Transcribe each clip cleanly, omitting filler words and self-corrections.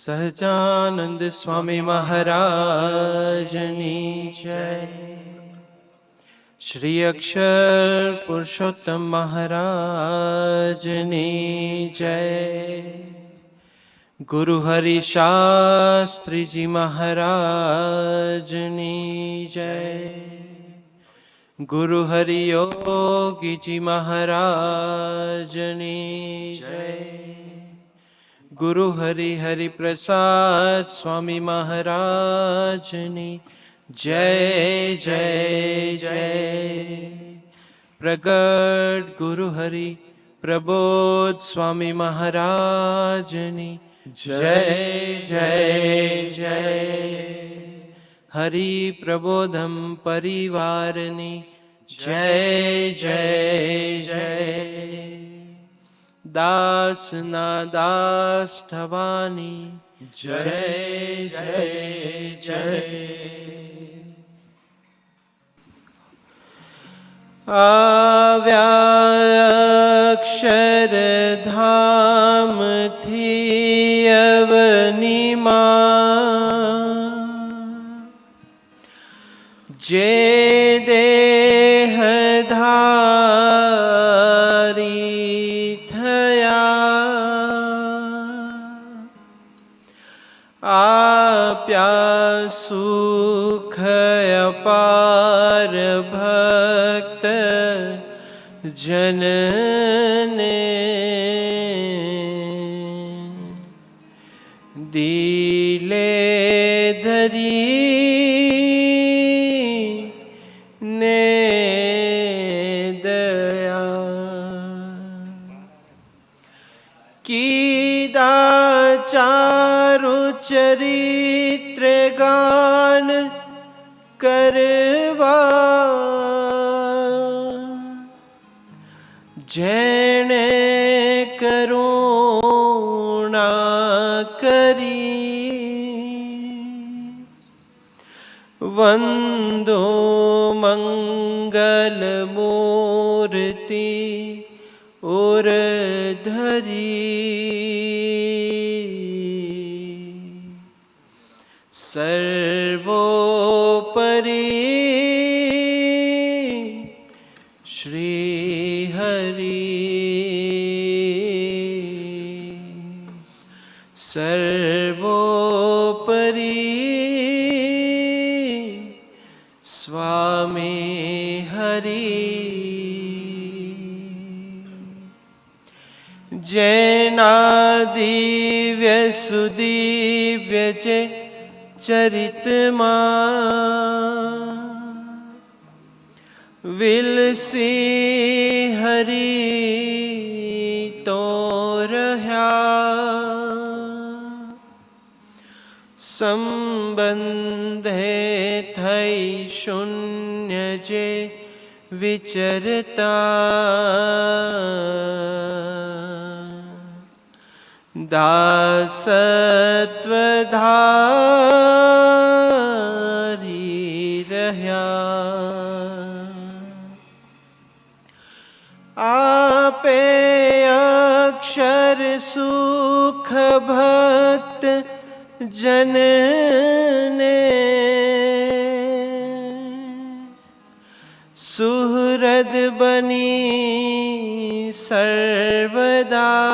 સહજાનંદ સ્વામી મહારાજની જય. શ્રી અક્ષર પુરુષોત્તમ મહારાજની જય. ગુરુ હરિ શાસ્ત્રીજી મહારાજની જય. ગુરુ હરિ યોગીજી મહારાજની જય. ગુરુ હરિ હરિ પ્રસાદ સ્વામી મહારાજની જય જય જય. પ્રગટ ગુરુ હરિ પ્રબોધ સ્વામી મહારાજની જય જય જય. હરિ પ્રબોધમ પરિવારની જય જય જય. દાસના દાસ થવાની જય જય જય. આવ્યા અક્ષરધામથી અવનીમાં જે દેહધારી આપ્યા સુખ અપાર ભક્ત જનને દિલે ધરી ને દયા કીધા ચારુ ચરિત્ર ગાન કરવા જેણે કરુણા કરી વંદો મંગલ મૂર્તિ ઓર ધરી સર્વોપરી શ્રી હરિ સર્વોપરી સ્વામી હરિ. જેના દિવ્ય સુદિવ્ય જે ચરિતમાં વિલસી હરિ તો રહ્યા સંબંધે થઈ શૂન્ય જે વિચરતા દાસત્વ ધારી રહ્યા આપે અક્ષર સુખ ભક્ત જનને સુહૃદ બની સર્વદા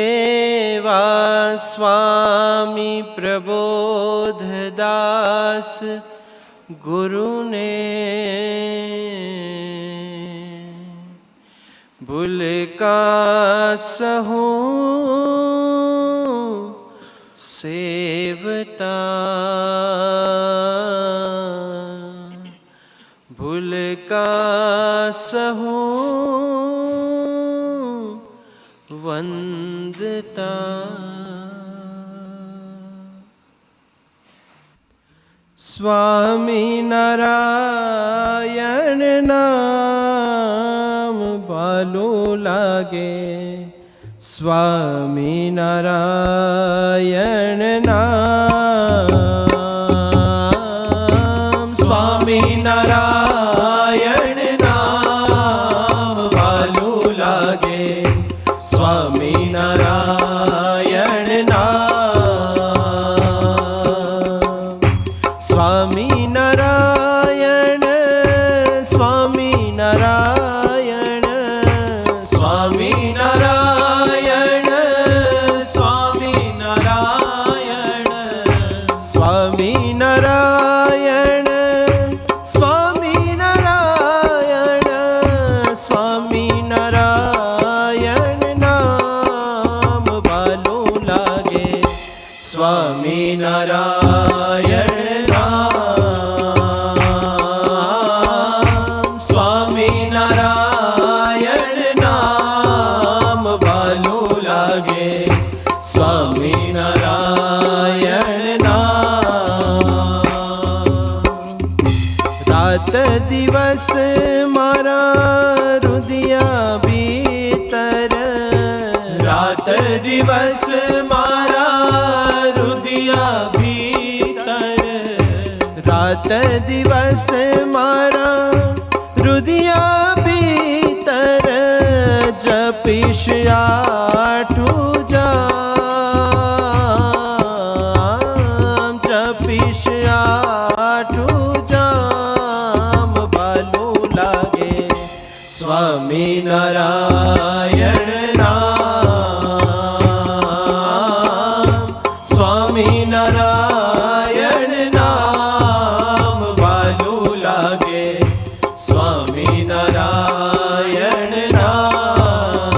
એવા સ્વામી પ્રબોધદાસ ગુરુને ભૂલકા સહુ સેવતા ભૂલકા સહુ વંદતા. સ્વામી નારાયણ નામ ભાલું લાગે સ્વામી નારાયણ નામ સ્વામી નારાયણ નામ ભાલું લાગે સ્વામિનારાયણ નામ. સ્વામિનારાયણ સ્વામિનારાયણ સ્વામિનારાયણ સ્વામિનારાયણ સ્વામિનારાયણ સ્વામિનારાયણ સ્વામિનારાયણ નામ ભાલું લાગે. સ્વામિનારાયણ નામ સ્વામિનારાયણ નામ ભાલું લાગે. સ્વામિનારાયણ નામ. રાત દિવસ મારા રુદિયા ભીતર, રાત દિવસ મારા રુદિયા ભીતર, રાત દિવસ મારા રુદિયા ભીતર જપીશ આઠું જામ, જપીશ આઠું જામ ભાલું લાગે. સ્વામિનારાયણ નામ સ્વામિનારાયણ નામ ભાલું લાગે. સ્વામિનારાયણ નામ.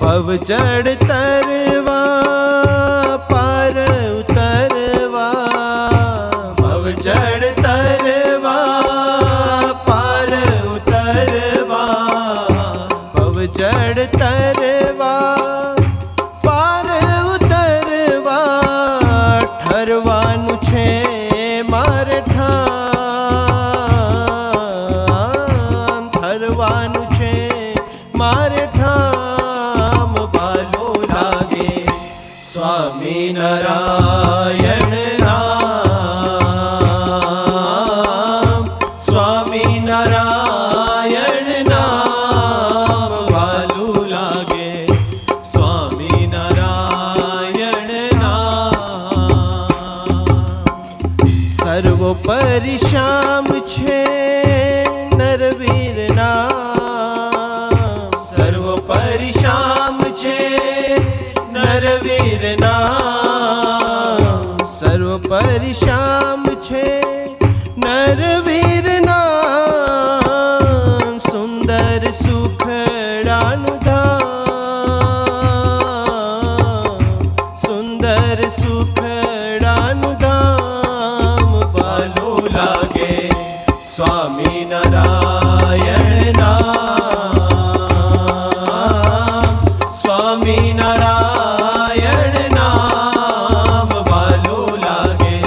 ભવજળ તરવા પાર ઉતરવા, ભવજળ તરવા પાર ઉતરવા, ભવજળ તરવા પાર ઉતરવા ઠરવાનું છે મારે ઠામ, ઠરવાનું છે મારે ઠામ ભાલું લાગે. સ્વામિનારાયણ નામ સ્વામિનારાયણ નામ ભાલું લાગે. સ્વામિનારાયણ નામ. સર્વોપરી શ્યામ છે નરવીર નામ, સર્વોપરી શ્યામ છે નરવીર નામ, સર્વોપરી શ્યામ છે નરવીર નામ. સુંદર સુખડાનું ધામ, સુંદર સુખડાનું ધામ ભાલું લાગે. સ્વામિનારાયણ નામ સ્વામિનારાયણ નામ ભાલું લાગે.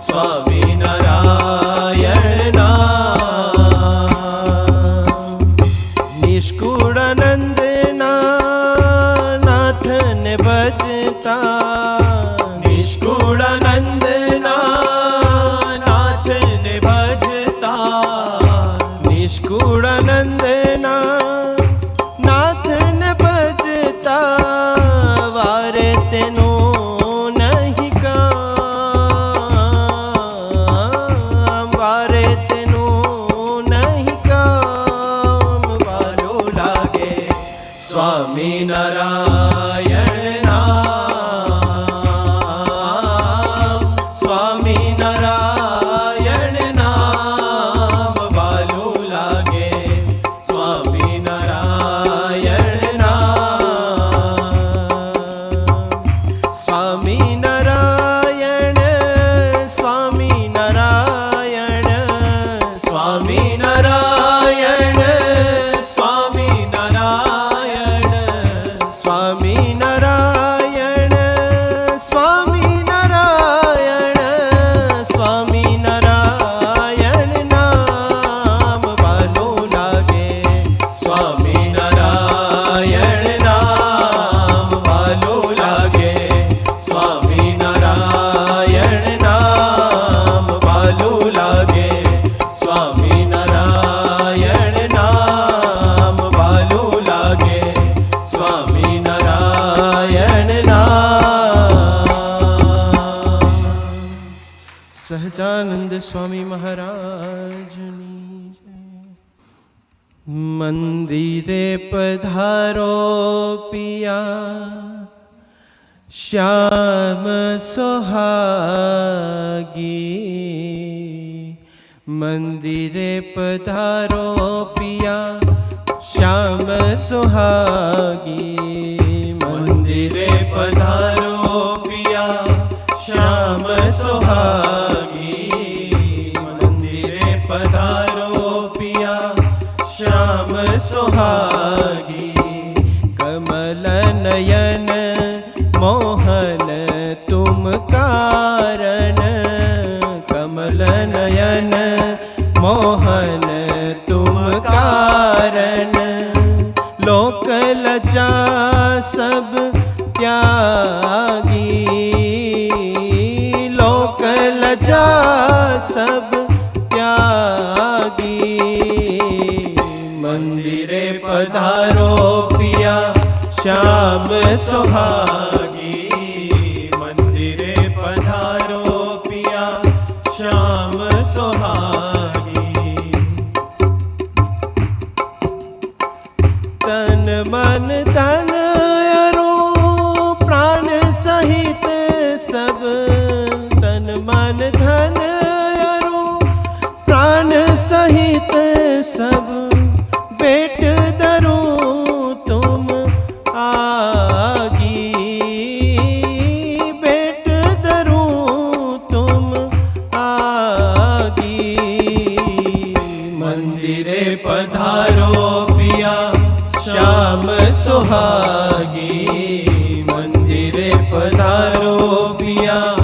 સ્વામિનારાયણ નામ. નિષ્કુળાનંદ નાથને ભજતા, નિષ્કુળાનંદ નાથને ભજતા, નિષ્કુળાનંદ નાથને ભજતા વારે તેનું નહીં કામ, વારે તેનું નહીં કામ ભાલું લાગે. સ્વામિનારાયણ નામ સ્વામિનારાયણ નામ ભાલું લાગે. સ્વામિનારાયણ નામ. સ્વામિનારાયણ સ્વામિનારાયણ સ્વામિનારાયણ સ્વામિનારાયણ સ્વામિનારાયણ સ્વામિનારાયણ સ્વામિનારાયણ નામ ભાલું લાગે. સ્વામિનારાયણ નામ ભાલું લાગે. સ્વામિનારાયણ નામ ભાલું લાગે. સ્વામિનારાયણ નામ ભાલું લાગે. સહજાનંદ સ્વામી મહારાજની જય. મંદિરે પધારો પિયા શ્યામ સોહાગી. મંદિરે પધારો પિયા શ્યામ સોહાગી. મંદિરે પધારો પિયા શ્યામ સોહાગી. મંદિરે પધારો પિયા શ્યામ સોહાગી. કમલ નયન મોહન તુમ કારણ. કમલ નયન મોહન તુમ કારણ. લોક લજા સબ ત્યાગી. લોક લજા સબ ત્યાગી. મંદિરે પધારો પિયા શ્યામ સોહાગી. મંદિરે પધારો પિયા શ્યામ સોહાગી. તન મન ધન અરો પ્રાણ સહિત સબ. તન મન ધન અરો પ્રાણ સહિત સબ. બેટ દરું તુમ આગી. બેટ દરું તુમ આગી. મંદિરે પધારો પિયા શ્યામ સોહાગી. મંદિરે પધારો પિયા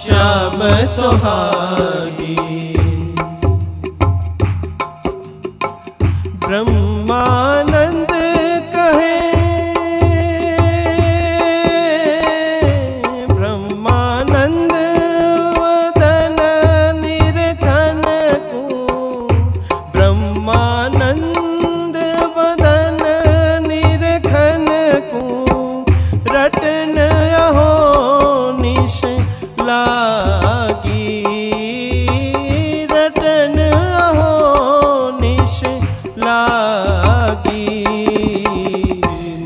શ્યામ સોહાગી. બ્રહ્માનંદ કહે. બ્રહ્માનંદ વદન નિર્ધન કો. બ્રહ્માનંદ વદન નિર્ધન કો. રટન અહો નિશ લાગી. રટન અહો નિશ લાગી.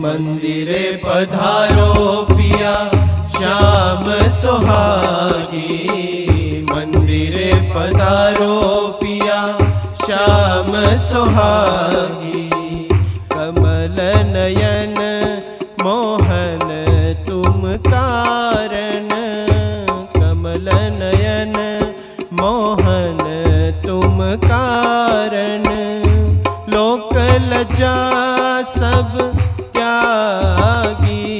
મંદિરે પધારો પિયા શ્યામ સોહાગી. મંદિરે પધારો પિયા શ્યામ સોહાગી. કમલ નયન મોહન તુમ કારણ. કમલ નયન મોહન તુમ કારણ. લોક લજા સબ ત્યાગી.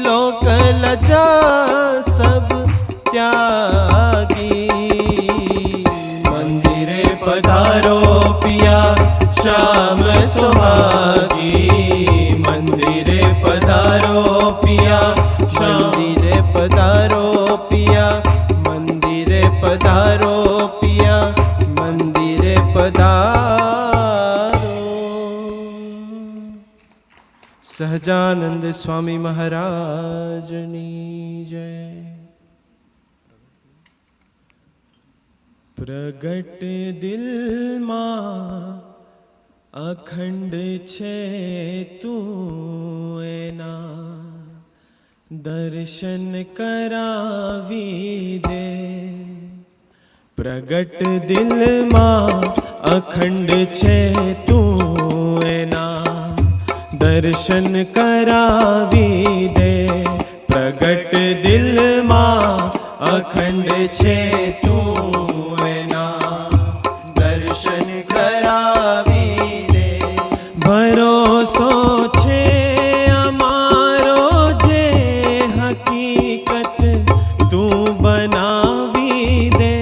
લોક લજા સબ ત્યાગી. મંદિરે પધારો પિયા શ્યામ સોહાગી. મંદિરે પધારો પિયા. મંદિરે પધારો પિયા. મંદિરે પધારો પિયા. મંદિરે પધારો. સહજાનંદ સ્વામી મહારાજની જય. પ્રગટ દિલમાં અખંડ છે તું એના. દર્શન કરાવી દે. પ્રગટ દિલમાં અખંડ છે તું એના. દર્શન કરાવી દે. પ્રગટ દિલમાં અખંડ છે તું એના. દર્શન કરાવી દે. ભરોસો છે અમારો જે હકીકત તું બનાવી દે.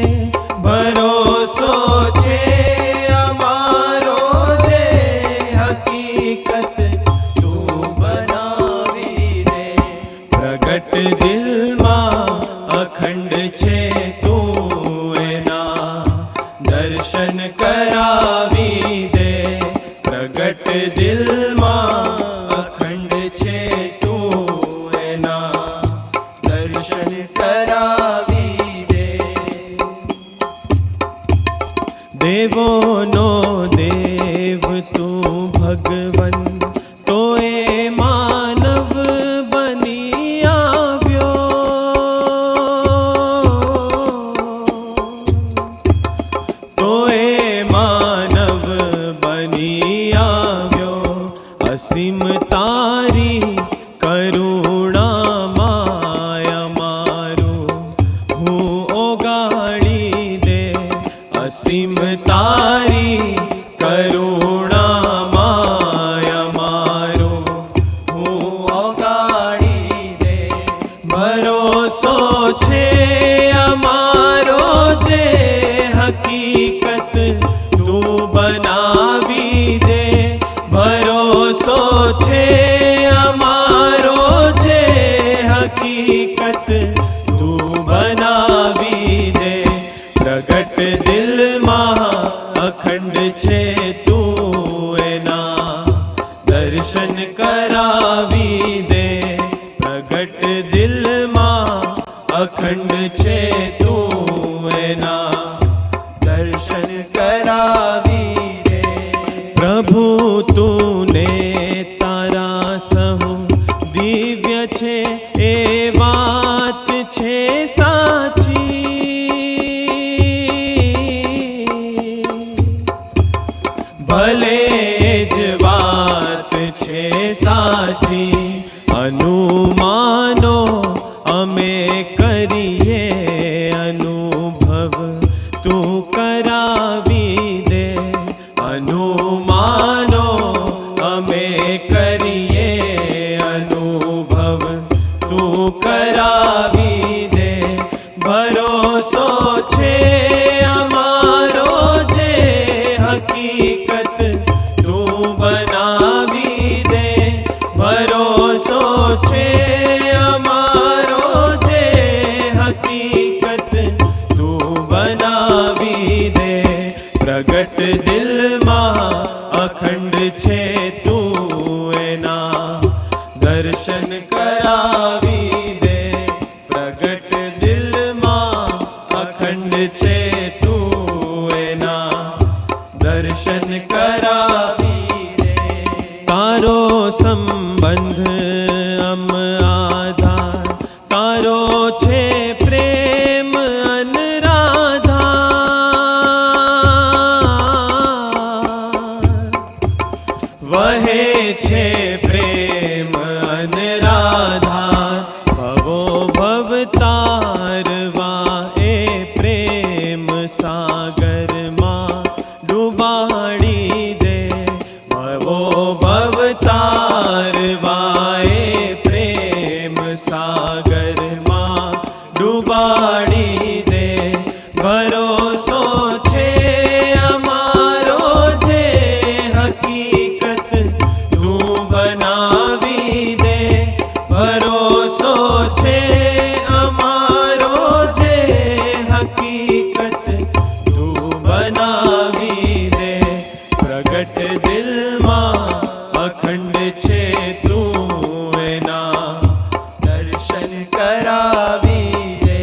ભરોસો છે અમારો જે હકીકત તું બનાવી દે. પ્રગટ દિલમાં અખંડ છે તું એના. દર્શન કરાવી દે. પ્રગટ દિલમાં અખંડ છે તું એના. દર્શન કરાવી દે. ભગવન તો એ માનવ બની આવ્યો, તો એ માનવ બની આવ્યો. અસીમ તારી કરુણા માયા મારું હું ઓગાળી દે. અસીમ તારી કરુણા માયા મારું હું ઓગાળી દે. ભરોસો છે અમારો જે હકીકત તું બનાવી દે. ભરોસો છે અમારો જે હકીકત તું બનાવી દે. પ્રગટ દિલમાં અખંડ છે તું એના દર્શન કરાવી દે. પ્રગટ દિલમાં અખંડ છે તું એના દર્શન કરાવી દે. પ્રભુ તુને તારા સહુ દિવ્ય છે એ વાત છે સાચી. ભલે જ વાત છે સાચી. અનુમાનો અમે કરીએ અનુભવ તું કરાવી દે. અનુમાનો અમે કરીએ અનુભવ તું કરાવી દે. ભરોસો છે અમારો જે હકીકત તું બનાવી દે. ભરોસો છે અમારો જે હકીકત તું બનાવી દે. પ્રગટ દિલમાં અખંડ છે તું એના દર્શન કરાવી દે. પ્રગટ દિલમાં અખંડ છે તું એના દર્શન કરાવી દે. તારો સંબંધ અમ આધાર તારો છે પ્રેમ અનરાધાર. વહે છે પ્રેમ અનરાધાર. ભવો ભવ તારવા એ પ્રેમ સાગરમાં ડૂબાડી દે. ભવો ભવ તારવા એ પ્રેમ સાગરમાં ડૂબાડી દે. ભરોસો છે અમારો જે હકીકત તું બનાવી દે. ભરોસો છે અમારો જે હકીકત તું બનાવી દે. પ્રગટ દિલમાં અખંડ છે તું એના દર્શન કરાવી દે.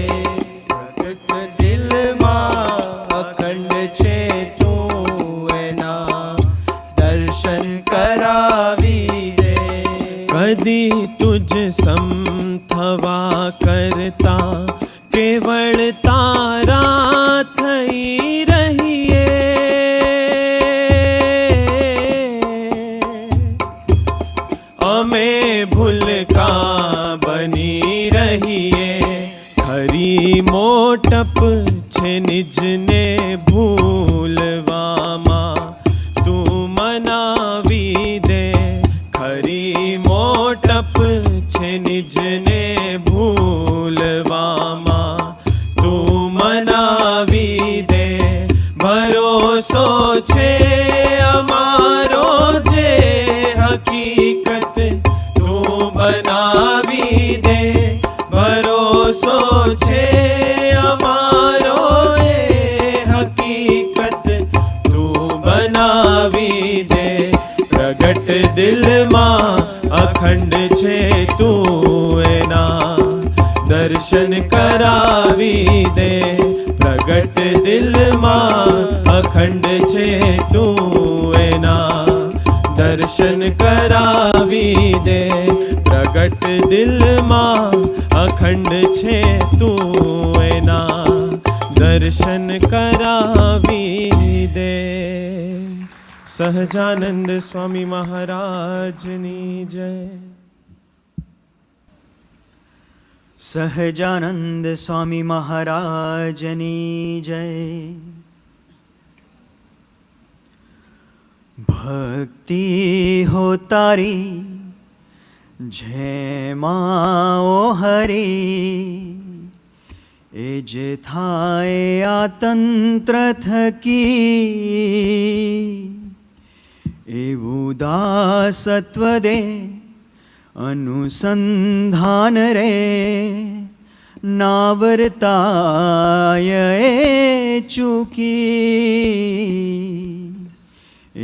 પ્રગટ દિલમાં અખંડ છે તું એના દર્શન કરાવી દે. કદી તુજ સમ થવા કરતા કેવળ તારા થઈ રહીએ. અમે ભૂલકા બની રહીએ. ખરી મોટપ છે નિજને ભૂલવામાં તું મનાવી દે. ખરી મોટપ છે નિજને ભૂલવામાં તું મનાવી દે. ભરોસો છે અમારો જે હકીકત તું બનાવી દે. ભરોસો છે અમારો એ હકીકત તું બનાવી દે. પ્રગટ દિલમાં અખંડ છે તું એના દર્શન કરાવી દે. પ્રગટ દિલમાં અખંડ છે તું એના દર્શન કરાવી દે. પ્રગટ દિલમાં અખંડ છે તું એના, દર્શન કરાવી દે. સહજાનંદ સ્વામી મહારાજની જય. સહજાનંદ સ્વામી મહારાજની જય. ભક્તિ હો તારી જેમાં ઓ હરી, એ જ થાય આ તંત્ર થકી. એવું દાસત્વ દે અનુસંધાન રે, નાવરતાય એ ચૂકી.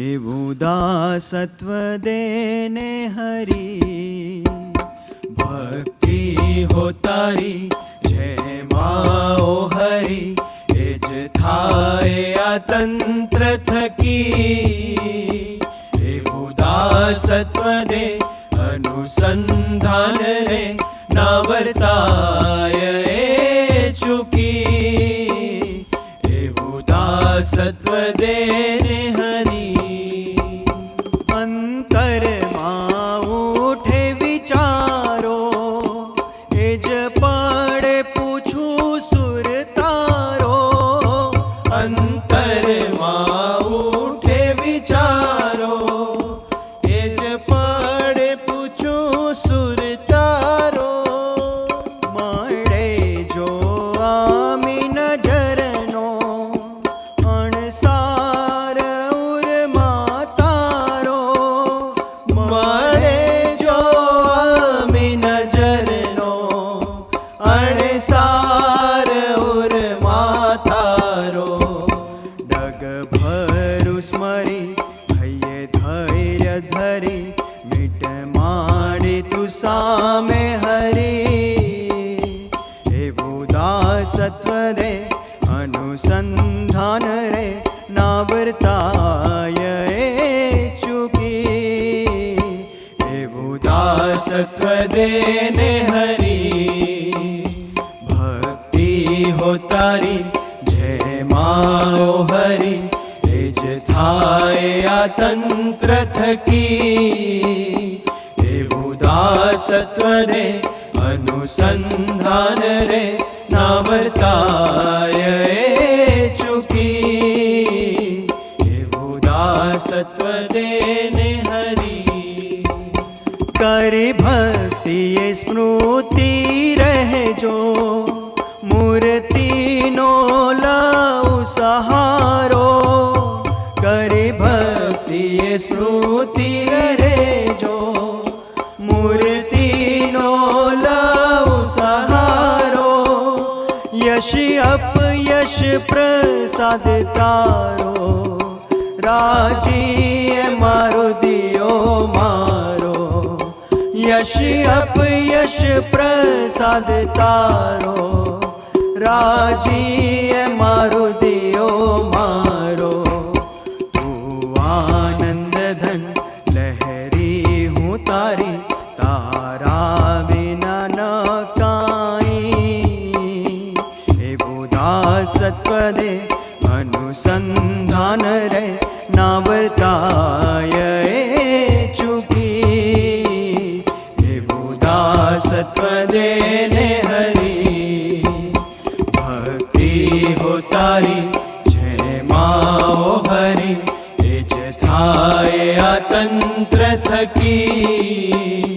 એવું દાસત્વ દેને હરી. ભક્તિ હો તારી જેમાં ઓ હરી, એ જ થાય આ તંત્ર થકી. એવું દાસત્વ દે અનુસંધાન રે, નાવરતાય એ ચૂકી. એવું દાસત્વ દે ને હરી. અંતરમાં ઉઠે વિચારો, એ જ પડે પૂછું સુર તારો. અંતરમાં ઉઠે વિચારો, એ જ પડે પૂછું સુર તારો. મળે જો આમી નજરનો અણસાર ઉરમાં તારો. મળે જો આમી નજરનો અણસાર ઉરમાં તારો. ડગભરું સ્મરી હૈયે ધૈર્ય ધરી, મીટ માંડી તું સામે હરી. એવું દાસત્વ દે અનુસંધાન રે, નાવરતાય એ ચૂકી. એવું દાસત્વ દે ને હરી. ભક્તિ હો તારી જેમાં ઓ હરી, એ જ થાય આ તંત્ર થકી. એવું દાસત્વ દે અનુસંધાન રે, નાવરતાય એ ચૂકી. એવું દાસત્વ દે ને હરી. કરી ભક્તિ એ સ્મૃતિ રહેજો, મૂર્તિનો લઉ સહારો. કરી ભક્તિ એ સ્મૃતિ રહેજો, મૂર્તિનો લઉ સહારો. યશ અપયશ પ્રસાદ તારો, રાજી મારો દિયો મારો. યશ અપયશ પ્રસાદ તારો, રાજી મારો દિયો મારો. તું આનંદ ધન લહેરી હું તારી, તારા વિના ન કાંઈ. એવું દાસત્વ દે અનુસંધાન રે, નાવરતાય એ ચૂકી. એવું દાસત્વ દે ને હરી. ભક્તિ હો તારી જેમાં ઓ હરી, એ જ થાય આ તંત્ર થકી.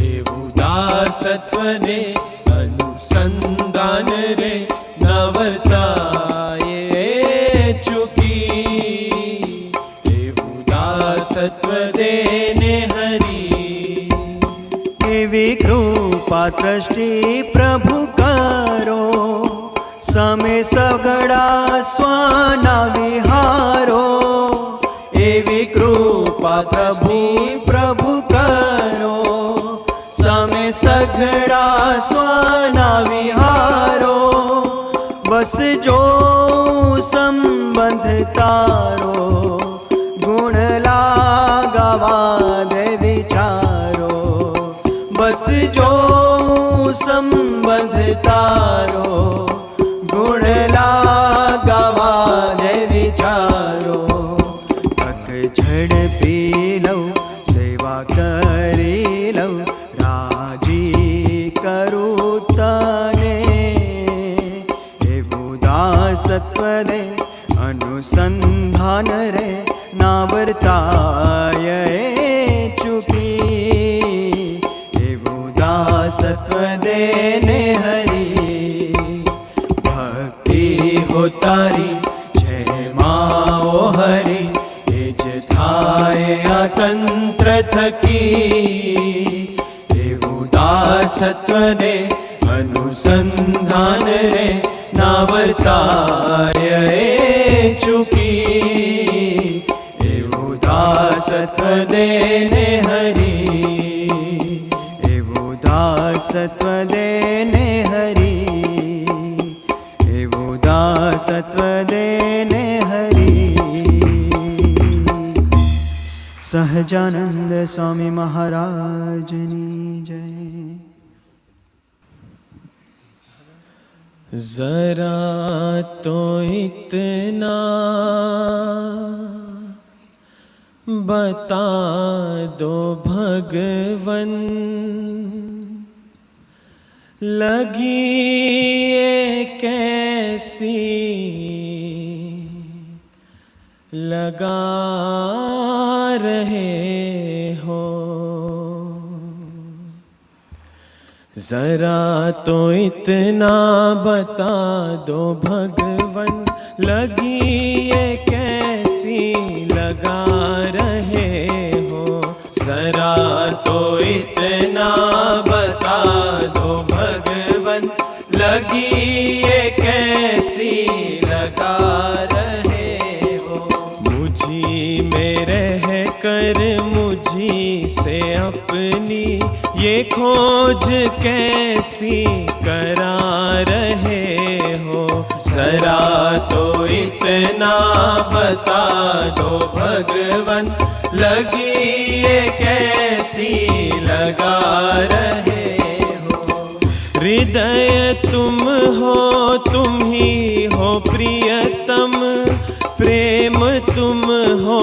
એવું દાસત્વ દે અનુસંધાન રે, નવરતાય એ ચૂકી. એવું દાસત્વ દે ને હરી. એવી કૃપા દ્રષ્ટિ પ્રભુ કરો, સમે સગડા સ્વાના વિહારો. એવી કૃપા પ્રભુ કરો, સમે સગડા સ્વાના વિહારો. બસ જો સંબંધ તારો, ગુણ લાગાવા तारो गुण गावा ने विचारो तक झड़पी लौ सेवा करी लौ राजी करूं तने एवं दासत्व दे अनुसंधान रे ना वर्ताय चुकी एवं दासत्व देने हरी भक्ति हो तारी जय माओ हरि एज थाय आ तंत्र थकी एवं दासत्व दे अनुसंधान रे ना वर्ताय चुकी एवं दासत्व देने हरि एवं दासत्व देने हरी एवं दासत्व देने हरी। सहजानंद स्वामी महाराजनी जय। जरा तो इतना बता दो भगवन लगी ये कैसी लगा रहे हो। जरा तो इतना बता दो भगवन लगी ये कैसी लगा रहे हो। जरा तो इतना बता दो भगवन लगी ये कैसी लगा रहे हो। मुझी में रह कर मुझी से अपनी ये खोज कैसी करा रहे हो। जरा तो इतना बता दो भगवन लगी ये कैसी लगा रहे हो। हृदय तुम हो तुम ही हो प्रियतम प्रेम तुम हो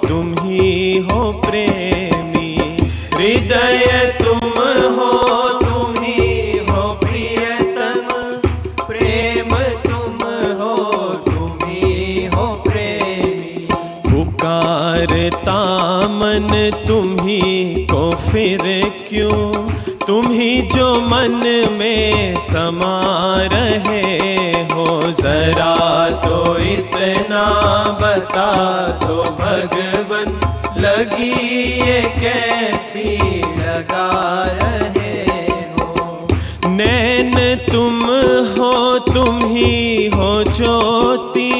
तुम ही हो प्रेमी। हृदय तुम हो तुम ही हो प्रियतम प्रेम तुम हो तुम ही हो प्रेमी। पुकारता मन तुम ही को फिर क्यों तुम ही जो मन में समा रहे हो। जरा तो इतना बता दो भगवन लगी ये कैसी लगा रहे हो। नैन तुम हो तुम ही हो ज्योति।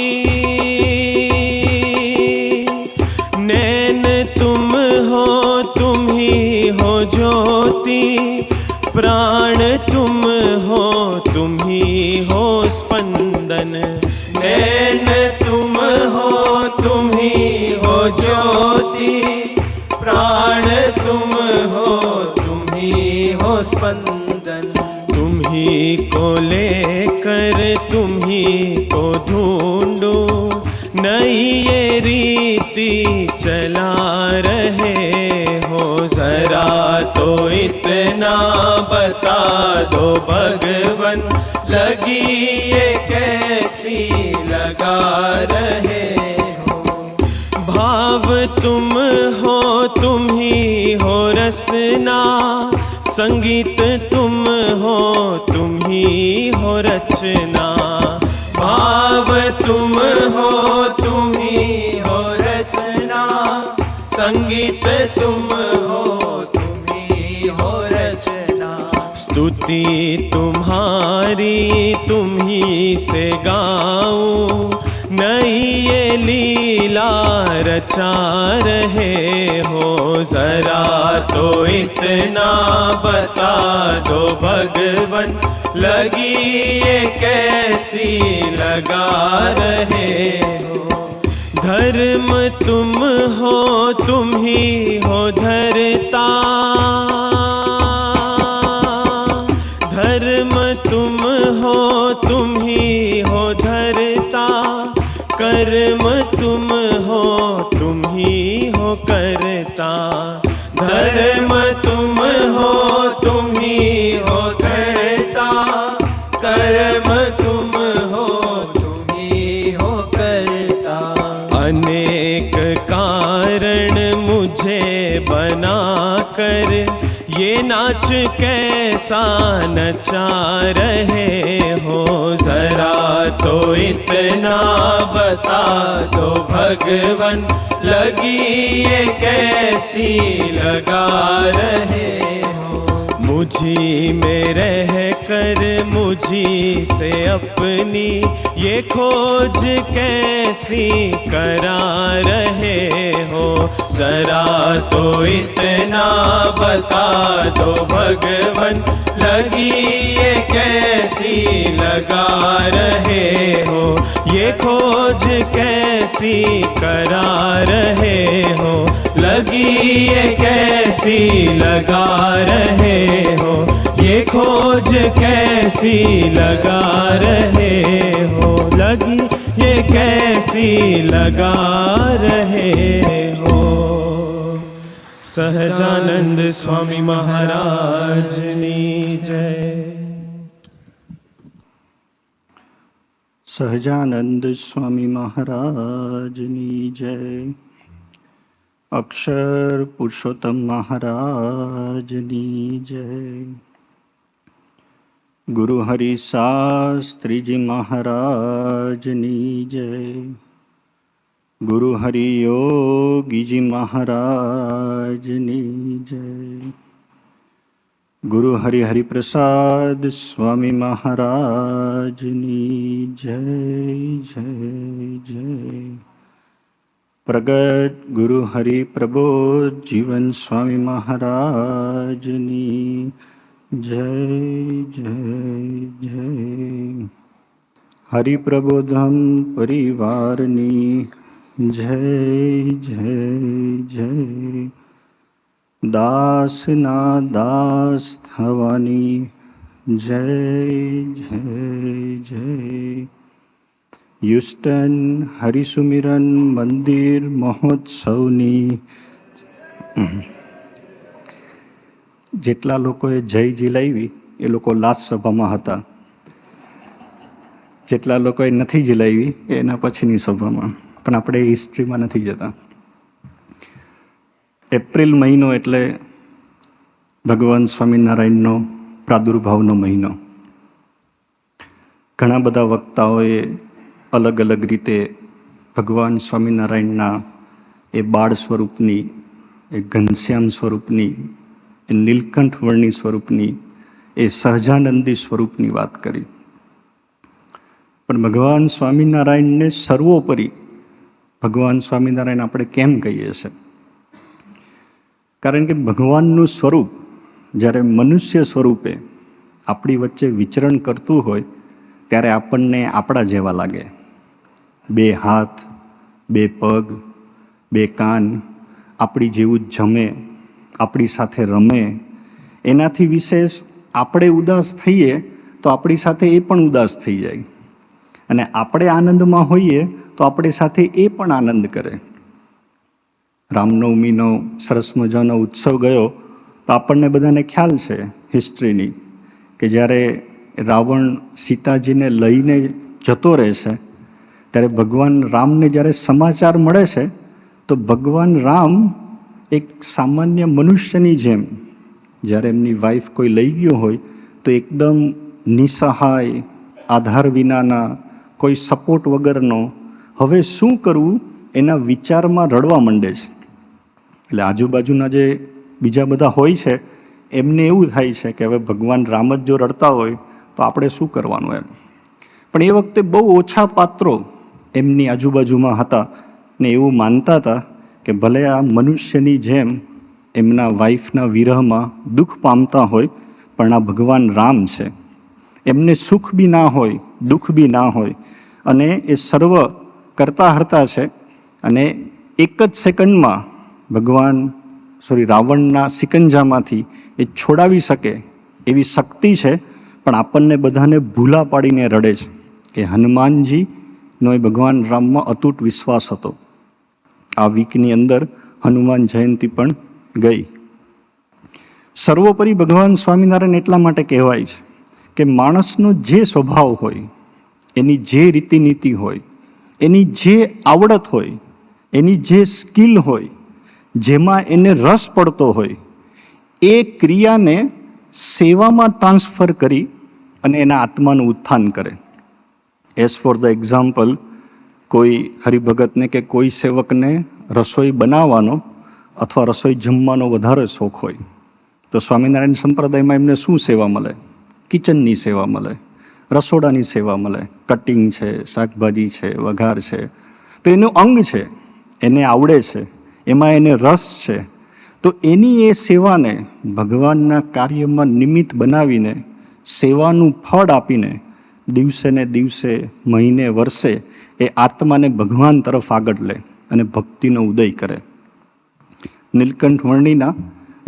नैन तुम हो तुम ही हो ज्योति। प्राण तुम हो तुम ही हो स्पंदन। नैन तुम हो तुम ही हो ज्योति। प्राण तुम हो तुम ही हो स्पंदन। तुम ही को लेकर तुम ही को ढूंढो नई ये रीति चला रहे हो। जरा तो इतना बता दो भगवन लगी ये कैसी लगा रहे हो। भाव तुम हो तुम ही हो रसना। संगीत तुम हो तुम ही हो रचना। भाव तुम हो तुम ही हो रचना। संगीत तुम हो तुम ही हो रचना। स्तुति तुम्हारी तुम ही से गाऊं नई ये लीला रचा रहे हो। जरा तो इतना बता दो भगवन लगी ये कैसी लगा रहे हो। धर्म तुम हो तुम ही हो धरता। धर्म तुम बनाकर ये नाच कैसा नचा रहे हो। जरा तो इतना बता दो भगवन, लगी ये कैसी लगा रहे हो। मुझी में रह कर मुझी से अपनी ये खोज कैसी करा रहे हो। जरा तो इतना बता दो भगवन, लगी ये कैसी लगा रहे हो। ये खोज कैसी करा रहे हो, लगी ये कैसी लगा रहे हो। ये खोज कैसी लगा रहे हो, लगी ये कैसी लगा रहे हो। सहजानंद स्वामी महाराज नी जय। સહજાનંદ સ્વામી મહારાજની જય. અક્ષર પુરુષોત્તમ મહારાજની જય. ગુરુ હરિ શાસ્ત્રીજી મહારાજની જય. ગુરુ હરિ યોગીજી મહારાજની જય. ગુરુ હરિ હરિપ્રસાદ સ્વામી મહારાજની જય જય જય. પ્રગટ ગુરુ હરિ પ્રબોધ જીવન સ્વામી મહારાજની જય જય જય. હરિપ્રબોધમ પરિવારની જય જય જય. દાસના દાસ થવાની જય જય જય. હ્યુસ્ટન હરિસુમિરન મંદિર મહોત્સવની જેટલા લોકોએ જય જીલાવી એ લોકો લાસ્ટ સભામાં હતા. જેટલા લોકોએ નથી જીલાવી એના પછીની સભામાં, પણ આપણે હિસ્ટ્રીમાં નથી જતા. એપ્રિલ મહિનો એટલે ભગવાન સ્વામિનારાયણનો પ્રાદુર્ભાવનો મહિનો. ઘણા બધા વક્તાઓએ અલગ અલગ રીતે ભગવાન સ્વામિનારાયણના એ બાળ સ્વરૂપની, એ ઘનશ્યામ સ્વરૂપની, એ નીલકંઠ વર્ણી સ્વરૂપની, એ સહજાનંદી સ્વરૂપની વાત કરી. પણ ભગવાન સ્વામિનારાયણને સર્વોપરી ભગવાન સ્વામિનારાયણ આપણે કેમ કહીએ છીએ? કારણ કે ભગવાનનું સ્વરૂપ જ્યારે મનુષ્ય સ્વરૂપે આપણી વચ્ચે વિચરણ કરતું હોય ત્યારે આપણને આપણા જેવા લાગે. બે હાથ, બે પગ, બે કાન, આપણી જેવું જ જમે, આપણી સાથે રમે. એનાથી વિશેષ આપણે ઉદાસ થઈએ તો આપણી સાથે એ પણ ઉદાસ થઈ જાય, અને આપણે આનંદમાં હોઈએ તો આપણી સાથે એ પણ આનંદ કરે. રામનવમીનો સરસ મજાનો ઉત્સવ ગયો તો આપણને બધાને ખ્યાલ છે હિસ્ટ્રીની, કે જ્યારે રાવણ સીતાજીને લઈને જતો રહે છે ત્યારે ભગવાન રામને જ્યારે સમાચાર મળે છે તો ભગવાન રામ એક સામાન્ય મનુષ્યની જેમ, જ્યારે એમની વાઈફ કોઈ લઈ ગયો હોય તો એકદમ નિસહાય, આધાર વિનાના, કોઈ સપોર્ટ વગરનો, હવે શું કરવું એના વિચારમાં રડવા માંડે છે. એટલે આજુબાજુના જે બીજા બધા હોય છે એમને એવું થાય છે કે હવે ભગવાન રામ જ જો રડતા હોય તો આપણે શું કરવાનું એમ. પણ એ વખતે બહુ ઓછા પાત્રો એમની આજુબાજુમાં હતા ને એવું માનતા હતા કે ભલે આ મનુષ્યની જેમ એમના વાઈફના વિરહમાં દુઃખ પામતા હોય, પણ આ ભગવાન રામ છે, એમને સુખ બી ના હોય, દુઃખ બી ના હોય, અને એ સર્વ કરતા હરતા છે. અને એક જ સેકન્ડમાં રાવણના સિકંજામાંથી એ છોડાવી શકે એવી શક્તિ છે. પણ આપણને બધાને ભૂલા પાડીને રડે છે કે હનુમાનજીનો એ ભગવાન રામમાં અતૂટ વિશ્વાસ હતો. આ વીકની અંદર હનુમાન જયંતિ પણ ગઈ. સર્વોપરી ભગવાન સ્વામિનારાયણ એટલા માટે કહેવાય છે કે માણસનો જે સ્વભાવ હોય, એની જે રીતિનીતિ હોય, એની જે આવડત હોય, એની જે સ્કિલ હોય, જેમાં એને રસ પડતો હોય એ ક્રિયાને સેવામાં ટ્રાન્સફર કરી અને એના આત્માનું ઉત્થાન કરે. એઝ ફોર ધ એક્ઝામ્પલ, કોઈ હરિભગતને કે કોઈ સેવકને રસોઈ બનાવવાનો અથવા રસોઈ જમવાનો વધારે શોખ હોય તો સ્વામિનારાયણ સંપ્રદાયમાં એમને શું સેવા મળે? કિચનની સેવા મળે, રસોડાની સેવા મળે. કટિંગ છે, શાકભાજી છે, વઘાર છે, તો એનું અંગ છે, એને આવડે છે, એમાં એને રસ છે. તો એની એ સેવાને ભગવાનના કાર્યમાં નિમિત્ત બનાવીને સેવાનું ફળ આપીને દિવસે ને દિવસે, મહિને, વર્ષે એ આત્માને ભગવાન તરફ આગળ લે અને ભક્તિનો ઉદય કરે. નીલકંઠ વર્ણીના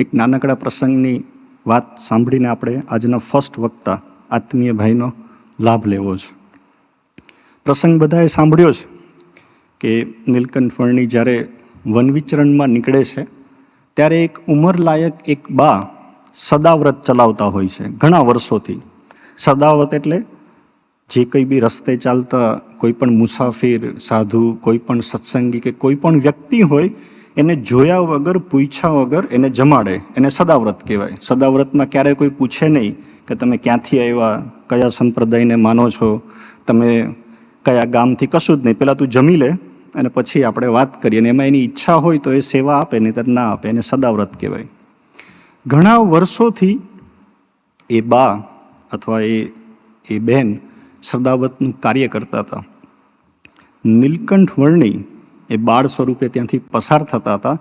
એક નાનકડા પ્રસંગની વાત સાંભળીને આપણે આજના ફર્સ્ટ વક્તા આત્મીય ભાઈનો લાભ લેવો છે. પ્રસંગ બધાએ સાંભળ્યો છે કે નીલકંઠ વર્ણી જ્યારે વનવિચરણમાં નીકળે છે ત્યારે એક ઉંમરલાયક એક બા સદાવ્રત ચલાવતા હોય છે ઘણા વર્ષોથી. સદાવ્રત એટલે જે કંઈ બી રસ્તે ચાલતા કોઈ પણ મુસાફિર, સાધુ, કોઈ પણ સત્સંગી કે કોઈ પણ વ્યક્તિ હોય એને જોયા વગર, પૂછ્યા વગર એને જમાડે, એને સદાવ્રત કહેવાય. સદાવ્રતમાં ક્યારેય કોઈ પૂછે નહીં કે તમે ક્યાંથી આવ્યા, કયા સંપ્રદાયને માનો છો, તમે કયા ગામથી, કશું જ નહીં. પહેલાં તું જમી લે અને પછી આપણે વાત કરીએ. અને એમાં એની ઈચ્છા હોય તો એ સેવા આપે, નહીં તો ના આપે. એને સદાવ્રત કહેવાય. ઘણા વર્ષોથી એ બા અથવા એ બહેન સદાવ્રતનું કાર્ય કરતા હતા. નીલકંઠ વર્ણી એ બાળ સ્વરૂપે ત્યાંથી પસાર થતા હતા.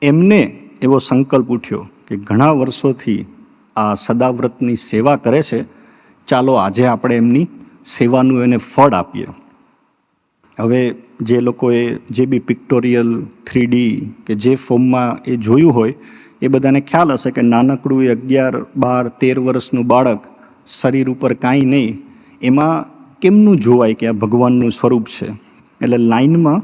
એમને એવો સંકલ્પ ઉઠ્યો કે ઘણા વર્ષોથી આ સદાવ્રતની સેવા કરે છે, ચાલો આજે આપણે એમની સેવાનું એને ફળ આપીએ. હવે જે લોકોએ જે બી પિક્ટોરિયલ, 3D કે જે ફોર્મમાં એ જોયું હોય એ બધાને ખ્યાલ હશે કે નાનકડું 11, 12, 13 વર્ષનું બાળક, શરીર ઉપર કાંઈ નહીં, એમાં કેમનું જોવાય કે આ ભગવાનનું સ્વરૂપ છે. એટલે લાઈનમાં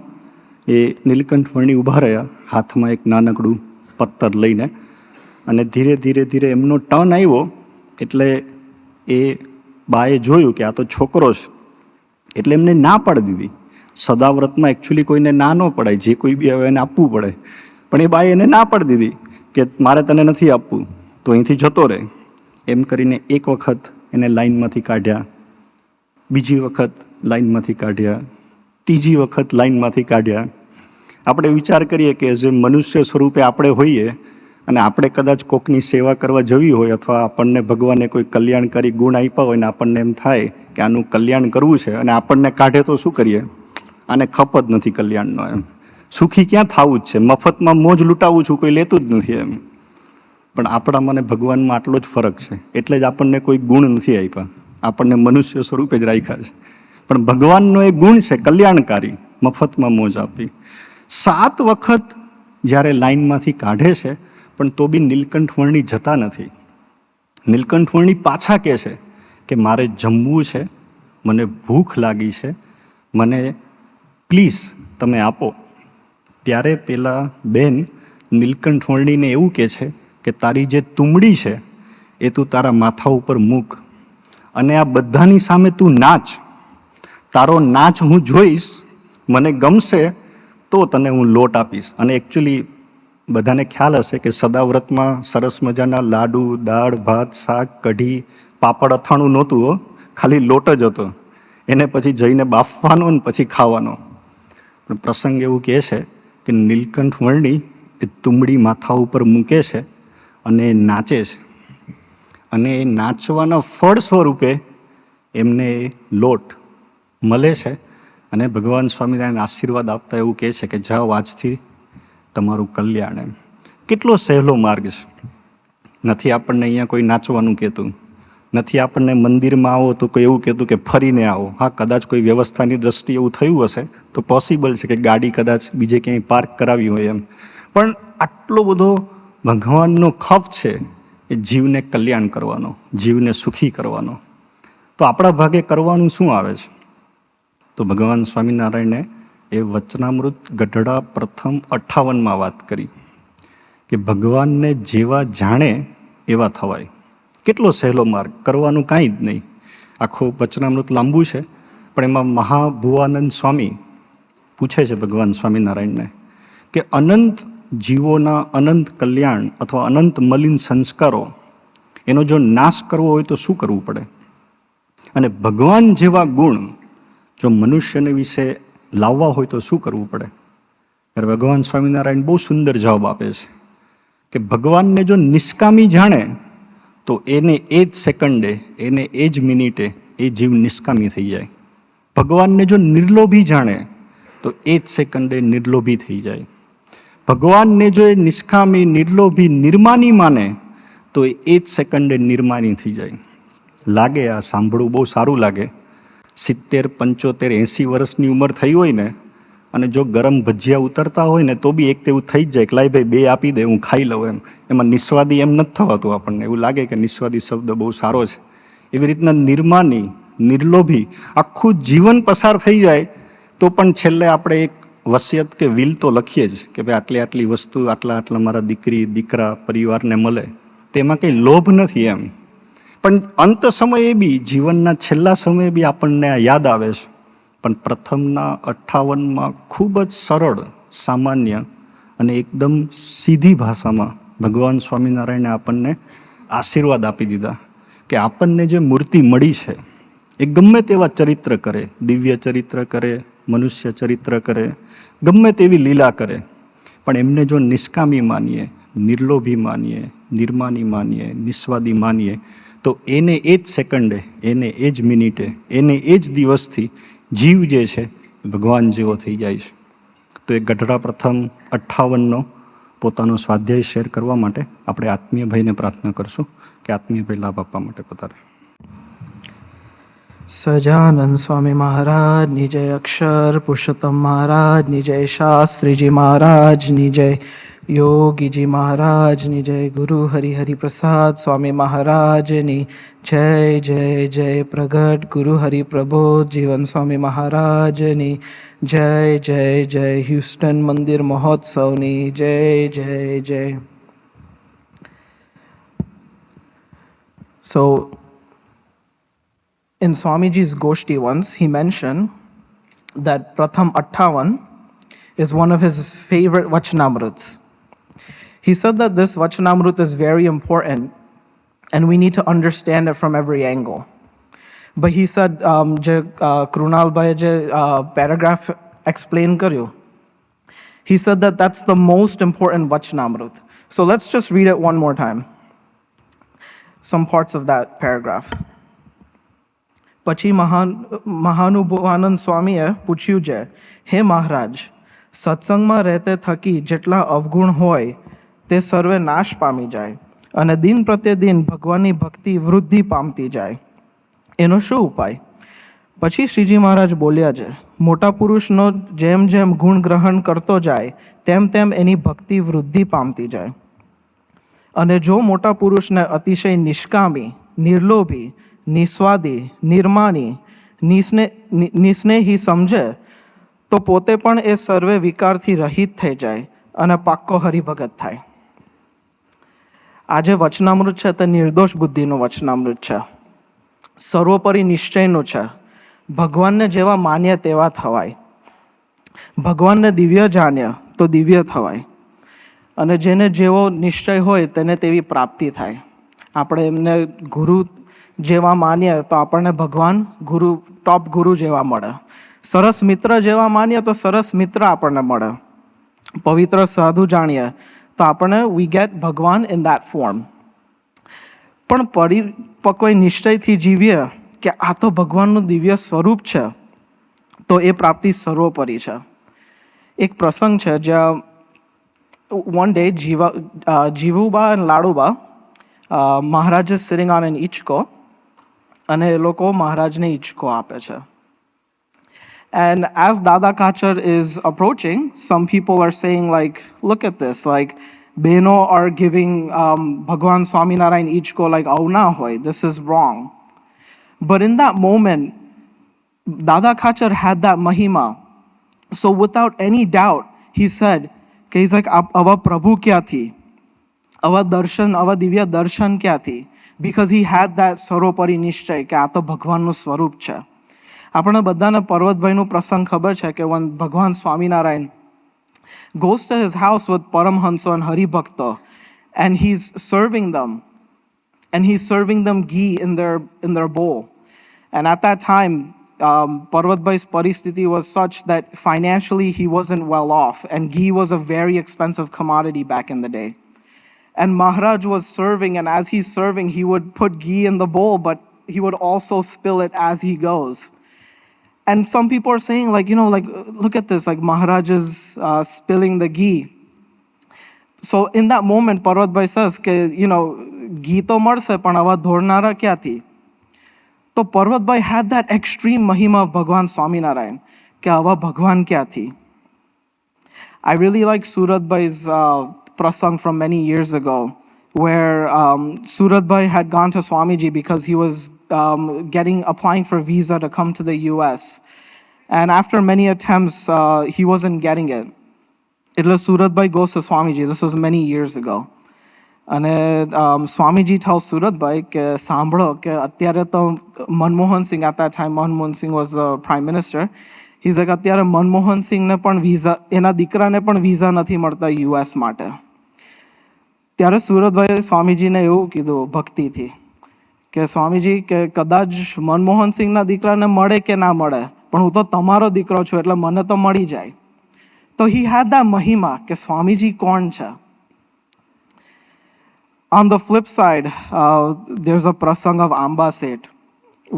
એ નીલકંઠ વર્ણી ઊભા રહ્યા, હાથમાં એક નાનકડું પત્તર લઈને. અને ધીરે ધીરે ધીરે એમનો ટર્ન આવ્યો એટલે એ બાએ જોયું કે આ તો છોકરો છે, એટલે એમને ના પાડી દીધી. સદાવ્રતમાં એકચ્યુઅલી કોઈને ના ન પડાય, જે કોઈ બી હવે એને આપવું પડે. પણ એ બાએ એને ના પાડી દીધી કે મારે તને નથી આપવું, તો અહીંથી જતો રહે. એમ કરીને એક વખત એને લાઈનમાંથી કાઢ્યા, બીજી વખત લાઈનમાંથી કાઢ્યા, ત્રીજી વખત લાઈનમાંથી કાઢ્યા. આપણે વિચાર કરીએ કે જે મનુષ્ય સ્વરૂપે આપણે હોઈએ અને આપણે કદાચ કોકની સેવા કરવા જવી હોય અથવા આપણને ભગવાને કોઈ કલ્યાણકારી ગુણ આપ્યા હોય ને આપણને એમ થાય કે આનું કલ્યાણ કરવું છે અને આપણને કાઢે તો શું કરીએ? આને ખપ જ નથી કલ્યાણનો, એમ સુખી ક્યાં થવું જ છે, મફતમાં મોજ લૂંટાવું છું, કોઈ લેતું જ નથી એમ. પણ આપણામાં ને ભગવાનમાં આટલો જ ફરક છે, એટલે જ આપણને કોઈ ગુણ નથી આપ્યા, આપણને મનુષ્ય સ્વરૂપે જ રાખ્યા છે. પણ ભગવાનનો એ ગુણ છે કલ્યાણકારી, મફતમાં મોજ આપી. 7 વખત જ્યારે લાઈનમાંથી કાઢે છે પણ તો બી નીલકંઠ વર્ણી જતા નથી. નીલકંઠ વર્ણી પાછા કહે છે કે મારે જમવું છે, મને ભૂખ લાગી છે, મને પ્લીઝ તમે આપો. ત્યારે પેલા બેન નીલકંઠ વર્ણીને એવું કહે છે કે તારી જે તુમડી છે એ તું તારા માથા ઉપર મૂક અને આ બધાની સામે તું નાચ. તારો નાચ હું જોઈશ, મને ગમશે તો તને હું લોટ આપીશ. અને એકચ્યુઅલી બધાને ખ્યાલ હશે કે સદાવ્રતમાં સરસ મજાના લાડુ, દાળ, ભાત, શાક, કઢી, પાપડ, અથાણું નહોતું હો, ખાલી લોટ જ હતો. એને પછી જઈને બાફવાનો ને પછી ખાવાનો. પણ પ્રસંગ એવું કહે છે કે નીલકંઠ વર્ણી એ તુમડી માથા ઉપર મૂકે છે અને નાચે છે. અને એ નાચવાના ફળ સ્વરૂપે એમને લોટ મળે છે. અને ભગવાન સ્વામિનારાયણ આશીર્વાદ આપતા એવું કહે છે કે જાઓ આજથી તમારું કલ્યાણ. એમ કેટલો સહેલો માર્ગ છે. નથી આપણને અહીંયા કોઈ નાચવાનું કહેતું, નથી આપણને મંદિરમાં આવો તો કોઈ એવું કહેતું કે ફરીને આવો. હા, કદાચ કોઈ વ્યવસ્થાની દ્રષ્ટિએ એવું થયું હશે તો પોસિબલ છે કે ગાડી કદાચ બીજે ક્યાંય પાર્ક કરાવી હોય એમ. પણ આટલો બધો ભગવાનનો ખપ છે એ જીવને કલ્યાણ કરવાનો, જીવને સુખી કરવાનો. તો આપણા ભાગે કરવાનું શું આવે છે? તો ભગવાન સ્વામિનારાયણે એ વચનામૃત ગઢડા પ્રથમ 58માં વાત કરી કે ભગવાનને જેવા જાણે એવા થવાય. કેટલો સહેલો માર્ગ, કરવાનું કાંઈ જ નહીં. આખું વચનામૃત લાંબુ છે પણ એમાં મહાભુવાનંદ સ્વામી પૂછે છે ભગવાન સ્વામિનારાયણને કે અનંત જીવોના અનંત કલ્યાણ અથવા અનંત મલિન સંસ્કારો એનો જો નાશ કરવો હોય તો શું કરવું પડે? અને ભગવાન જેવા ગુણ જો મનુષ્યને વિશે લાવવા હોય તો શું કરવું પડે? ત્યારે ભગવાન સ્વામિનારાયણ બહુ સુંદર જવાબ આપે છે કે ભગવાનને જો નિષ્કામી જાણે તો એને એ જ સેકન્ડે, એને એ જ મિનિટે એ જીવ નિષ્કામી થઈ જાય. ભગવાનને જો નિર્લોભી જાણે તો એ જ સેકન્ડે નિર્લોભી થઈ જાય. ભગવાનને જો એ નિષ્કામી, નિર્લોભી, નિર્માની માને તો એ જ સેકન્ડે નિર્માની થઈ જાય. લાગે આ સાંભળવું બહુ સારું લાગે. 70, 75, 80 વર્ષની ઉંમર થઈ હોય ને અને જો ગરમ ભજીયા ઉતરતા હોય ને તો બી એક તેવું થઈ જ જાય કે લાઈ ભાઈ 2 આપી દે, હું ખાઈ લઉં એમ. એમાં નિસ્વાદી એમ નથી થવાતું. આપણને એવું લાગે કે નિસ્વાદી શબ્દ બહુ સારો છે. એવી રીતના નિર્માની, નિર્લોભી આખું જીવન પસાર થઈ જાય તો પણ છેલ્લે આપણે એક વસિયત કે વિલ તો લખીએ જ કે ભાઈ આટલી વસ્તુ, આટલા મારા દીકરી, દીકરા, પરિવારને મળે. તેમાં કંઈ લોભ નથી એમ. પણ અંત સમયે બી, જીવનના છેલ્લા સમયે બી આપણને આ યાદ આવે છે. પણ પ્રથમના 58માં ખૂબ જ સરળ, સામાન્ય અને એકદમ સીધી ભાષામાં ભગવાન સ્વામિનારાયણે આપણને આશીર્વાદ આપી દીધા કે આપણને જે મૂર્તિ મળી છે એ ગમે તેવા ચરિત્ર કરે, દિવ્ય ચરિત્ર કરે, મનુષ્ય ચરિત્ર કરે, ગમે તેવી લીલા કરે, પણ એમને જો નિષ્કામી માનીએ, નિર્લોભી માનીએ, નિર્માની માનીએ, નિસ્વાદી માનીએ તો એને એ જ સેકન્ડે, એને એ જ મિનિટે, એને એ જ દિવસથી જીવ જે છે ભગવાન જેવો થઈ જાય છે. તો એ ગઢડા પ્રથમ 58નો પોતાનો સ્વાધ્યાય શેર કરવા માટે આપણે આત્મીય ભાઈને પ્રાર્થના કરશું કે આત્મીય ભાઈ લાભ આપવા માટે પધારે. સજાનંદ સ્વામી મહારાજની જય, અક્ષર પુરુષોત્તમ મહારાજની જય, શાસ્ત્રીજી મહારાજની જય, યોગીજી મહારાજની જય, ગુરુ હરિહરિ પ્રસાદ સ્વામી મહારાજની જય જય જય, પ્રગટ ગુરુ હરિ પ્રબોધ જીવન સ્વામી મહારાજની જય જય જય, હ્યુસ્ટન મંદિર મહોત્સવની જય જય જય. So in Swamiji's Goshti once, he mentioned that Pratham 58 is one of his favorite Vachanamruts. He said that this Vachanamrut is very important and we need to understand it from every angle. But he said, Krunal Bhai je paragraph explain karyo. He said that that's the most important Vachanamrut. So let's just read it one more time. Some parts of that paragraph. પછી મહાનુભાવાનંદ સ્વામીએ પૂછ્યું છે, હે મહારાજ, સત્સંગમાં રહેતે થકી જેટલા અવગુણ હોય તે સર્વે નાશ પામી જાય અને દિન પ્રત્યેદિન ભગવાનની ભક્તિ વૃદ્ધિ પામતી જાય. એનો શું ઉપાય? પછી શ્રીજી મહારાજ બોલ્યા છે, મોટા પુરુષનો જેમ જેમ ગુણ ગ્રહણ કરતો જાય તેમ તેમ એની ભક્તિ વૃદ્ધિ પામતી જાય. અને જો મોટા પુરુષને અતિશય નિષ્કામી, નિર્લોભી, નિસ્વાદી, નિર્માની, નિસ્નેહી સમજે તો પોતે પણ એ સર્વે વિકારથી રહિત થઈ જાય અને પાક્કો હરિભગત થાય. આ જે વચનામૃત છે તે નિર્દોષ બુદ્ધિનું વચનામૃત છે, સર્વોપરી નિશ્ચયનું છે. ભગવાનને જેવા માન્ય તેવા થવાય, ભગવાનને દિવ્ય જાણ્ય તો દિવ્ય થવાય, અને જેને જેવો નિશ્ચય હોય તેને તેવી પ્રાપ્તિ થાય. આપણે એમને ગુરુ જેવા માનીએ તો આપણને ભગવાન ગુરુ, ટોપ ગુરુ જેવા મળે. સરસ મિત્ર જેવા માનીએ તો સરસ મિત્ર આપણને મળે. પવિત્ર સાધુ જાણીએ તો આપણને વી ગેટ ભગવાન ઇન દેટ ફોર્મ. પણ પરિપક્વ નિશ્ચયથી જીવીએ કે આ તો ભગવાનનું દિવ્ય સ્વરૂપ છે તો એ પ્રાપ્તિ સર્વોપરી છે. એક પ્રસંગ છે જ્યાં one day Jivuba and Laduba, Maharaj is sitting on an ichko અને એ લોકો મહારાજને ઈચકો આપે છે. And as Dada Kachar is approaching, some people are saying like, look at this, like Beno are giving Bhagwan Swaminarayan ઈચકો like aw na hoy, this is wrong. But in that moment, Dada Kachar had that mahima. So without any doubt, he said, he's like, આવા પ્રભુ ક્યાંથી, આવા દર્શન, આવા દિવ્ય દર્શન ક્યાંથી? Because he had that સર્વોપરી નિશ્ચય કે આ તો ભગવાનનું સ્વરૂપ છે. આપણે બધાને પર્વતભાઈનું પ્રસંગ ખબર છે કે ભગવાન Swaminarayan goes to his house with Paramhansa and Hari Bhakta, and he's serving them. And he's serving them ghee in their bowl. And at that time, Parvatbhai's paristhiti was such that financially he wasn't well off, and ghee was a very expensive commodity back in the day. And Maharaj was serving, and as he's serving, he would put ghee in the bowl, but he would also spill it as he goes. And some people are saying, like, look at this, like Maharaj is spilling the ghee. So in that moment, Parvatbhai says, ghee to marse, પણ આવા ધોરનારા ક્યાંથી? તો પર્વતભાઈ had that extreme mahima of Bhagwan Swaminarayan, કે આવા ભગવાન ક્યાંથી? I really like Suratbhai's prasang from many years ago, where Suratbhai had gone to Swamiji because he was applying for visa to come to the US. And after many attempts, he wasn't getting it. એટલે Suratbhai goes to Swamiji. This was many years ago. અને Swamiji tells સુરતભાઈ કે સાંભળો કે અત્યારે તો Manmohan Singh at that time, Manmohan Singh was the prime minister. He's like, અત્યારે મનમોહન સિંહને પણ વિઝા, એના દીકરાને પણ વિઝા નથી મળતા US માટે. ત્યારે સુરતભાઈએ સ્વામીજીને એવું કીધું ભક્તિથી કે સ્વામીજી કે કદાચ મનમોહન સિંહના દીકરાને મળે કે ના મળે, પણ હું તો તમારો દીકરો છું એટલે મને તો મળી જાય. તો he had that mahima કે સ્વામીજી કોણ છે. On the flip side, there's a prasang of Amba Seth,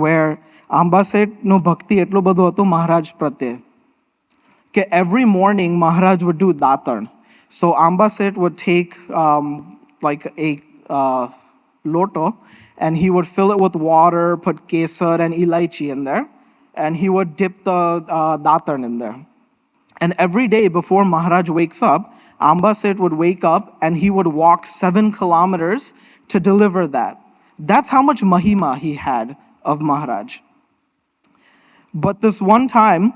where Amba Seth no bhakti etlo બધું હતું Maharaj પ્રત્યે કે every morning Maharaj would do datarn. So Amba Seth would take like a loto, and he would fill it with water, put kesar and ilaichi in there, and he would dip the datarn in there. And every day before Maharaj wakes up, Amba Seth would wake up and he would walk 7 kilometers to deliver that. That's how much mahima he had of Maharaj. But this one time,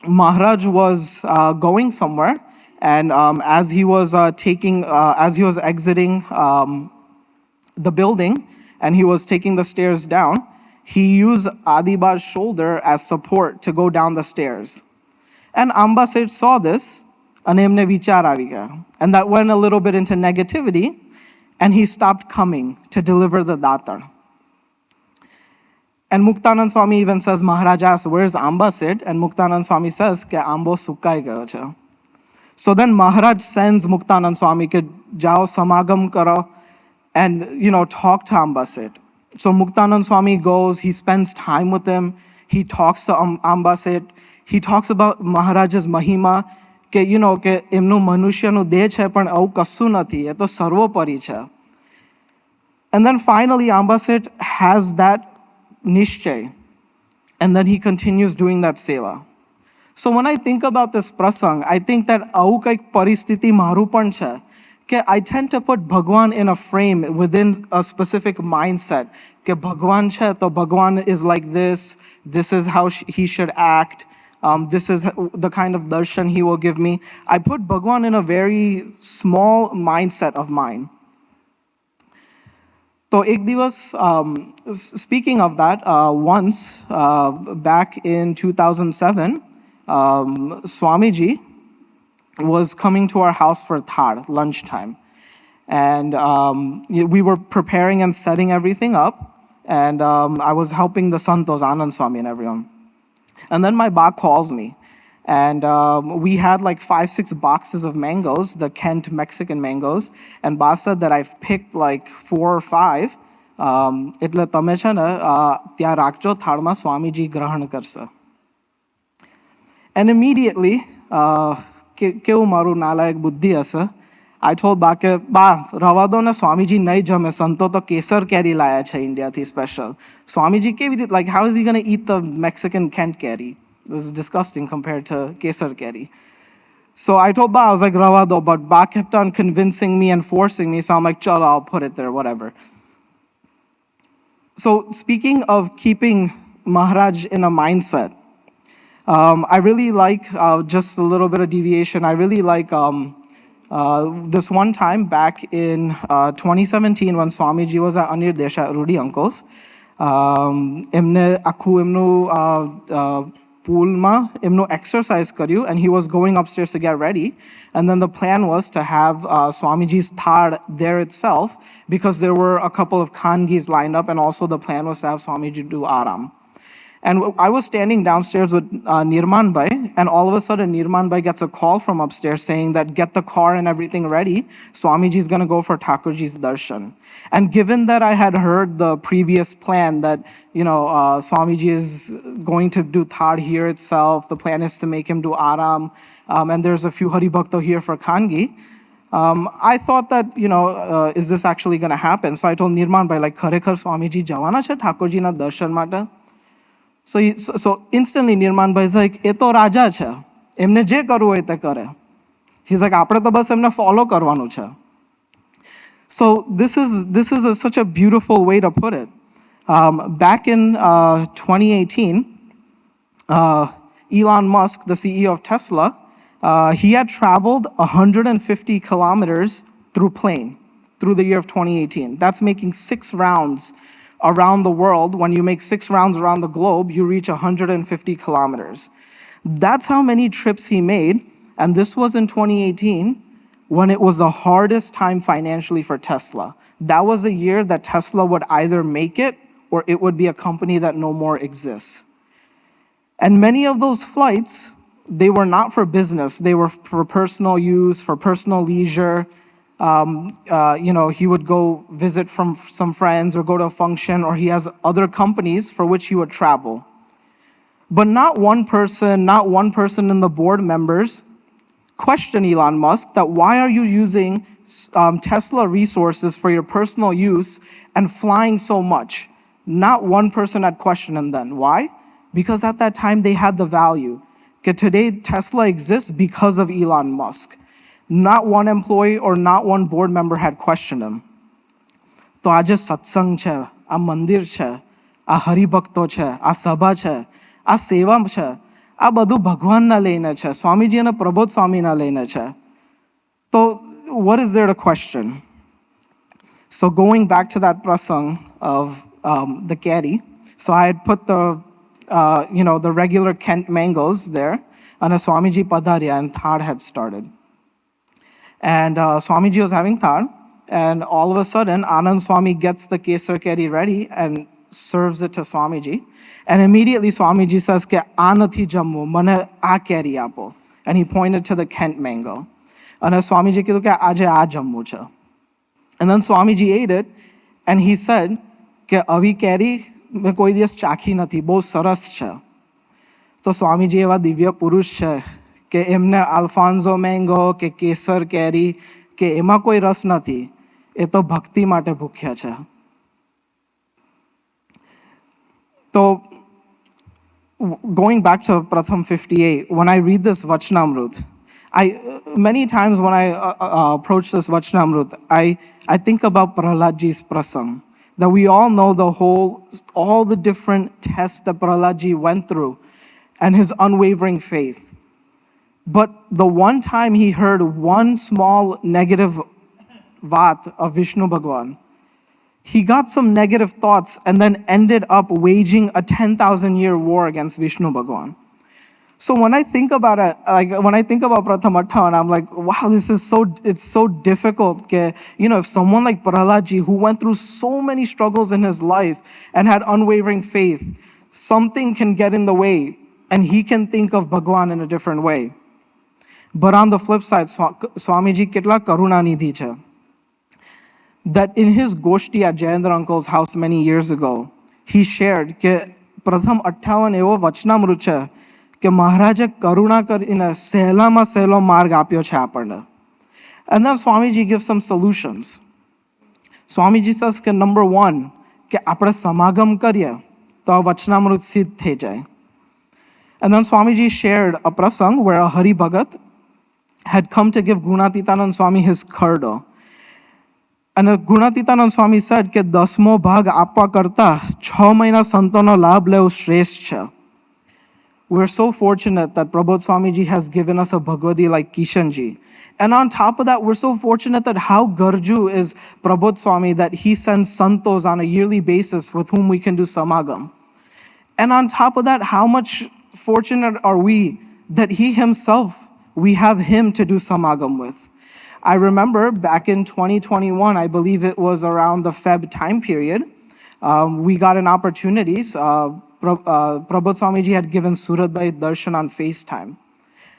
Maharaj was going somewhere, and as he was exiting the building, and he was taking the stairs down, he used Adiba's shoulder as support to go down the stairs. And Amba Seth saw this, અને એમને વિચાર આવી ગયા. And that went a little bit into negativity, and he stopped coming to deliver the datar. And Muktanand Swami even says, Maharaj asks, where's Amba Seth? And Muktanand Swami says, કે આંબો સુકાઈ ગયો છે. So then Maharaj sends Muktanand Swami કે જાઓ સમાગમ કરો and talk to Amba Seth. So Muktanand Swami goes, he spends time with him, he talks to Amba Seth, he talks about Maharaj's mahima, કે કે એમનું મનુષ્યનું દેહ છે પણ આવું કશું નથી, એ તો સર્વોપરી છે. And then finally Amba Seth has that nishchay, and then he continues doing that seva. So when I think about this prasang, I think that આવું કંઈક પરિસ્થિતિ મારું પણ છે કે I tend to put Bhagwan in a frame within a specific mindset, કે ભગવાન છે તો ભગવાન is like this is how he should act. This is the kind of darshan he will give me. I put Bhagwan in a very small mindset of mine. So ek divas, speaking of that, once back in 2007, Swamiji was coming to our house for thar, lunchtime. And we were preparing and setting everything up. And I was helping the Santos, Anand Swami and everyone. And then my ba calls me, and we had like 5-6 boxes of mangoes, the Kent Mexican mangoes, and ba said that I've picked like 4 or 5. એટલે તમે છે ને ત્યાં રાખજો, થાળમાં સ્વામીજી ગ્રહણ કરશે. And immediately, કેવું મારું નાલાયક બુદ્ધિ હશે, I told ba કે બા રવા દો ને, સ્વામીજી નહીં જમે, સંતો તો કેસર કેરી લાયા છે ઇન્ડિયાથી સ્પેશલ. સ્વામીજી કેવી રીતે, like how is he going to eat the Mexican Kent curry? This is disgusting compared to kesar curry. So I told ba, I was like rava do, but ba kept on convincing me and forcing me, so I'm like chalo, I'll put it there, whatever. So speaking of keeping Maharaj in a mindset, I really like, just a little bit of deviation, I really like this one time back in 2017 when Swamiji was at Anirdesh at Rudy Uncle's, એમને આખું એમનું poolમાં એમનું exercise કર્યું and he was going upstairs to get ready. And then the plan was to have Swamiji's thard there itself because there were a couple of Khangis lined up and also the plan was to have Swamiji do Aram. And I was standing downstairs with Nirman Bhai, and all of a sudden Nirman Bhai gets a call from upstairs saying that get the car and everything ready. Swamiji is going to go for Thakurji's darshan. And given that I had heard the previous plan that, Swamiji is going to do Thad here itself, the plan is to make him do Aram, and there's a few Hari Bhakta here for Khangi. I thought that, is this actually going to happen? So I told Nirman Bhai, like, Kharekhar Swamiji javana cha Thakurji na darshan mate? So instantly Nirman Bhai is like, એ તો રાજા છે, એમને જે કરવું હોય તે કરે. He's like, આપણે તો બસ એમને ફોલો કરવાનું છે. So this is such a beautiful way to put it. Back in 2018, Elon Musk, the CEO of Tesla, he had traveled 150 kilometers through plane through the year of 2018. That's making 6 rounds around the world. When you make 6 rounds around the globe, you reach 150 kilometers. That's how many trips he made. And this was in 2018 when it was the hardest time financially for Tesla. That was the year that Tesla would either make it or it would be a company that no more exists. And many of those flights, they were not for business. They were for personal use, for personal leisure. He would go visit from some friends or go to a function, or he has other companies for which he would travel. But not one person in the board members questioned Elon Musk that why are you using Tesla resources for your personal use and flying so much? Not one person had questioned him then. Why? Because at that time they had the value. Okay, today Tesla exists because of Elon Musk. Not one employee or not one board member had questioned him. તો આજે સત્સંગ છે, આ મંદિર છે, આ હરિભક્તો છે, આ સભા છે, આ સેવા છે, આ બધું ભગવાનના લઈને છે, સ્વામીજી અને પ્રબોધ સ્વામીના લઈને છે. તો what is there to question? So going back to that prasang of the carry, so I had put the regular Kent mangoes there, and a Swamiji Padarya and Thad had started. And Swamiji was having Thad, and all of a sudden, Anand Swami gets the Kesar Keri ready and serves it to Swamiji. And immediately Swamiji says, "Ke anathi jammu, mane aa keri apo." And he pointed to the Kent mango. And Swamiji kidhu ke aje aa jammu cha. And then Swamiji ate it, and he said, "Ke avi keri me koi દિવસ ચાખી નથી, બહુ સરસ છે." તો સ્વામીજી એવા દિવ્ય પુરુષ છે કે એમને આલ્ફાન્ઝો મેંગો કે કેસર કેરી કે એમાં કોઈ રસ નથી, એ તો ભક્તિ માટે ભૂખ્યા છે. તો going back to Pratham 58, when I read this Vachnamrut, many times when I approach this Vachnamrut, I think about Prahaladji's prasang, that we all know all the different tests that Prahaladji went through and his unwavering faith. But the one time he heard one small negative vat of Vishnu Bhagwan, he got some negative thoughts and then ended up waging a 10,000-year war against Vishnu Bhagwan. So when I think about it, when I think about Pratham Athan, I'm like, wow, it's so difficult. If someone like Prahaladji, who went through so many struggles in his life and had unwavering faith, something can get in the way and he can think of Bhagwan in a different way. But on the flip side, Swamiji kitla karunanidhi cha. That in his Goshti at Jayendra Uncle's house many years ago, he shared that Pratham 58 એવો વચનામૃત છે કે મહારાજે કરુણા કરીને સહેલામાં સહેલો માર્ગ આપ્યો છે આપણને. And then Swamiji gives some solutions. Swamiji says કે number 1, કે આપણે સમાગમ કરીએ તો આ વચનામૃત સિદ્ધ થઈ જાય. And then Swamiji shared a prasang where a Hari Bhagat had come to give Gunatitanand Swami his curdo. And Gunatitanand Swami said કે 10મો ભાગ આપવા કરતા 6 મહિના સંતોનો લાભ લેવો શ્રેષ્ઠ છે. We're so fortunate that Prabodh Swamiji has given us a Bhagavadi like Kishanji. And on top of that, we're so fortunate that how Garju is Prabodh Swami, that he sends santos on a yearly basis with whom we can do samagam. And on top of that, how much fortunate are we that he himself, we have him to do samagam with. I remember back in 2021, I believe it was around the Feb time period, we got an opportunity. Prabodh Swamiji had given Surat Bhai darshan on FaceTime.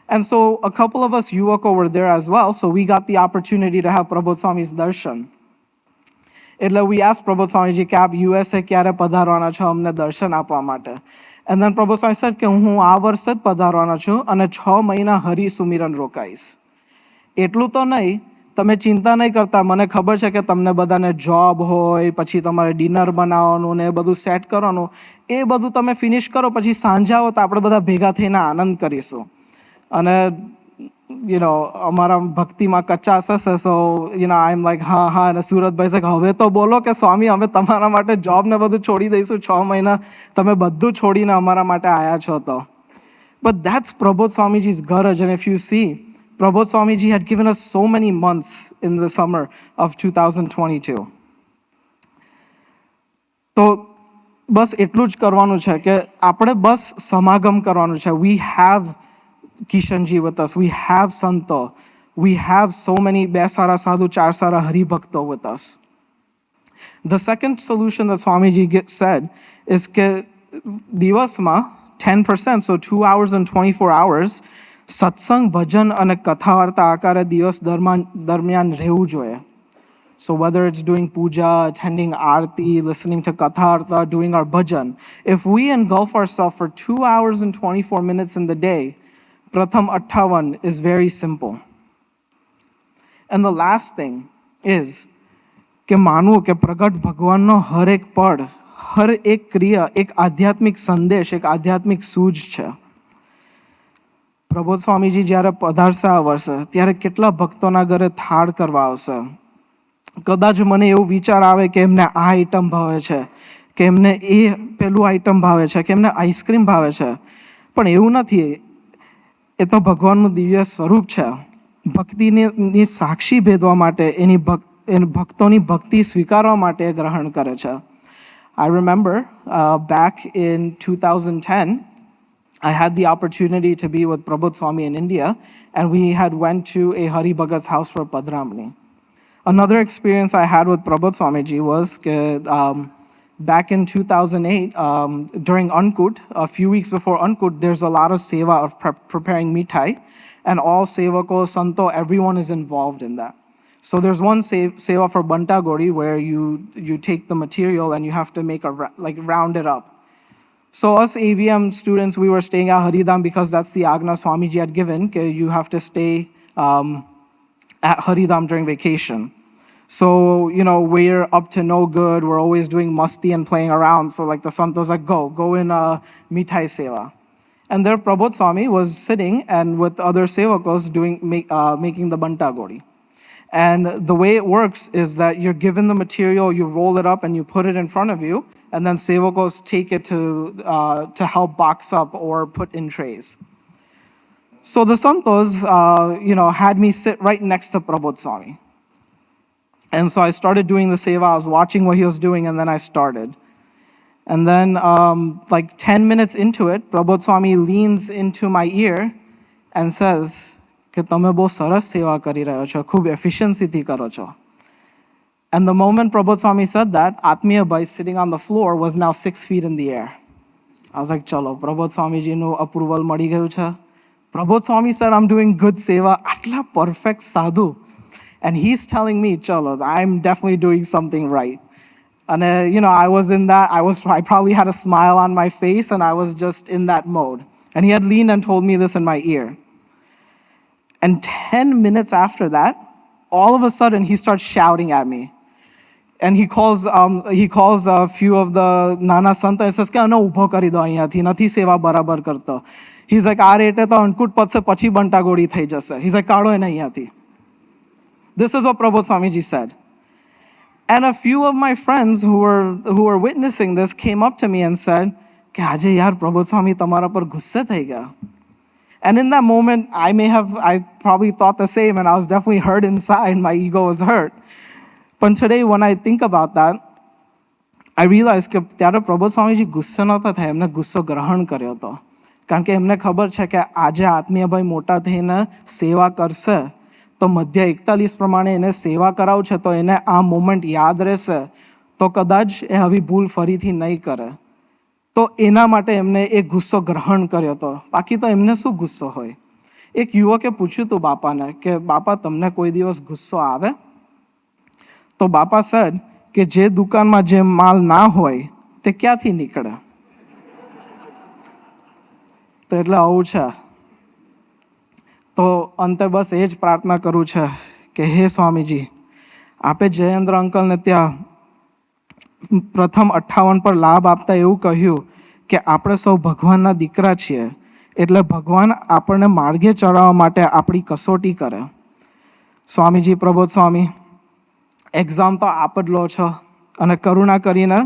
And so a couple of us Yuvako were there as well, so we got the opportunity to have Prabodh Swami's darshan. એટલે we asked Prabodh Swamiji કે આપ USA ક્યારે પધારવાના છો અમને દર્શન આપવા માટે. And then Prabodh Swami said કે હું આ વર્ષે જ પધારવાનો છું અને 6 મહિના હરિ સુમિરન રોકાઈશ. એટલું તો નહીં, તમે ચિંતા નહીં કરતા, મને ખબર છે કે તમને બધાને જોબ હોય, પછી તમારે ડિનર બનાવવાનું ને એ બધું સેટ કરવાનું, એ બધું તમે ફિનિશ કરો, પછી સાંજે આવો તો આપણે બધા ભેગા થઈને આનંદ કરીશું. અને અમારા ભક્તિમાં કચ્ચા હશે, સો આઈ એમ લાઈક હા હા. અને સુરતભાઈ છે હવે તો બોલો કે સ્વામી અમે તમારા માટે જોબ ને બધું છોડી દઈશું, 6 મહિના તમે બધું છોડીને અમારા માટે આવ્યા છો તો. But that's Prabodh Swamiji's garaj. And if you see, Prabodh Swamiji had given us so many months in the summer of 2022. તો બસ એટલું જ કરવાનું છે કે આપણે બસ સમાગમ કરવાનું છે. We have Kishanji with us. We have Santo. We have so many Besara Sadhu, Charsara Hari Bhakto with us. The second solution that Swamiji said is that Divasma, 10%, so 2 hours and 24 hours, satsang, bhajan અને કથા વાર્તા આકારે દિવસ દરમિયાન રહેવું જોઈએ. So whether it's doing puja, attending aarti, listening to katha artha, doing our bhajan, if we engulf ourselves for 2 hours and 24 minutes in the day, Pratham 58 is very simple. And the last thing is કે માનવું કે પ્રગટ ભગવાનનો હર એક પળ, હર એક ક્રિયા એક આધ્યાત્મિક સંદેશ, એક આધ્યાત્મિક સૂઝ છે. પ્રબોધ સ્વામીજી જ્યારે પધારશે આ વર્ષે ત્યારે કેટલા ભક્તોના ઘરે થાળ કરવા આવશે. કદાચ મને એવું વિચાર આવે કે એમને આ આઈટમ ભાવે છે, કે એમને એ પેલું આઈટમ ભાવે છે, કે એમને આઈસ્ક્રીમ ભાવે છે, પણ એવું નથી. એ તો ભગવાનનું દિવ્ય સ્વરૂપ છે. ભક્તિની સાક્ષી ભેદવા માટે, એની ભક્તોની ભક્તિ સ્વીકારવા માટે ગ્રહણ કરે છે. I remember back in 2010, I had the opportunity to be with Prabodh Swami in India, and we had went to a Hari Bhagat's house for Padramani. Another experience I had with Prabodh Swamiji was back in 2008, during Ankut, a few weeks before Ankut, there's a lot of seva of preparing mithai, and all sevakos, santo, everyone is involved in that. So there's one seva for Banta Gori where you take the material and you have to make round it up. So us AVM students, we were staying at Haridham because that's the Agna Swamiji had given, that you have to stay at Haridham during vacation. So, we're up to no good. We're always doing musti and playing around. So like the santos like, go in mithai seva. And there Prabodh Swami was sitting and with other sevakos making the Banta Gori. And the way it works is that you're given the material, you roll it up and you put it in front of you, and then sevakos take it to help box up or put in trays. So the santos, had me sit right next to Prabodh Swami. And so I started doing the seva. I was watching what he was doing, and then I started. And then, like 10 minutes into it, Prabodh Swami leans into my ear and says, "Ke tame bo saras seva kari raho cho, khub efficiency thi karo cho." And the moment Prabodh Swami said that, Atmiya Bhai sitting on the floor was now 6 feet in the air. I was like, "Chalo, Prabodh Swami ji no approval madi gayu cha." Prabodh Swami said, "I'm doing good seva, atla perfect sadhu." And he's telling me, "Chalo, I'm definitely doing something right." And I was in that, I probably had a smile on my face, and I was just in that mode. And he had leaned and told me this in my ear. And 10 minutes after that, all of a sudden he starts shouting at me. And he calls a few of the Nana Santa and says, "Kya no ubho kari do ahiyathi, nathi seva barabar karto." He's like, "Aa rete to Ankut patse pachi Banta Gori thai jase." He's like, "Kado ena ahiyathi." This is what Prabodh Swamiji said. And a few of my friends who were witnessing this came up to me and said, "Ke aaj yaar Prabodh Swami tamara par gusse thai gaya." And in that moment, I probably thought the same, and I was definitely hurt inside. My ego was hurt. But today, when I think about that, I realized that Prabodh Swamiji gusse nata thai, emne gusso grahan karyo to. કારણ કે એમને ખબર છે કે આજે આત્મીયભાઈ મોટા થઈને સેવા કરશે તો મધ્ય 41 પ્રમાણે એને સેવા કરાવશે તો એને આ મોમેન્ટ યાદ રહેશે, તો કદાચ એ આવી ભૂલ ફરીથી નહીં કરે. તો એના માટે એમને એ ગુસ્સો ગ્રહણ કર્યો હતો. બાકી તો એમને શું ગુસ્સો હોય. એક યુવકે પૂછ્યું હતું બાપાને કે બાપા તમને કોઈ દિવસ ગુસ્સો આવે? તો બાપા સાહેબ કે જે દુકાનમાં જે માલ ના હોય તે ક્યાંથી નીકળે. તો એટલે આવું છે. તો અંતે બસ એ જ પ્રાર્થના કરું છે કે હે સ્વામીજી, આપે જયેન્દ્ર અંકલને ત્યાં પ્રથમ 58 પર લાભ આપતા એવું કહ્યું કે આપણે સૌ ભગવાનના દીકરા છીએ, એટલે ભગવાન આપણને માર્ગે ચડાવવા માટે આપણી કસોટી કરે. સ્વામીજી પ્રબોધ સ્વામી, એક્ઝામ તો આપ જ લો છો અને કરુણા કરીને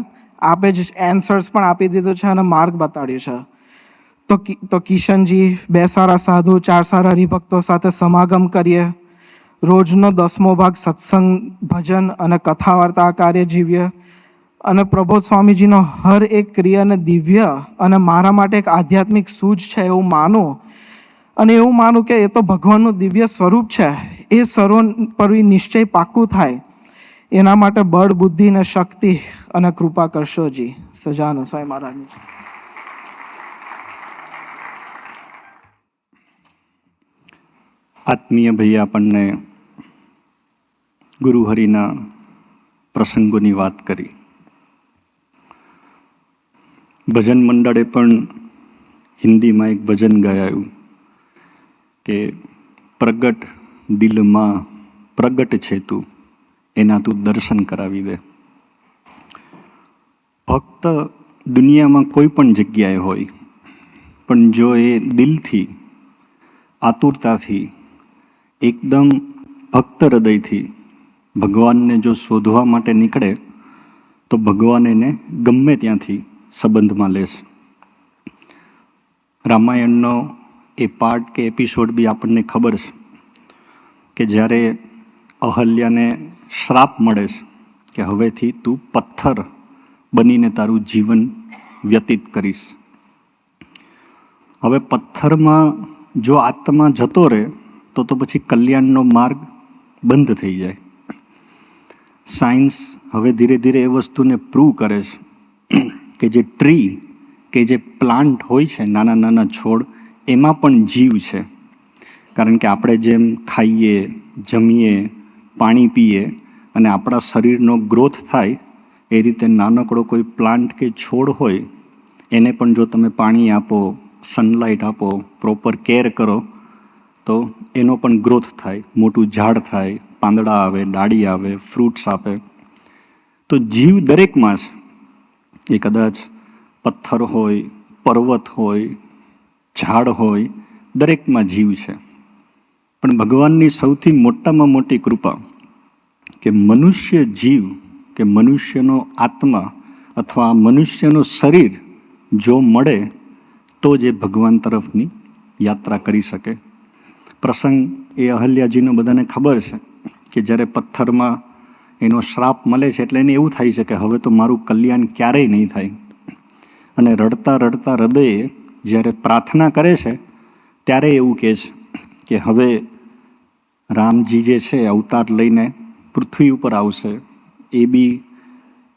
આપે જ એન્સર્સ પણ આપી દીધું છે અને માર્ગ બતાડ્યું છે. તો કિશનજી, 2 સારા સાધુ, 4 સારા હરિભક્તો સાથે સમાગમ કરીએ, રોજનો 10મો ભાગ સત્સંગ, ભજન અને કથા વાર્તા કાર્ય જીવીએ અને પ્રબોધ સ્વામીજીનો હર એક ક્રિયાને દિવ્ય અને મારા માટે એક આધ્યાત્મિક સૂઝ છે એવું માનું અને એવું માનું કે એ તો ભગવાનનું દિવ્ય સ્વરૂપ છે. એ સર્વોપરી નિશ્ચય પાક્કું થાય એના માટે બળ, બુદ્ધિ ને શક્તિ અને કૃપા કરશોજી. સજાનો સ્વામી મહારાજની. આત્મીય ભાઈ આપણને ગુરુહરિના પ્રસંગોની વાત કરી. ભજન મંડળે પણ હિન્દીમાં એક ભજન ગાયું કે પ્રગટ દિલમાં પ્રગટ છે તું, એના તું દર્શન કરાવી દે. ભક્ત દુનિયામાં કોઈ પણ જગ્યાએ હોય, પણ જો એ દિલથી, આતુરતાથી, એકદમ ભક્ત હૃદયથી ભગવાનને જો શોધવા માટે નીકળે તો ભગવાન એને ગમે ત્યાંથી સંબંધમાં લેશે. રામાયણનો એ પાર્ટ કે એપિસોડ બી આપણને ખબર છે કે જ્યારે અહલ્યાને શ્રાપ મળે છે કે હવેથી તું પથ્થર બનીને તારું જીવન વ્યતીત કરીશ. હવે પથ્થરમાં જો આત્મા જતો રહે તો પછી કલ્યાણનો માર્ગ બંધ થઈ જાય. સાયન્સ હવે ધીરે ધીરે એ વસ્તુને પ્રૂવ કરે છે કે જે ટ્રી કે જે પ્લાન્ટ હોય છે, નાના નાના છોડ, એમાં પણ જીવ છે. કારણ કે આપણે જેમ ખાઈએ, જમીએ, પાણી પીએ અને આપણા શરીરનો ગ્રોથ થાય, એ રીતે નાનકડો કોઈ પ્લાન્ટ કે છોડ હોય એને પણ જો તમે પાણી આપો, સનલાઇટ આપો, પ્રોપર કેર કરો તો એનો પણ ગ્રોથ થાય, મોટું ઝાડ થાય, પાંદડા આવે, ડાળી આવે, ફ્રૂટ્સ આપે. તો જીવ દરેકમાં છે. એ કદાચ પથ્થર હોય, પર્વત હોય, ઝાડ હોય, દરેકમાં જીવ છે. પણ ભગવાનની સૌથી મોટામાં મોટી કૃપા કે મનુષ્ય જીવ કે મનુષ્યનો આત્મા અથવા મનુષ્યનું શરીર જો મળે તો જ એ ભગવાન તરફની યાત્રા કરી શકે. પ્રસંગ એ અહલ્યાજીનો બધાને ખબર છે કે જ્યારે પથ્થરમાં એનો શ્રાપ મળે છે એટલે એને એવું થાય છે કે હવે તો મારું કલ્યાણ ક્યારેય નહીં થાય. અને રડતા રડતા હૃદયે જ્યારે પ્રાર્થના કરે છે ત્યારે એવું કહે છે કે હવે રામજી જે છે અવતાર લઈને પૃથ્વી ઉપર આવશે, એ બી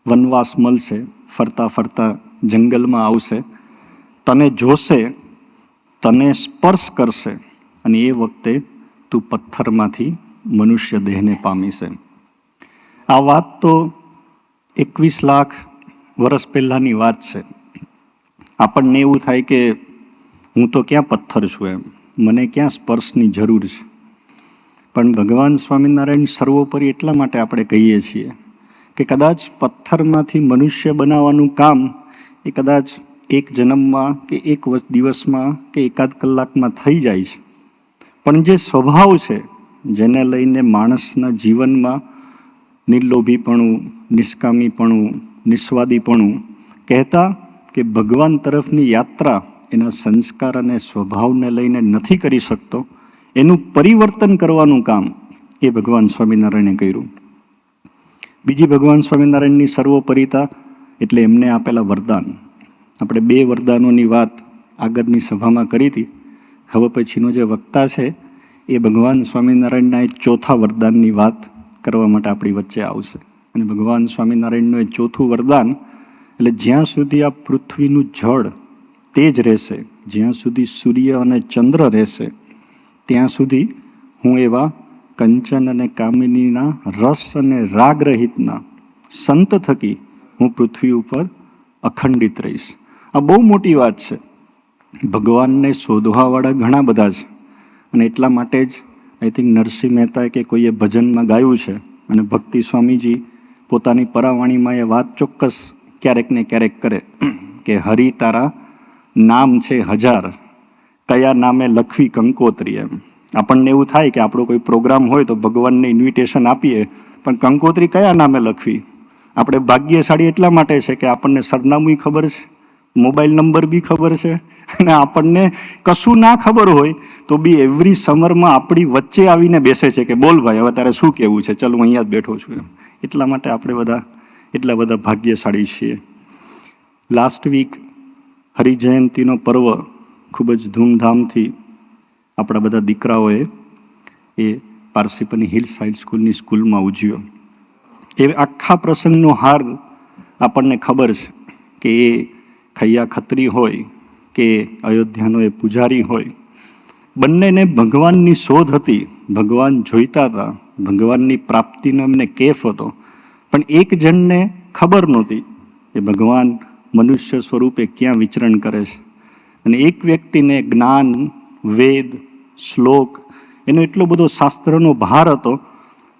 વનવાસ મળશે, ફરતા ફરતા જંગલમાં આવશે, તને જોશે, તને સ્પર્શ કરશે અને એ વખતે તું પથ્થરમાંથી મનુષ્ય દેહને પામીશે. આ વાત તો 21 લાખ વર્ષ પહેલાંની વાત છે. આપણને એવું થાય કે હું તો ક્યાં પથ્થર છું, એમ મને ક્યાં સ્પર્શની જરૂર છે. પણ ભગવાન સ્વામિનારાયણ સર્વોપરી એટલા માટે આપણે કહીએ છીએ કે કદાચ પથ્થરમાંથી મનુષ્ય બનાવવાનું કામ એ કદાચ એક જન્મમાં કે એક દિવસમાં કે એકાદ કલાકમાં થઈ જાય છે. પણ જે સ્વભાવ છે જેને લઈને માણસના જીવનમાં નિર્લોભીપણું, નિષ્કામીપણું, નિસ્વાદીપણું, કહેતા કે ભગવાન તરફની યાત્રા એના સંસ્કાર અને સ્વભાવને લઈને નથી કરી શકતો, એનું પરિવર્તન કરવાનું કામ એ ભગવાન સ્વામિનારાયણે કર્યું. બીજી ભગવાન સ્વામિનારાયણની સર્વોપરિતા એટલે એમને આપેલા વરદાન. આપણે 2 વરદાનોની વાત આગળની સભામાં કરી હતી. હવે પછીનો જે વક્તા છે એ ભગવાન સ્વામિનારાયણના એ ચોથા વરદાનની વાત કરવા માટે આપણી વચ્ચે આવશે. અને ભગવાન સ્વામિનારાયણનું એ ચોથું વરદાન એટલે જ્યાં સુધી આ પૃથ્વીનું જળ તે જ રહેશે, જ્યાં સુધી સૂર્ય અને ચંદ્ર રહેશે, ત્યાં સુધી હું એવા કંચન અને કામિનીના રસ અને રાગ રહિતના સંત થકી હું પૃથ્વી ઉપર અખંડિત રહીશ. આ બહુ મોટી વાત છે. ભગવાનને શોધવાવાળા ઘણા બધા છે અને એટલા માટે જ આઈ થિંક નરસિંહ મહેતા કે કોઈએ ભજનમાં ગાયું છે અને ભક્તિ સ્વામીજી પોતાની પરાવાણીમાં એ વાત ચોક્કસ ક્યારેક ને ક્યારેક કરે કે હરિ તારા નામ છે હજાર, કયા નામે લખવી કંકોત્રી. એમ આપણને એવું થાય કે આપણો કોઈ પ્રોગ્રામ હોય તો ભગવાનને ઇન્વિટેશન આપીએ, પણ કંકોત્રી કયા નામે લખવી? આપણે ભાગ્યશાળી એટલા માટે છે કે આપણને સરનામું ખબર છે, મોબાઈલ નંબર બી ખબર છે, અને આપણને કશું ના ખબર હોય તો બી એવરી સમરમાં આપણી વચ્ચે આવીને બેસે છે કે બોલ ભાઈ હવે તારે શું કહેવું છે, ચાલ હું અહીંયા જ બેઠો છું. એમ એટલા માટે આપણે બધા એટલા બધા ભાગ્યશાળી છીએ. લાસ્ટ વીક હરિજયંતીનો પર્વ ખૂબ જ ધૂમધામથી આપણા બધા દીકરાઓએ એ પારસીપની હિલ્સ હાઈ સ્કૂલની સ્કૂલમાં ઉજવ્યો. એ આખા પ્રસંગનો હાર આપણને ખબર છે કે એ ખૈયા ખત્રી હોય કે અયોધ્યાનો એ પૂજારી હોય, બંનેને ભગવાનની શોધ હતી, ભગવાન જોઈતા હતા, ભગવાનની પ્રાપ્તિનો એમને કેફ હતો, પણ એક જણને ખબર નહોતી કે ભગવાન મનુષ્ય સ્વરૂપે ક્યાં વિચરણ કરે છે. અને એક વ્યક્તિને જ્ઞાન, વેદ, શ્લોક એનો એટલો બધો શાસ્ત્રનો ભાર હતો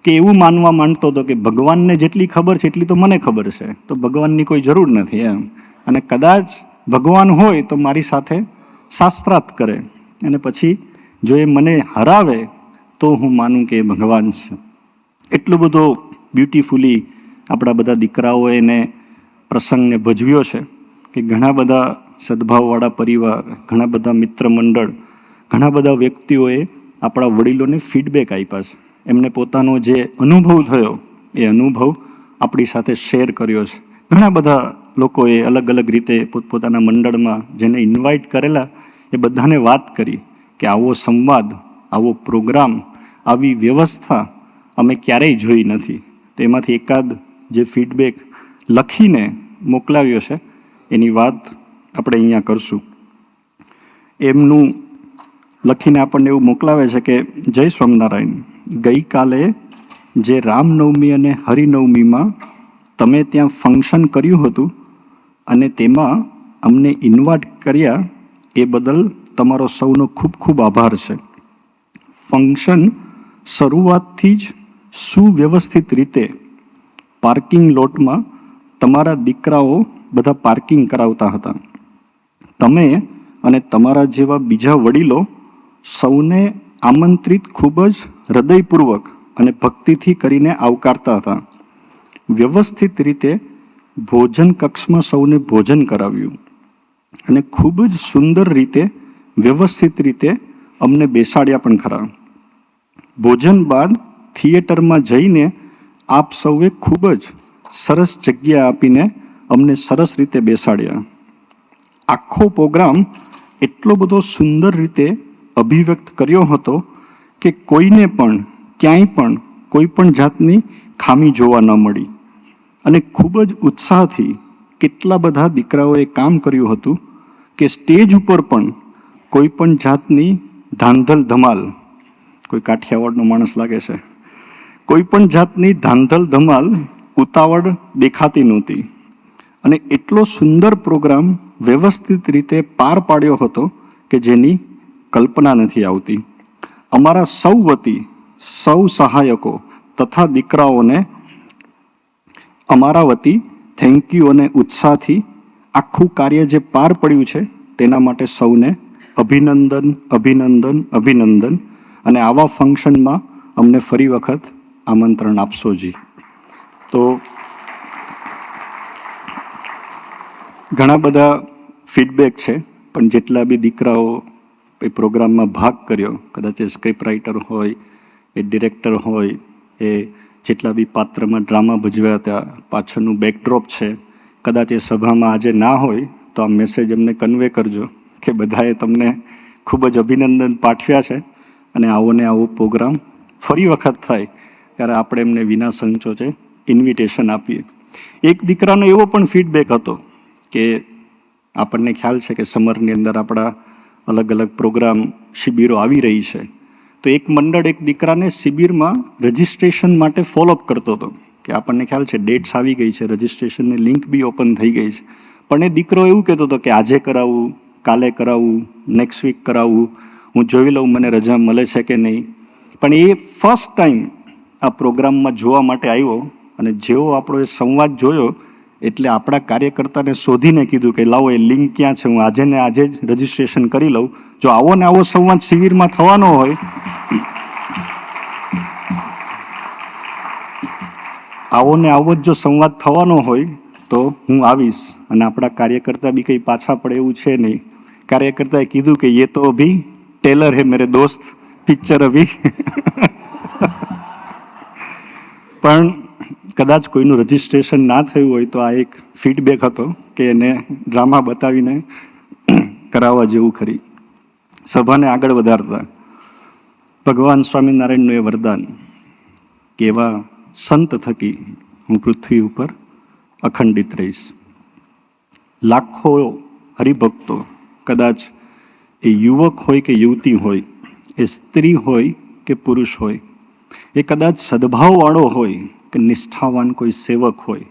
કે એવું માનવા માંડતો હતો કે ભગવાનને જેટલી ખબર છે એટલી તો મને ખબર છે, તો ભગવાનની કોઈ જરૂર નથી એમ. અને કદાચ ભગવાન હોય તો મારી સાથે શાસ્ત્રાર્થ કરે અને પછી જો એ મને હરાવે તો હું માનું કે એ ભગવાન છે. એટલો બધો બ્યુટિફુલી આપણા બધા દીકરાઓએ એને પ્રસંગને ભજવ્યો છે કે ઘણા બધા સદભાવવાળા પરિવાર, ઘણા બધા મિત્ર મંડળ, ઘણા બધા વ્યક્તિઓએ આપણા વડીલોને ફીડબેક આપ્યા છે. એમને પોતાનો જે અનુભવ થયો એ અનુભવ આપણી સાથે શેર કર્યો છે. ઘણા બધા લોકોએ અલગ અલગ રીતે પોતપોતાના મંડળમાં જેને ઇન્વાઇટ કરેલા એ બધાને વાત કરી કે આવો સંવાદ, આવો પ્રોગ્રામ, આવી વ્યવસ્થા અમે ક્યારેય જોઈ નથી. તેમાંથી એકાદ જે ફીડબેક લખીને મોકલાવ્યો છે એની વાત આપણે અહીંયા કરશું. એમનું લખીને આપણને એવું મોકલાવે છે કે જય સ્વામિનારાયણ, ગઈકાલે જે રામનવમી અને હરિનવમીમાં તમે ત્યાં ફંક્શન કર્યું હતું અને તેમાં અમને ઇન્વાઇટ કર્યા એ બદલ તમારો સૌનો ખૂબ ખૂબ આભાર છે. ફંક્શન શરૂઆતથી જ સુવ્યવસ્થિત રીતે પાર્કિંગ લોટમાં તમારા દીકરાઓ બધા પાર્કિંગ કરાવતા હતા. તમે અને તમારા જેવા બીજા વડીલો સૌને આમંત્રિત ખૂબ જ હૃદયપૂર્વક અને ભક્તિથી કરીને આવકારતા હતા. વ્યવસ્થિત રીતે ભોજન કક્ષમાં સૌને ભોજન કરાવ્યું અને ખૂબ જ સુંદર રીતે વ્યવસ્થિત રીતે અમને બેસાડ્યા પણ ખરા. ભોજન બાદ થિયેટરમાં જઈને આપ સૌએ ખૂબ જ સરસ જગ્યા આપીને અમને સરસ રીતે બેસાડ્યા. આખો પ્રોગ્રામ એટલો બધો સુંદર રીતે અભિવ્યક્ત કર્યો હતો કે કોઈને પણ ક્યાંય પણ કોઈ પણ જાતની ખામી જોવા ન મળી. અને ખૂબ જ ઉત્સાહથી કેટલા બધા દીકરાઓએ કામ કર્યું હતું કે સ્ટેજ ઉપર પણ કોઈ પણ જાતની ધાંધલ ધમાલ, કોઈ કાઠિયાવાડનો માણસ લાગે છે, કોઈ પણ જાતની ધાંધલ ધમાલ, ઉતાવળ દેખાતી નહોતી. અને એટલો સુંદર પ્રોગ્રામ વ્યવસ્થિત રીતે પાર પાડ્યો હતો કે જેની કલ્પના નથી આવતી. અમારા સૌ વતી સૌ સહાયકો તથા દીકરાઓને અમારા વતી થેન્ક યુ અને ઉત્સાહથી આખું કાર્ય જે પાર પડ્યું છે તેના માટે સૌને અભિનંદન, અભિનંદન, અભિનંદન. અને આવા ફંક્શનમાં અમને ફરી વખત આમંત્રણ આપશો જી. તો ઘણા બધા ફીડબેક છે, પણ જેટલા બી દીકરાઓ એ પ્રોગ્રામમાં ભાગ કર્યો, કદાચ એ સ્ક્રિપ્ટ રાઇટર હોય, એ ડિરેક્ટર હોય, એ જેટલા બી પાત્રમાં ડ્રામા ભજવ્યા હતા, પાછળનું બેકડ્રોપ છે, કદાચ એ સભામાં આજે ના હોય તો આ મેસેજ એમને કન્વે કરજો કે બધાએ તમને ખૂબ જ અભિનંદન પાઠવ્યા છે અને આવો ને આવો પ્રોગ્રામ ફરી વખત થાય ત્યારે આપણે એમને વિના સંકોચે ઇન્વિટેશન આપીએ. એક દીકરાનો એવો પણ ફીડબેક હતો કે આપણને ખ્યાલ છે કે સમરની અંદર આપણા અલગ અલગ પ્રોગ્રામ શિબિરો આવી રહી છે, તો એક મંડળ એક દીકરાને શિબિરમાં રજિસ્ટ્રેશન માટે ફોલોઅપ કરતો હતો કે આપણને ખ્યાલ છે ડેટ્સ આવી ગઈ છે, રજિસ્ટ્રેશનની લિંક બી ઓપન થઈ ગઈ છે, પણ એ દીકરો એવું કહેતો હતો કે આજે કરાવવું, કાલે કરાવવું, નેક્સ્ટ વીક કરાવવું, હું જોઈ લઉં મને રજા મળે છે કે નહીં. પણ એ ફર્સ્ટ ટાઈમ આ પ્રોગ્રામમાં જોવા માટે આવ્યો અને જેવો આપણો એ સંવાદ જોયો એટલે આપણા કાર્યકર્તાને શોધીને કીધું કે લાવો એ લિંક ક્યાં છે, હું આજે ને આજે જ રજિસ્ટ્રેશન કરી લઉં. જો આવો ને આવો સંવાદ શિબિરમાં થવાનો હોય, આવો ને આવો જ જો સંવાદ થવાનો હોય તો હું આવીશ. અને આપણા કાર્યકર્તા બી કંઈ પાછા પડે એવું છે નહીં. કાર્યકર્તાએ કીધું કે ये तो अभी टेलर है मेरे दोस्त, पिक्चर अभी પણ કદાચ કોઈનું રજિસ્ટ્રેશન ના થયું હોય તો આ એક ફીડબેક હતો કે એને ડ્રામા બતાવીને કરાવવા જેવું ખરી. સભાને આગળ વધારતા ભગવાન સ્વામિનારાયણનું એ વરદાન કે એવા સંત થકી હું પૃથ્વી ઉપર અખંડિત રહીશ. લાખો હરિભક્તો, કદાચ એ યુવક હોય કે યુવતી હોય, એ સ્ત્રી હોય કે પુરુષ હોય, એ કદાચ સદભાવવાળો હોય કે નિષ્ઠાવાન કોઈ સેવક હોય,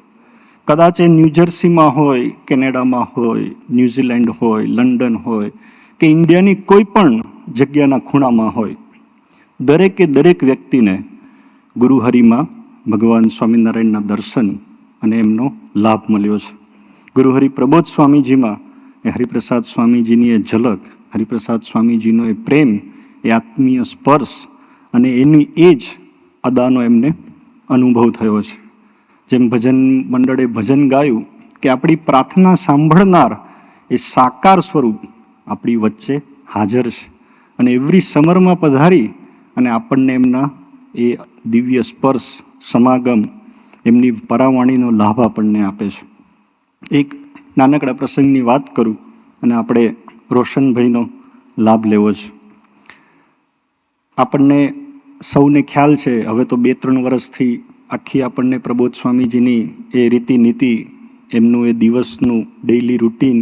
કદાચ એ ન્યૂજર્સીમાં હોય, કેનેડામાં હોય, ન્યૂઝીલેન્ડ હોય, લંડન હોય કે ઇન્ડિયાની કોઈ પણ જગ્યાના ખૂણામાં હોય, દરેકે દરેક વ્યક્તિને ગુરુહરિમાં ભગવાન સ્વામિનારાયણના દર્શન અને એમનો લાભ મળ્યો છે. ગુરુહરિ પ્રબોધ સ્વામીજીમાં એ હરિપ્રસાદ સ્વામીજીની એ ઝલક, હરિપ્રસાદ સ્વામીજીનો એ પ્રેમ, એ આત્મીય સ્પર્શ અને એની એ જ અદાનો એમને અનુભવ થયો છે. જેમ ભજન મંડળે ભજન ગાયું કે આપણી પ્રાર્થના સાંભળનાર એ સાકાર સ્વરૂપ આપણી વચ્ચે હાજર છે અને એવરી સમરમાં પધારી અને આપણને એમના એ દિવ્ય સ્પર્શ, સમાગમ, એમની પરાવાણીનો લાભ આપણને આપે છે. એક નાનકડા પ્રસંગની વાત કરું અને આપણે રોશનભાઈનો લાભ લેવો છે. આપણને સૌને ખ્યાલ છે, હવે તો 2-3 વર્ષથી આખી આપણને પ્રબોધ સ્વામીજીની એ રીતિનીતિ, એમનું એ દિવસનું ડેઇલી રૂટીન,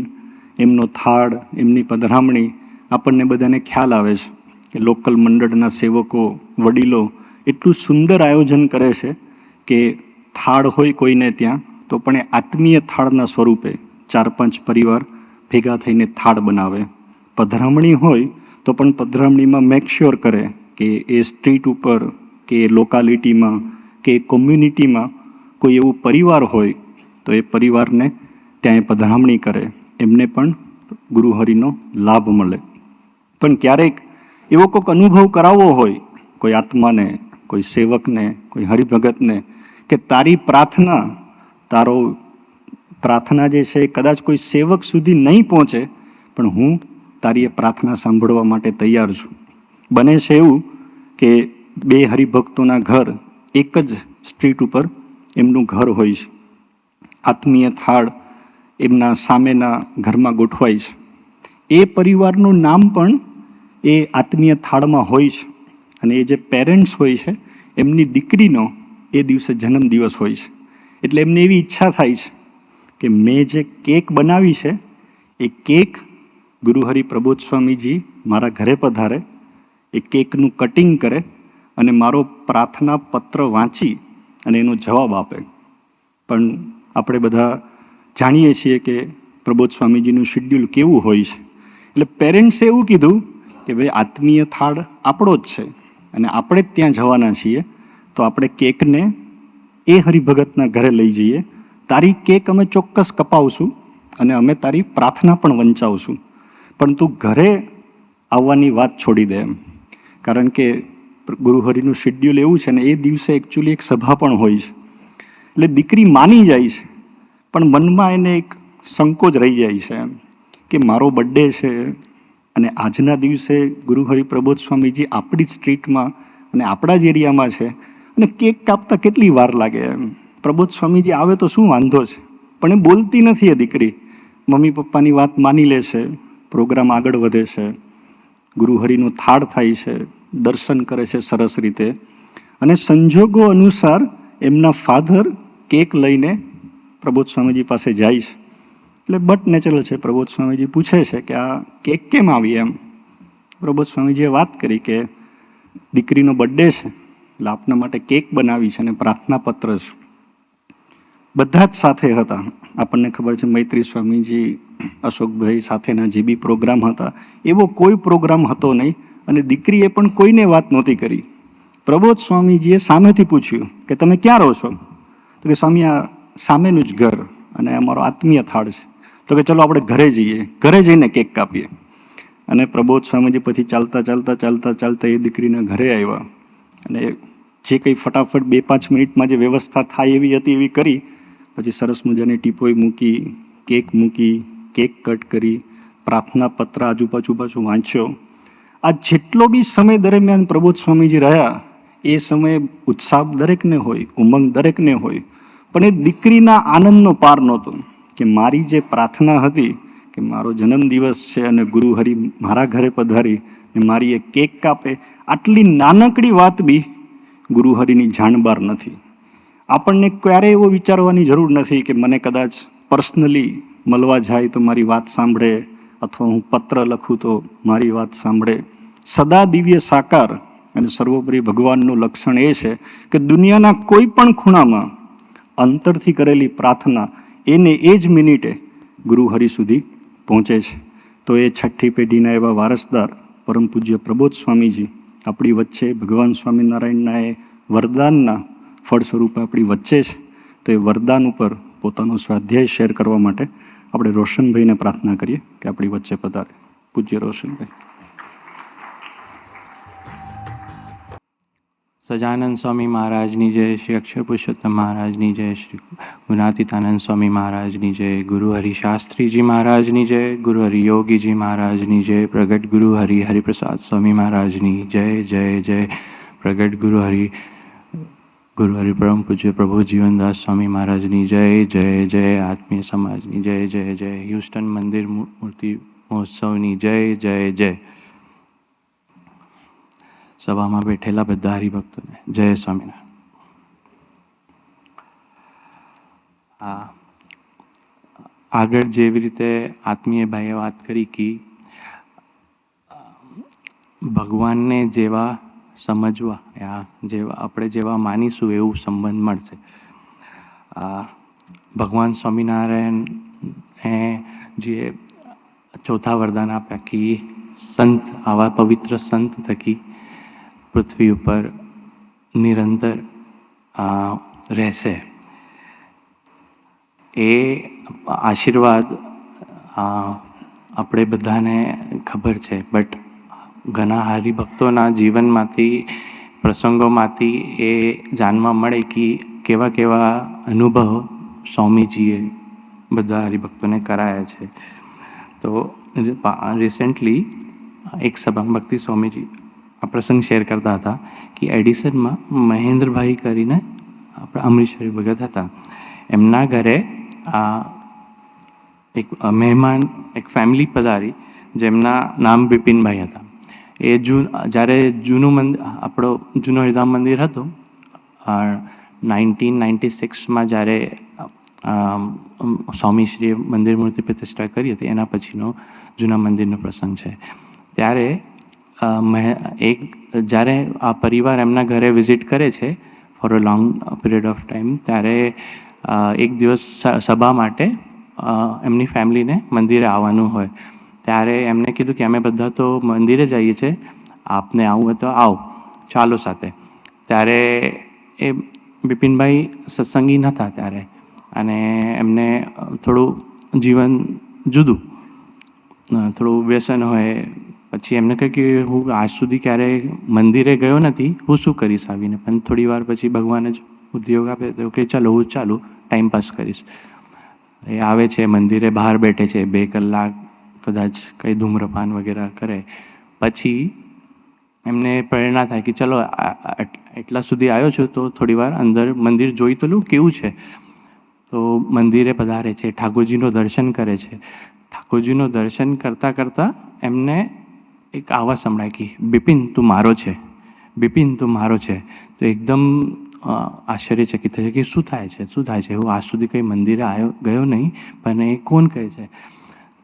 એમનો થાળ, એમની પધરામણી આપણને બધાને ખ્યાલ આવે છે કે લોકલ મંડળના સેવકો, વડીલો એટલું સુંદર આયોજન કરે છે કે થાળ હોય કોઈને ત્યાં તો પણ એ આત્મીય થાળના સ્વરૂપે 4-5 પરિવાર ભેગા થઈને થાળ બનાવે. પધરામણી હોય તો પણ પધરામણીમાં મેક શ્યોર કરે કે એ સ્ટ્રીટ ઉપર કે એ લોકાલિટીમાં કે એ કોમ્યુનિટીમાં કોઈ એવું પરિવાર હોય તો એ પરિવારને ત્યાં પધરામણી કરે, એમને પણ ગુરુહરિનો લાભ મળે. પણ ક્યારેક એવો કોઈક અનુભવ કરાવવો હોય કોઈ આત્માને, કોઈ સેવકને, કોઈ હરિભગતને કે તારી પ્રાર્થના, તારો પ્રાર્થના જે છે એ કદાચ કોઈ સેવક સુધી નહીં પહોંચે પણ હું તારી એ પ્રાર્થના સાંભળવા માટે તૈયાર છું. બને છે એવું કે 2 હરિભક્તોના ઘર એક જ સ્ટ્રીટ ઉપર એમનું ઘર હોય છે, આત્મીય થાળ એમના સામેના ઘરમાં ગોઠવાય છે, એ પરિવારનું નામ પણ એ આત્મીય થાળમાં હોય છે અને એ જે પેરેન્ટ્સ હોય છે એમની દીકરીનો એ દિવસે જન્મદિવસ હોય છે. એટલે એમને એવી ઈચ્છા થાય છે કે મેં જે કેક બનાવી છે એ કેક ગુરુહરિ પ્રબોધ સ્વામીજી મારા ઘરે પધારે, એ કેકનું કટિંગ કરે અને મારો પ્રાર્થના પત્ર વાંચી અને એનો જવાબ આપે. પણ આપણે બધા જાણીએ છીએ કે પ્રબોધ સ્વામીજીનું શિડ્યુલ કેવું હોય છે. એટલે પેરેન્ટ્સે એવું કીધું કે ભાઈ આત્મીય થાળ આપણો જ છે અને આપણે જ ત્યાં જવાના છીએ, તો આપણે કેકને એ હરિભગતના ઘરે લઈ જઈએ, તારી કેક અમે ચોક્કસ કપાવશું અને અમે તારી પ્રાર્થના પણ વંચાવશું, પણ તું ઘરે આવવાની વાત છોડી દે એમ. કારણ કે ગુરુહરિનું શિડ્યુલ એવું છે ને એ દિવસે એકચ્યુઅલી એક સભા પણ હોય છે. એટલે દીકરી માની જાય છે પણ મનમાં એને એક સંકોચ રહી જાય છે એમ કે મારો બર્થડે છે અને આજના દિવસે ગુરુહરિ પ્રબોધ સ્વામીજી આપણી જ સ્ટ્રીટમાં અને આપણા જ એરિયામાં છે અને કેક કાપતા કેટલી વાર લાગે એમ. પ્રબોધ સ્વામીજી આવે તો શું વાંધો છે, પણ એ બોલતી નથી. એ દીકરી મમ્મી પપ્પાની વાત માની લે છે, પ્રોગ્રામ આગળ વધે છે, ગુરુહરિનો થાળ થાય છે, દર્શન કરે છે સરસ રીતે, અને સંજોગો અનુસાર એમના ફાધર કેક લઈને પ્રબોધ સ્વામીજી પાસે જાય છે. એટલે બટ નેચરલ છે, પ્રબોધ સ્વામીજી પૂછે છે કે આ કેક કેમ આવી એમ. પ્રબોધ સ્વામીજીએ વાત કરી કે દીકરીનો બર્થડે છે એટલે આપના માટે કેક બનાવી છે અને પ્રાર્થના પત્ર છે. બધા જ સાથે હતા. આપણને ખબર છે મૈત્રી સ્વામીજી, અશોકભાઈ સાથેના જે બી પ્રોગ્રામ હતા એવો કોઈ પ્રોગ્રામ હતો નહીં, અને દીકરીએ પણ કોઈને વાત નહોતી કરી. પ્રબોધ સ્વામીજીએ સામેથી પૂછ્યું કે તમે ક્યાં રહો છો? તો કે સ્વામી આ સામેનું જ ઘર અને અમારો આત્મીય થાળ છે. તો કે ચલો આપણે ઘરે જઈએ, ઘરે જઈને કેક કાપીએ. અને પ્રબોધ સ્વામીજી પછી ચાલતા એ દીકરીના ઘરે આવ્યા અને જે કંઈ ફટાફટ 2-5 મિનિટમાં જે વ્યવસ્થા થાય એવી હતી એવી કરી. પછી સરસ મજાની ટીપોઈ મૂકી, કેક કટ કરી, પ્રાર્થના પત્ર આજુબાજુ વાંચ્યો. આ જેટલો બી સમય દરમિયાન પ્રબોધ સ્વામીજી રહ્યા એ સમયે ઉત્સાહ દરેકને હોય, ઉમંગ દરેકને હોય, પણ એ દીકરીના આનંદનો પાર નહોતો કે મારી જે પ્રાર્થના હતી કે મારો જન્મદિવસ છે અને ગુરુહરિ મારા ઘરે પધારી ને મારી એ કેક કાપે, આટલી નાનકડી વાત બી ગુરુહરિની જાણબાર નથી. આપણને ક્યારેય એવો વિચારવાની જરૂર નથી કે મને કદાચ પર્સનલી મળવા જાય તો મારી વાત સાંભળે, અથવા હું પત્ર લખું તો મારી વાત સાંભળે. સદા દિવ્ય સાકાર અને સર્વોપરી ભગવાનનું લક્ષણ એ છે કે દુનિયાના કોઈ પણ ખૂણામાં અંતરથી કરેલી પ્રાર્થના એને એ જ મિનિટે ગુરુહરિ સુધી પહોંચે છે. તો એ છઠ્ઠી પેઢીના એવા વારસદાર પરમ પૂજ્ય પ્રબોધ સ્વામીજી આપણી વચ્ચે ભગવાન સ્વામિનારાયણના એ વરદાનના ફળ સ્વરૂપે આપણી વચ્ચે છે. તો એ વરદાન ઉપર પોતાનો સ્વાધ્યાય શેર કરવા માટે આપણે રોશનભાઈને પ્રાર્થના કરીએ કે આપણી વચ્ચે પધારે. પૂજ્ય રોશનભાઈ. સજાનંદ સ્વામી મહારાજની જય, શ્રી અક્ષર પુરુષોત્તમ મહારાજની જય, શ્રી ગુણાતીતાનંદ સ્વામી મહારાજની જય, ગુરુ હરિ શાસ્ત્રીજી મહારાજની જય, ગુરુ હરિ યોગીજી મહારાજની જય, પ્રગટ ગુરુ હરિ હરિપ્રસાદ સ્વામી મહારાજની જય જય જય, પ્રગટ ગુરુ હરિ પરમ પૂજ્ય પ્રભુ જીવનદાસ સ્વામી મહારાજની જય જય જય, આત્મીય સમાજની જય જય જય, હ્યુસ્ટન મંદિર મૂર્તિ મહોત્સવની જય જય જય, સભામાં બેઠેલા બધા હરિભક્તોને જય સ્વામિનારાયણ. આગળ જેવી રીતે આત્મીય ભાઈએ વાત કરી કે ભગવાનને જેવા સમજવા, આપણે જેવા માનીશું એવું સંબંધ મળશે. ભગવાન સ્વામિનારાયણ જે ચોથા વરદાન આપ્યા કે સંત, આવા પવિત્ર સંત થકી પૃથ્વી ઉપર નિરંતર રહેશે. એ આશીર્વાદ આપણે બધાને ખબર છે, બટ ઘણા હરિભક્તોના જીવનમાંથી, પ્રસંગોમાંથી એ જાણવા મળે કે કેવા કેવા અનુભવ સ્વામીજીએ બધા હરિભક્તોને કરાયા છે. તો રિસેન્ટલી એક સભામાં ભક્તિ સ્વામીજી આ પ્રસંગ શેર કરતા હતા કે એડિસનમાં મહેન્દ્રભાઈ કરીને આપણા અમરીશરી ભગત હતા. એમના ઘરે એક મહેમાન, એક ફેમિલી પધારી જેમના નામ બિપિનભાઈ હતા. એ જ્યારે જૂનું મંદિર, આપણો જૂનો હરિધામ મંદિર હતો, 1996માં જ્યારે સ્વામીશ્રીએ મંદિર મૂર્તિ પ્રતિષ્ઠા કરી હતી એના પછીનો જૂના મંદિરનો પ્રસંગ છે. ત્યારે જ્યારે આ પરિવાર એમના ઘરે વિઝિટ કરે છે for a long period of time, ત્યારે એક દિવસ સભા માટે એમની ફેમિલીને મંદિરે આવવાનું હોય. ત્યારે એમને કીધું કે અમે બધા તો મંદિરે જઈએ છીએ, આપને આવવું હોય તો આવો, ચાલો સાથે. ત્યારે એ બિપિનભાઈ સત્સંગી નહોતા ત્યારે, અને એમને થોડું જીવન જુદું, થોડું વ્યસન હોય. પછી એમને કહ્યું કે હું આજ સુધી ક્યારેય મંદિરે ગયો નથી, હું શું કરીશ આવીને. પણ થોડી વાર પછી ભગવાન જ ઉદ્યોગ આપે તો કે ચાલો હું ટાઈમપાસ કરીશ. એ આવે છે મંદિરે, બહાર બેઠે છે 2 કલાક, કદાચ કંઈ ધૂમ્રપાન વગેરે કરે. પછી એમને પ્રેરણા થાય કે ચલો એટલા સુધી આવ્યો છું તો થોડી વાર અંદર મંદિર જોઈ તો લઉં કેવું છે. તો મંદિરે પધારે છે, ઠાકોરજીનું દર્શન કરે છે. ઠાકોરજીનું દર્શન કરતાં કરતાં એમને એક આવાજ સંભળાય કે બિપિન તું મારો છે, બિપિન તું મારો છે. તો એકદમ આશ્ચર્યચકિત થશે કે શું થાય છે, શું થાય છે. હું આજ સુધી કંઈ મંદિરે ગયો નહીં, પણ એ કોણ કહે છે.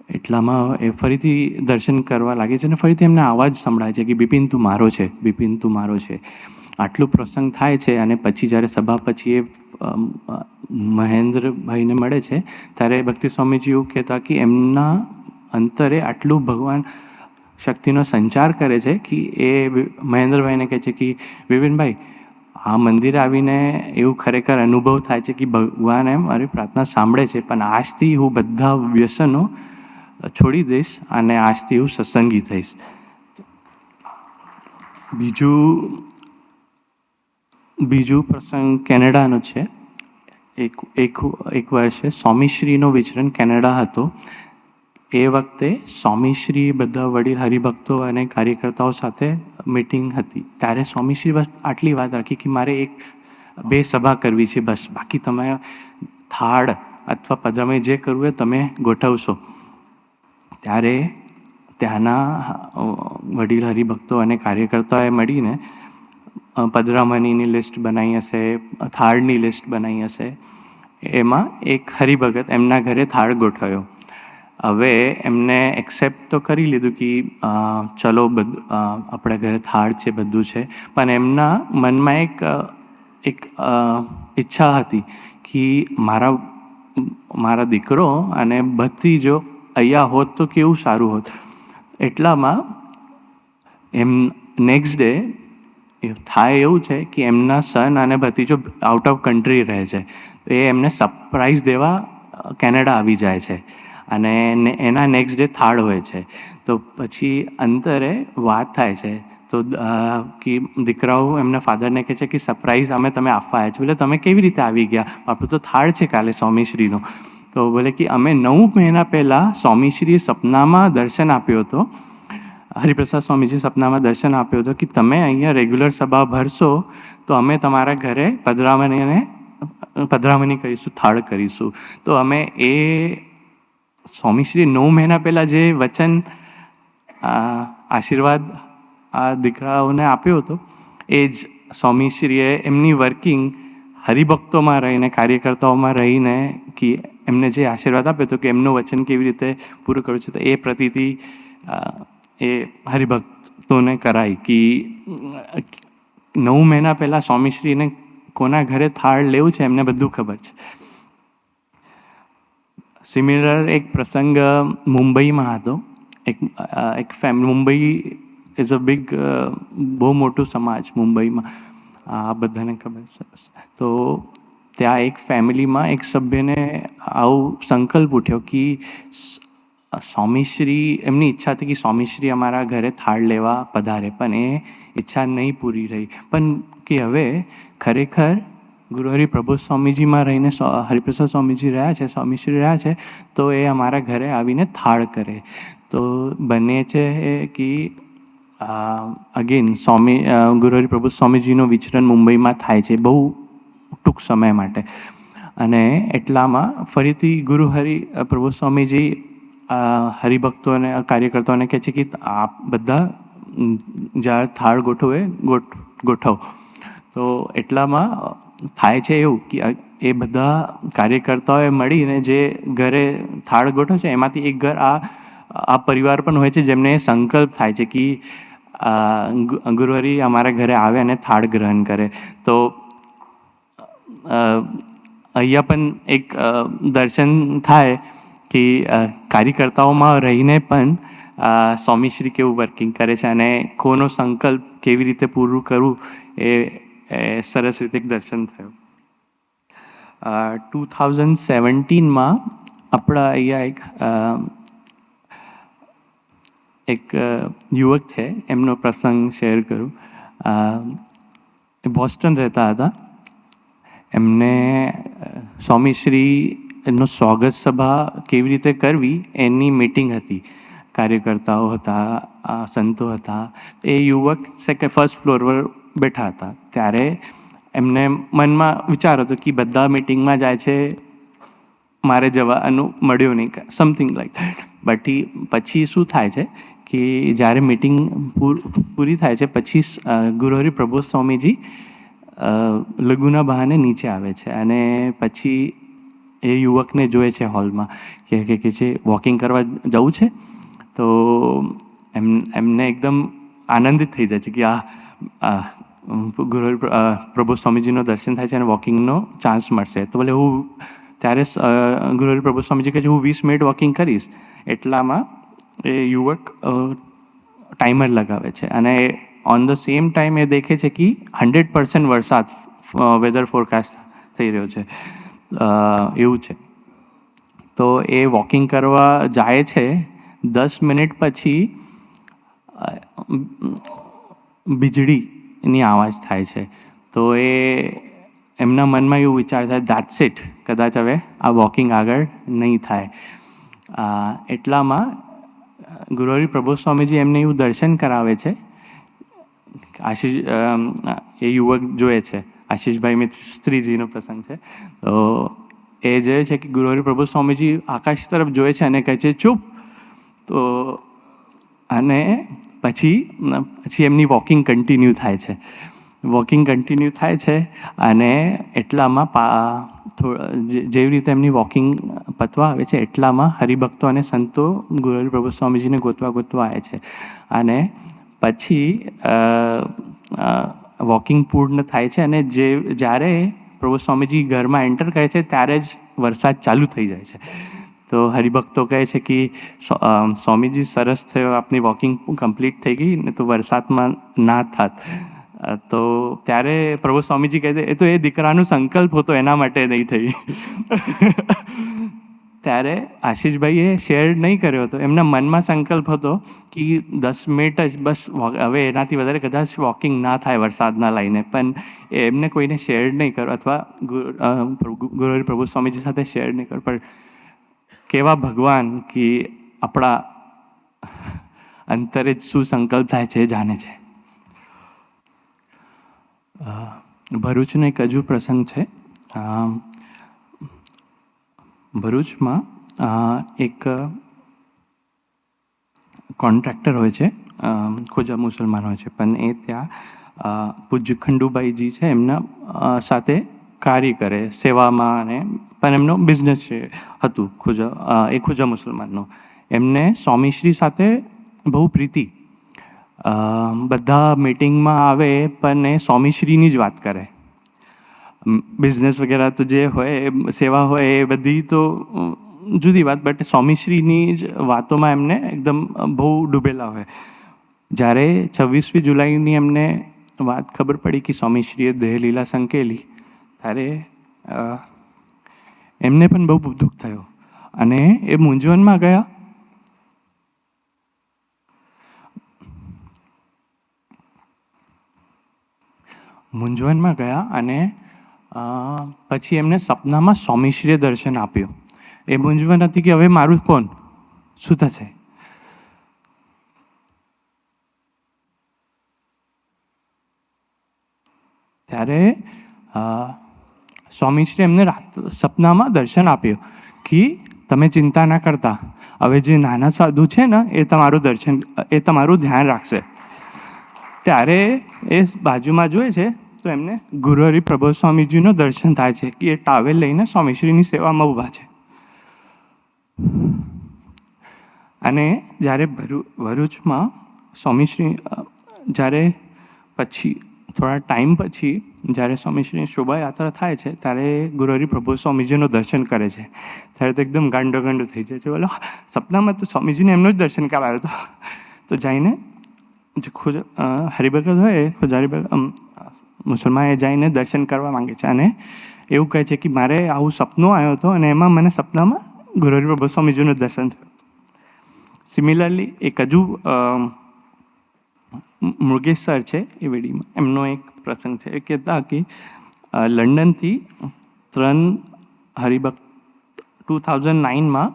એટલામાં એ ફરીથી દર્શન કરવા લાગે છે અને ફરીથી એમને અવાજ સંભળાય છે કે બિપિન તું મારો છે, બિપિન તું મારો છે. આટલું પ્રસંગ થાય છે અને પછી જ્યારે સભા પછી એ મહેન્દ્રભાઈને મળે છે ત્યારે ભક્તિ સ્વામીજી એવું કહેતા કે એમના અંતરે આટલું ભગવાન શક્તિનો સંચાર કરે છે કે એ મહેન્દ્રભાઈને કહે છે કે વિપિનભાઈ, આ મંદિરે આવીને એવું ખરેખર અનુભવ થાય છે કે ભગવાન એમ મારી પ્રાર્થના સાંભળે છે, પણ આજથી હું બધા વ્યસનો છોડી દઈશ અને આજથી હું સત્સંગી થઈશ. બીજું પ્રસંગ કેનેડાનો છે. એક વર્ષે સ્વામીશ્રીનો વિચરણ કેનેડા હતો. એ વખતે સ્વામીશ્રી બધા વડીલ હરિભક્તો અને કાર્યકર્તાઓ સાથે મિટિંગ હતી. ત્યારે સ્વામીશ્રી બસ આટલી વાત રાખી કે મારે 1-2 સભા કરવી છે બસ, બાકી તમે થાળ અથવા પધરામણી જે કરવું હોય તમે ગોઠવશો. ત્યારે ત્યાંના વડીલ હરિભક્તો અને કાર્યકર્તાઓએ મળીને પધરામણીની લિસ્ટ બનાવી હશે, થાળની લિસ્ટ બનાવી હશે. એમાં એક હરિભગત એમના ઘરે થાળ ગોઠવ્યો. હવે એમને એક્સેપ્ટ તો કરી લીધું કે ચલો આપણા ઘરે થાળ છે, બધું છે, પણ એમના મનમાં એક ઈચ્છા હતી કે મારા દીકરો અને ભત્રીજો અહીંયા હોત તો કેવું સારું હોત. એટલામાં એમ નેક્સ્ટ ડે થાય એવું છે કે એમના સન અને ભત્રીજો આઉટ ઓફ કન્ટ્રી રહે છે. એ એમને સરપ્રાઈઝ દેવા કેનેડા આવી જાય છે અને એના નેક્સ્ટ ડે થાળ હોય છે. તો પછી અંતરે વાત થાય છે તો કે દીકરાઓ એમના ફાધરને કહે છે કે સરપ્રાઈઝ અમે તમે આપવા આવ્યા છો. બોલે તમે કેવી રીતે આવી ગયા, આપણું તો થાળ છે કાલે સ્વામીશ્રીનો. તો બોલે કે અમે 9 મહિના પહેલાં સ્વામીશ્રીએ સપનામાં દર્શન આપ્યો હતો, હરિપ્રસાદ સ્વામીજી સપનામાં દર્શન આપ્યો હતો કે તમે અહીંયા રેગ્યુલર સભા ભરશો તો અમે તમારા ઘરે પધરામણી કરીશું, થાળ કરીશું. તો અમે એ સ્વામીશ્રી 9 મહિના પહેલાં જે વચન આશીર્વાદ આ દીકરાઓને આપ્યો હતો એ જ સ્વામીશ્રીએ એમની વર્કિંગ હરિભક્તોમાં રહીને, કાર્યકર્તાઓમાં રહીને કે એમને જે આશીર્વાદ આપ્યો હતો કે એમનું વચન કેવી રીતે પૂરું કર્યું છે. તો એ પ્રતીતિ એ હરિભક્તોને કરાઈ કે 9 મહિના પહેલાં સ્વામીશ્રીને કોના ઘરે થાળ લેવું છે એમને બધું ખબર છે. સિમિલર એક પ્રસંગ મુંબઈમાં હતો. એક મુંબઈ ઇઝ અ બિગ, બહુ મોટું સમાજ મુંબઈમાં, આ બધાને ખબર છે. તો ત્યાં એક ફેમિલીમાં એક સભ્યને આવું સંકલ્પ ઉઠ્યો કે સ્વામીશ્રી, એમની ઈચ્છા હતી કે સ્વામીશ્રી અમારા ઘરે થાળ લેવા પધારે, પણ એ ઈચ્છા નહીં પૂરી રહી. પણ કે હવે ખરેખર ગુરુ હરિ પ્રભુ સ્વામીજીમાં રહીને હરિપ્રસાદ સ્વામીજી રહ્યા છે, સ્વામીશ્રી રહ્યા છે, તો એ અમારા ઘરે આવીને થાળ કરે. તો બને છે કે અગેન ગુરુ હરિ પ્રભુ સ્વામીજીનું વિચરણ મુંબઈમાં થાય છે બહુ ટૂંક સમય માટે. અને એટલામાં ફરીથી ગુરુ હરિ પ્રભુ સ્વામીજી હરિભક્તોને કાર્યકર્તાઓને કહે છે કે આ બધા જ્યારે થાળ ગોઠવ. તો એટલામાં થાય છે એવું કે એ બધા કાર્યકર્તાઓએ મળીને જે ઘરે થાળ ગોઠવ છે એમાંથી એક ઘર આ પરિવાર પણ હોય છે જેમને સંકલ્પ થાય છે કે ગુરુહરિ અમારા ઘરે આવે અને થાળ ગ્રહણ કરે. તો અહીંયા પણ એક દર્શન થાય કે કાર્યકર્તાઓમાં રહીને પણ સ્વામીશ્રી કેવું વર્કિંગ કરે છે અને કોનો સંકલ્પ કેવી રીતે પૂરું કરવું એ સરસ રીતે દર્શન થયું. 2017માં આપણા અહીંયા એક યુવક છે, એમનો પ્રસંગ શેર કરું. બોસ્ટન રહેતા હતા. એમને સ્વામીશ્રીનો સ્વાગત સભા કેવી રીતે કરવી એની મિટિંગ હતી. કાર્યકર્તાઓ હતા, સંતો હતા. એ યુવક ફર્સ્ટ ફ્લોર પર બેઠા હતા. ત્યારે એમને મનમાં વિચાર હતો કે બધા મિટિંગમાં જાય છે, મારે જવાનું મળ્યું નહીં, સમથિંગ લાઈક દેટ. પછી શું થાય છે કે જ્યારે મિટિંગ પૂરી થાય છે પછી ગુરુહરિ પ્રબોધ સ્વામીજી લઘુના બહાને નીચે આવે છે અને પછી એ યુવકને જોએ છે હોલમાં કે છે વોકિંગ કરવા જવું છે. તો એમને એકદમ આનંદિત થઈ જાય છે કે આ ગુરુહરિ પ્રબોધ સ્વામીજીનો દર્શન થાય છે અને વોકિંગનો ચાન્સ મળશે. તો ભલે હું ત્યારે ગુરુહરિ પ્રબોધ સ્વામીજી કહે છે હું 20 મિનિટ વોકિંગ કરીશ. એટલામાં એ યુવક ટાઈમર લગાવે છે અને ઓન ધ સેમ ટાઈમ એ દેખે છે કે 100% વરસાદ વેધર ફોરકાસ્ટ થઈ રહ્યો છે, એવું છે. તો એ વોકિંગ કરવા જાય છે. 10 મિનિટ પછી વીજળીની અવાજ થાય છે. તો એમના મનમાં એવું વિચાર થાય દેટ્સ ઇટ, કદાચ હવે આ વોકિંગ આગળ નહીં થાય. એટલામાં ગુરુહરિ પ્રબોધ સ્વામીજી એમને એવું દર્શન કરાવે છે. એ યુવક જોએ છે, આશીષભાઈ મિસ્ત્રીજીનો પ્રસંગ છે. તો એ જોએ છે કે ગુરુહરિ પ્રબોધ સ્વામીજી આકાશ તરફ જોએ છે અને કહે છે ચૂપ. તો અને પછી એમની વોકિંગ કન્ટિન્યુ થાય છે. અને એટલામાં જેવી રીતે એમની વોકિંગ પતવા આવે છે એટલામાં હરિભક્તો અને સંતો ગુરુહરિ પ્રબોધ સ્વામીજીને ગોતવા આવે છે. અને પછી વોકિંગ પૂર્ણ થાય છે અને જ્યારે પ્રભુ સ્વામીજી ઘરમાં એન્ટર કરે છે ત્યારે જ વરસાદ ચાલુ થઈ જાય છે. તો હરિભક્તો કહે છે કે સ્વામીજી સરસ થયો, આપની વોકિંગ કમ્પ્લીટ થઈ ગઈ ને તો વરસાદમાં ના થાત. તો ત્યારે પ્રભુ સ્વામીજી કહે છે એ તો એ દીકરાનો સંકલ્પ હતો એના માટે નહીં થઈ. ત્યારે આશીષભાઈએ શેર નહીં કર્યો હતો, એમના મનમાં સંકલ્પ હતો કે 10 મિનિટ જ બસ, હવે એનાથી વધારે કદાચ વોકિંગ ના થાય વરસાદના લઈને. પણ એમને કોઈને શેર નહીં કર્યો અથવા ગુરુહરિ પ્રબોધ સ્વામીજી સાથે શેર નહીં કર્યો. પણ કેવા ભગવાન કે આપણા અંતરે જ શું સંકલ્પ થાય છે એ જાણે છે. ભરૂચનો એક હજુ પ્રસંગ છે. ભરૂચમાં એક કોન્ટ્રાક્ટર હોય છે, ખોજા મુસલમાન હોય છે, પણ એ ત્યાં પૂજ્ય ખંડુભાઈજી છે એમના સાથે કાર્ય કરે સેવામાં. અને પણ એમનો બિઝનેસ હતું ખોજા મુસલમાનનો. એમને સ્વામીશ્રી સાથે બહુ પ્રીતિ. બધા મિટિંગમાં આવે પણ એ સ્વામીશ્રીની જ વાત કરે. બિઝનેસ વગેરે તો જે હોય, સેવા હોય એ બધી તો જુદી વાત, બટ સ્વામીશ્રીની જ વાતોમાં એમને એકદમ બહુ ડૂબેલા હોય. જ્યારે 26મી જુલાઈની એમને વાત ખબર પડી કે સ્વામીશ્રીએ દેહલીલા સંકેલી, ત્યારે એમને પણ બહુ દુઃખ થયો અને એ મૂંઝવણમાં ગયા. અને પછી એમને સપનામાં સ્વામીશ્રીએ દર્શન આપ્યું. એ મૂંઝવણ હતી કે હવે મારું કોણ, શું થશે. ત્યારે સ્વામીશ્રી એમને સપનામાં દર્શન આપ્યું કે તમે ચિંતા ના કરતા, હવે જે નાના સાધુ છે ને એ તમારું ધ્યાન રાખશે. ત્યારે એ બાજુમાં જોઈએ છે તો એમને ગુરુહરિ પ્રબોધ સ્વામીજીનો દર્શન થાય છે કે એ ટાવેલ લઈને સ્વામીશ્રીની સેવામાં ઊભા છે. અને જ્યારે ભરૂચમાં સ્વામીશ્રી જ્યારે પછી થોડા ટાઈમ પછી જ્યારે સ્વામીશ્રીની શોભાયાત્રા થાય છે ત્યારે ગુરુહરિ પ્રબોધ સ્વામીજીનો દર્શન કરે છે. ત્યારે તો એકદમ ગાંડો થઈ જાય છે. બોલો સપનામાં તો સ્વામીજીને એમનો જ દર્શન કરાવ્યો હતો. તો જઈને જે હરિભગત હોય મુસલમાન એ જઈને દર્શન કરવા માંગે છે અને એવું કહે છે કે મારે આવું સપનું આવ્યો હતો અને એમાં મને સપનામાં ગુરુહરિ પ્રબોધ સ્વામીજીનું દર્શન થયું. સિમિલરલી એક હજુ મૃગેશ સર છે એ વેડીમાં, એમનો એક પ્રસંગ છે. એ કહેતા કે લંડનથી 3 હરિભક્ત 2009માં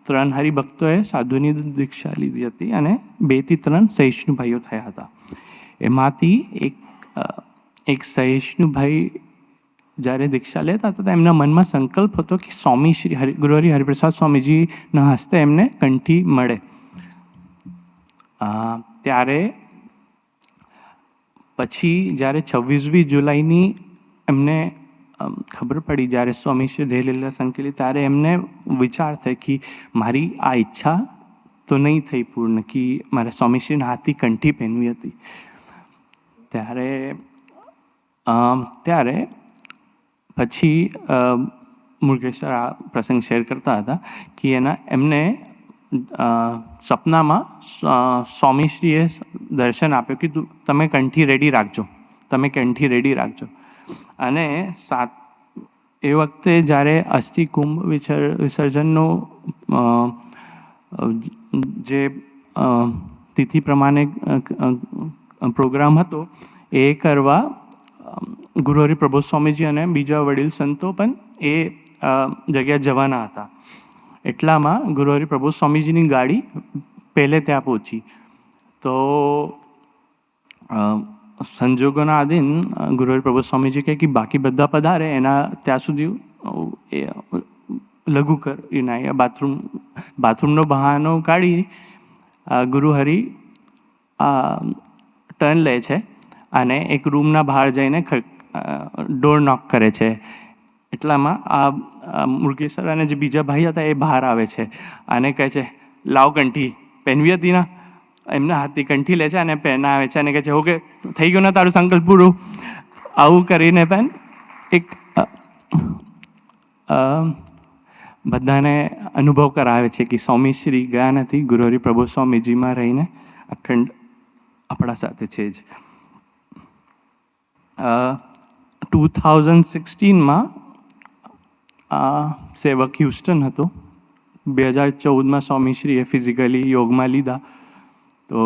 3 હરિભક્તોએ સાધુની દીક્ષા લીધી હતી અને 2 થી 3 સહિષ્ણુ ભાઈઓ થયા હતા. એમાંથી એક સહિષ્ણુભાઈ જ્યારે દીક્ષા લેતા હતા તો એમના મનમાં સંકલ્પ હતો કે સ્વામી શ્રી ગુરુહરિ હરિપ્રસાદ સ્વામીજીના હસ્તે એમને કંઠી મળે. ત્યારે પછી જ્યારે 26મી જુલાઈની એમને ખબર પડી, જ્યારે સ્વામીશ્રી દેહ લીલા સંકેલી, ત્યારે એમને વિચાર થાય કે મારી આ ઈચ્છા તો નહીં થઈ પૂર્ણ, કે મારે સ્વામીશ્રીના હાથથી કંઠી પહેરવી હતી. ત્યારે પછી મુરગેશ્વર આ પ્રસંગ શેર કરતા હતા કે એમને સપનામાં સ્વામીશ્રીએ દર્શન આપ્યું કે તમે કંઠી રેડી રાખજો, તમે કંઠી રેડી રાખજો. અને એ વખતે જ્યારે અસ્થિ કુંભ વિસર્જનનો જે તિથિ પ્રમાણે પ્રોગ્રામ હતો એ કરવા ગુરુહરિ પ્રબોધ સ્વામીજી અને બીજા વડીલ સંતો પણ એ જગ્યાએ જવાના હતા. એટલામાં ગુરુહરિ પ્રબોધ સ્વામીજીની ગાડી પહેલે ત્યાં પહોંચી. તો સંજોગોના આધીન ગુરુહરિ પ્રબોધ સ્વામીજી કહે કે બાકી બધા પધારે, એના ત્યાં સુધી લઘુ કરીને બાથરૂમનો બહાનો કાઢી ગુરુહરિ ટર્ન લે છે અને એક રૂમના બહાર જઈને ડોર નોક કરે છે. એટલામાં આ મુરગેશ્વર અને જે બીજા ભાઈ હતા એ બહાર આવે છે અને કહે છે લાવ કંઠી પહેનવી હતી ને. એમના હાથથી કંઠી લે છે અને પહેરાવે છે અને કહે છે ઓકે થઈ ગયું ને તારું સંકલ્પ પૂરું. આવું કરીને પણ એક બધાને અનુભવ કરાવે છે કે સ્વામીશ્રી ગયા નથી, ગુરુહરિ પ્રબોધ સ્વામીજીમાં રહીને અખંડ આપણા સાથે છે જ. 2016માં સેવક હ્યુસ્ટન હતો. 2014માં સ્વામીશ્રીએ ફિઝિકલી યોગમાં લીધા. તો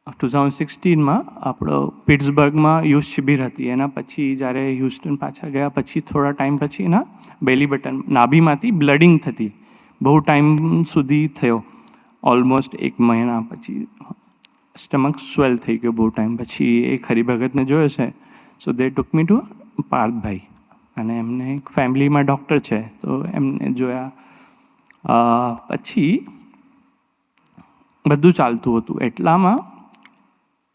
2016માં આપણો પિટ્સબર્ગમાં યુથ શિબિર હતી. એના પછી જ્યારે હ્યુસ્ટન પાછા ગયા પછી થોડા ટાઈમ પછી એના બેલી બટન નાભીમાંથી બ્લડિંગ થતી, બહુ ટાઈમ સુધી થયો, ઓલમોસ્ટ 1 મહિના પછી સ્ટમક સ્વેલ થઈ ગયો બહુ ટાઈમ પછી. એક હરિભગતને જોયો છે, સો દે ટુક મી ટુ પાર્થભાઈ, અને એમને એક ફેમિલીમાં ડૉક્ટર છે તો એમને જોયા. પછી બધું ચાલતું હતું. એટલામાં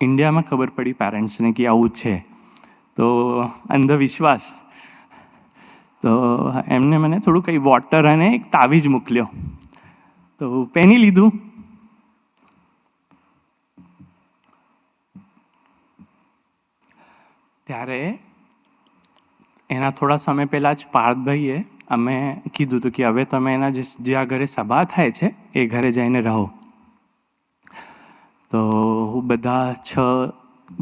ઇન્ડિયામાં ખબર પડી પેરેન્ટ્સને કે આવું છે. તો અંધવિશ્વાસ, તો એમને મને થોડું કંઈ વોટર અને એક તાવીજ મોકલ્યો, તો પહેરી લીધું. ત્યારે એના થોડા સમય પહેલાં જ પાર્થભાઈએ અમે કીધું હતું કે હવે તમે એના જ્યાં ઘરે સભા થાય છે એ ઘરે જઈને રહો. તો બધા 6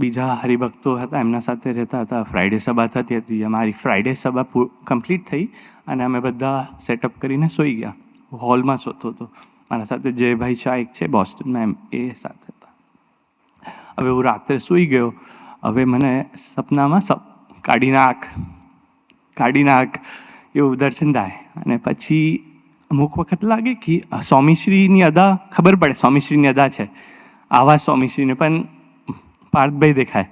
બીજા હરિભક્તો હતા, એમના સાથે રહેતા હતા. ફ્રાઈડે સભા થતી હતી. અમારી ફ્રાઈડે સભા કમ્પ્લીટ થઈ અને અમે બધા સેટઅપ કરીને સૂઈ ગયા. હોલમાં સૂતો હતો. મારા સાથે જયભાઈ શાહ એક છે બોસ્ટનમાં, એમ એ સાથે હતા. હવે હું રાત્રે સૂઈ ગયો. હવે મને સપનામાં કાઢી નાખ એવું દર્શન થાય. અને પછી અમુક વખત લાગે કે સ્વામીશ્રીની અદા ખબર પડે, સ્વામીશ્રીની અદા છે, આવા સ્વામીશ્રીને પણ પાર્થભાઈ દેખાય.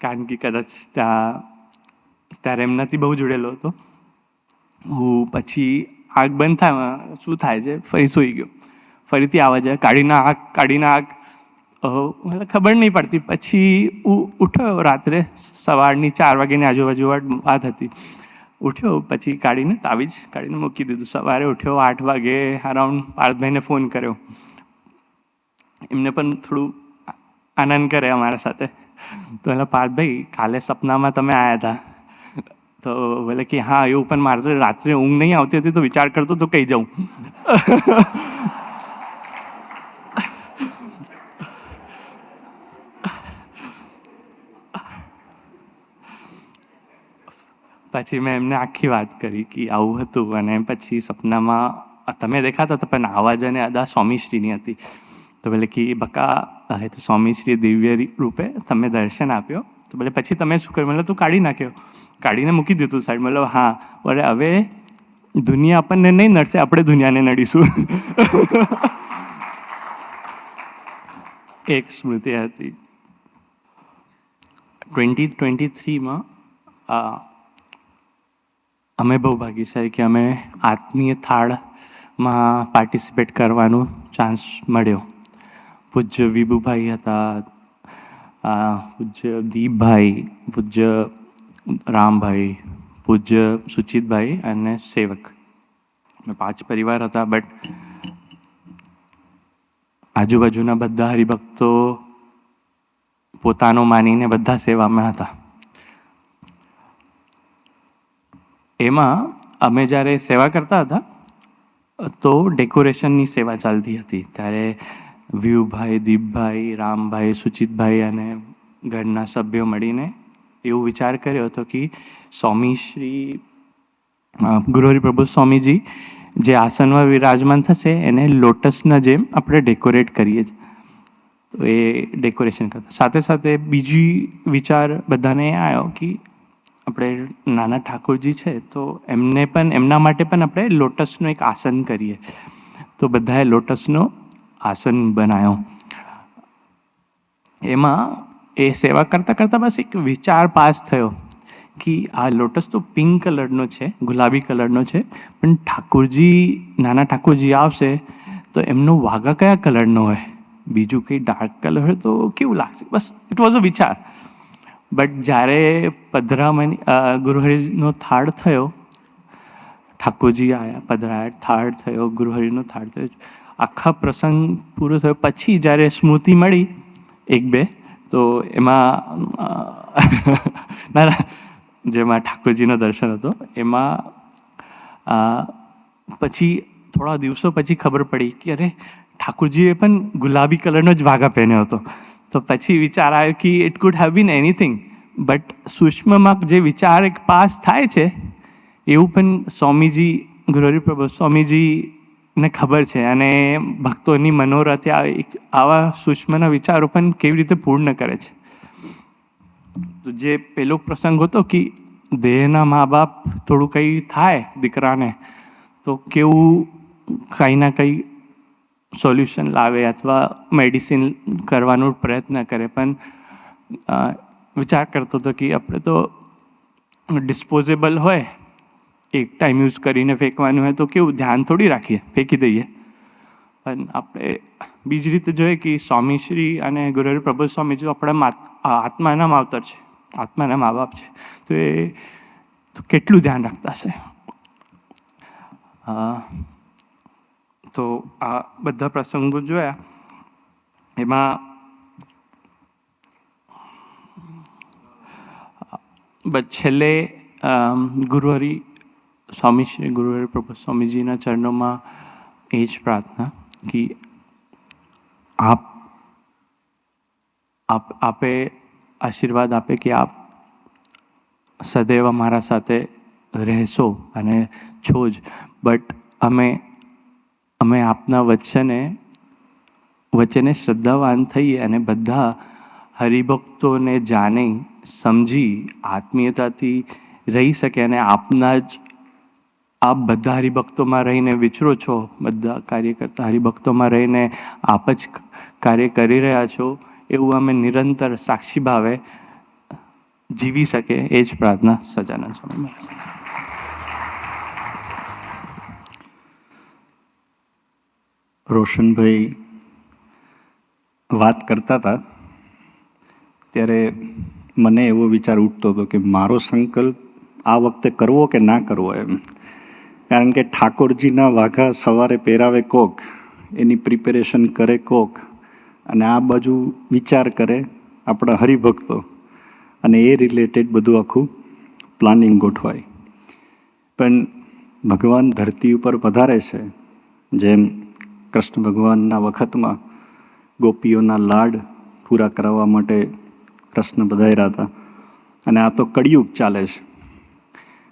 કારણ કે કદાચ ત્યારે એમનાથી બહુ જોડેલો હતો હું. પછી આંખ બંધ થાય, શું થાય છે, ફરી સૂઈ ગયો. ફરીથી આવે છે કાઢી નાખ, ખબર નહીં પડતી. પછી ઉઠ્યો રાત્રે, સવારની 4 વાગ્યાની આજુબાજુ વાત હતી. ઉઠ્યો પછી કાઢીને તાવીજ કાઢીને મૂકી દીધું. સવારે ઉઠ્યો 8 વાગે અરાઉન્ડ, પાર્થભાઈને ફોન કર્યો. એમને પણ થોડું આનંદ કરે અમારા સાથે. તો એટલે પાર્થભાઈ કાલે સપનામાં તમે આવ્યા હતા. તો બોલે કે હા એવું, પણ મારે તો રાત્રે ઊંઘ નહીં આવતી હતી તો વિચાર કરતો તો કહી જાઉં. પછી મેં એમને આખી વાત કરી કે આવું હતું. અને પછી સપનામાં તમે દેખાતા હતા પણ આવાજ અને અદા સ્વામીશ્રીની હતી. તો બોલે કે બકા એ તો સ્વામીશ્રીએ દિવ્ય રૂપે તમે દર્શન આપ્યો. તો બોલે પછી તમે શું કર્યું? મતલબ તું કાઢી નાખ્યો, કાઢીને મૂકી દીધું સાઈડ. મતલબ હા, બોલે હવે દુનિયા આપણને નહીં નડશે, આપણે દુનિયાને નડીશું. એક સ્મૃતિ હતી. 2023માં અમે બહુ ભાગ્યશાળી કે અમે આત્મીય થાળમાં પાર્ટિસિપેટ કરવાનો ચાન્સ મળ્યો. પૂજ્ય વિભુભાઈ હતા, પૂજ્ય દીપભાઈ, પૂજ્ય રામભાઈ, પૂજ્ય સુચિતભાઈ અને સેવક. અમે 5 પરિવાર હતા. બટ આજુબાજુના બધા હરિભક્તો પોતાનો માનીને બધા સેવામાં હતા. એમાં અમે જ્યારે સેવા કરતા હતા તો ડેકોરેશનની સેવા ચાલતી હતી. ત્યારે વિવુભાઈ, દીપભાઈ, રામભાઈ, સુચિતભાઈ અને ઘરના સભ્યો મળીને એવો વિચાર કર્યો હતો કે સ્વામી શ્રી ગુરુહરિ પ્રભુ સ્વામીજી જે આસનમાં વિરાજમાન થશે એને લોટસના જેમ આપણે ડેકોરેટ કરીએ. તો એ ડેકોરેશન કરતા સાથે સાથે બીજી વિચાર બધાને આવ્યો કે આપણે નાના ઠાકોરજી છે તો એમને પણ એમના માટે પણ આપણે લોટસનું એક આસન કરીએ. તો બધાએ લોટસનો આસન બનાવ્યો. એમાં એ સેવા કરતાં કરતાં બસ એક વિચાર પાસ થયો કે આ લોટસ તો પિંક કલરનો છે, ગુલાબી કલરનો છે, પણ ઠાકોરજી નાના ઠાકોરજી આવશે તો એમનો વાઘા કયા કલરનો હોય, બીજું કંઈ ડાર્ક કલર હોય તો કેવું લાગશે. બસ ઇટ વોઝ અ વિચાર. બટ જ્યારે પધરામણી ગુરુહરિનો થાળ થયો, ઠાકોરજી આવ્યા, પધરાયા, થાળ થયો, ગુરુહરિનો થાળ થયો, આખા પ્રસંગ પૂરો થયો પછી જ્યારે સ્મૃતિ મળી 1-2 તો એમાં ના જેમાં ઠાકોરજીનો દર્શન હતો એમાં પછી થોડા દિવસો પછી ખબર પડી કે અરે ઠાકોરજીએ પણ ગુલાબી કલરનો જ વાઘા પહેર્યો હતો. તો પછી વિચાર આવ્યો કે it could have been anything. But સૂક્ષ્મમાં જે વિચાર એક પાસ થાય છે એવું પણ સ્વામીજી ગુરુહરિ પ્રભુ સ્વામીજીને ખબર છે અને ભક્તોની મનોરથ આવા સૂક્ષ્મના વિચારો પણ કેવી રીતે પૂર્ણ કરે છે. તો જે પહેલો પ્રસંગ હતો કે દેહના મા બાપ થોડું કંઈ થાય દીકરાને તો કેવું કંઈ ના કંઈ સોલ્યુશન લાવે અથવા મેડિસિન કરવાનો પ્રયત્ન કરે. પણ વિચાર કરતો હતો કે આપણે તો ડિસ્પોઝેબલ હોય, એક ટાઈમ યુઝ કરીને ફેંકવાનું હોય તો કેવું ધ્યાન થોડી રાખીએ, ફેંકી દઈએ. પણ આપણે બીજી રીતે જોઈએ કે સ્વામીશ્રી અને ગુરુહરિ પ્રભુ સ્વામીજી આપણા આત્માના માવતર છે, આત્માના મા બાપ છે. તો એ તો કેટલું ધ્યાન રાખતા હશે. તો આ બધા પ્રસંગો જોયા એમાં છેલ્લે ગુરુહરિ સ્વામી ગુરુહરિ પ્રભુ સ્વામીજીના ચરણોમાં એ જ પ્રાર્થના કે આપે આશીર્વાદ આપે કે આપ સદૈવ મારા સાથે રહેશો અને છો જ. બટ અમે આપના વચને શ્રદ્ધાવાન થઈએ અને બધા હરિભક્તોને જાણી સમજી આત્મીયતાથી રહી શકે અને આપના જ આપ બધા હરિભક્તોમાં રહીને વિચરો છો, બધા કાર્યકર્તા હરિભક્તોમાં રહીને આપ જ કાર્ય કરી રહ્યા છો એવું અમે નિરંતર સાક્ષી ભાવે જીવી શકે એ જ પ્રાર્થના સજાનંદ સ્વામી મહારાજ. રોશનભાઈ વાત કરતા હતા ત્યારે મને એવો વિચાર ઉઠતો હતો કે મારો સંકલ્પ આ વખતે કરવો કે ના કરવો એમ. કારણ કે ઠાકોરજીના વાઘા સવારે પહેરાવે કોક, એની પ્રિપેરેશન કરે કોક, અને આ બાજુ વિચાર કરે આપણા હરિભક્તો, અને એ રિલેટેડ બધું આખું પ્લાનિંગ ગોઠવાય. પણ ભગવાન ધરતી ઉપર પધારે છે, જેમ કૃષ્ણ ભગવાનના વખતમાં ગોપીઓના લાડ પૂરા કરાવવા માટે કૃષ્ણ પધાર્યા હતા, અને આ તો કળિયુગ ચાલે છે.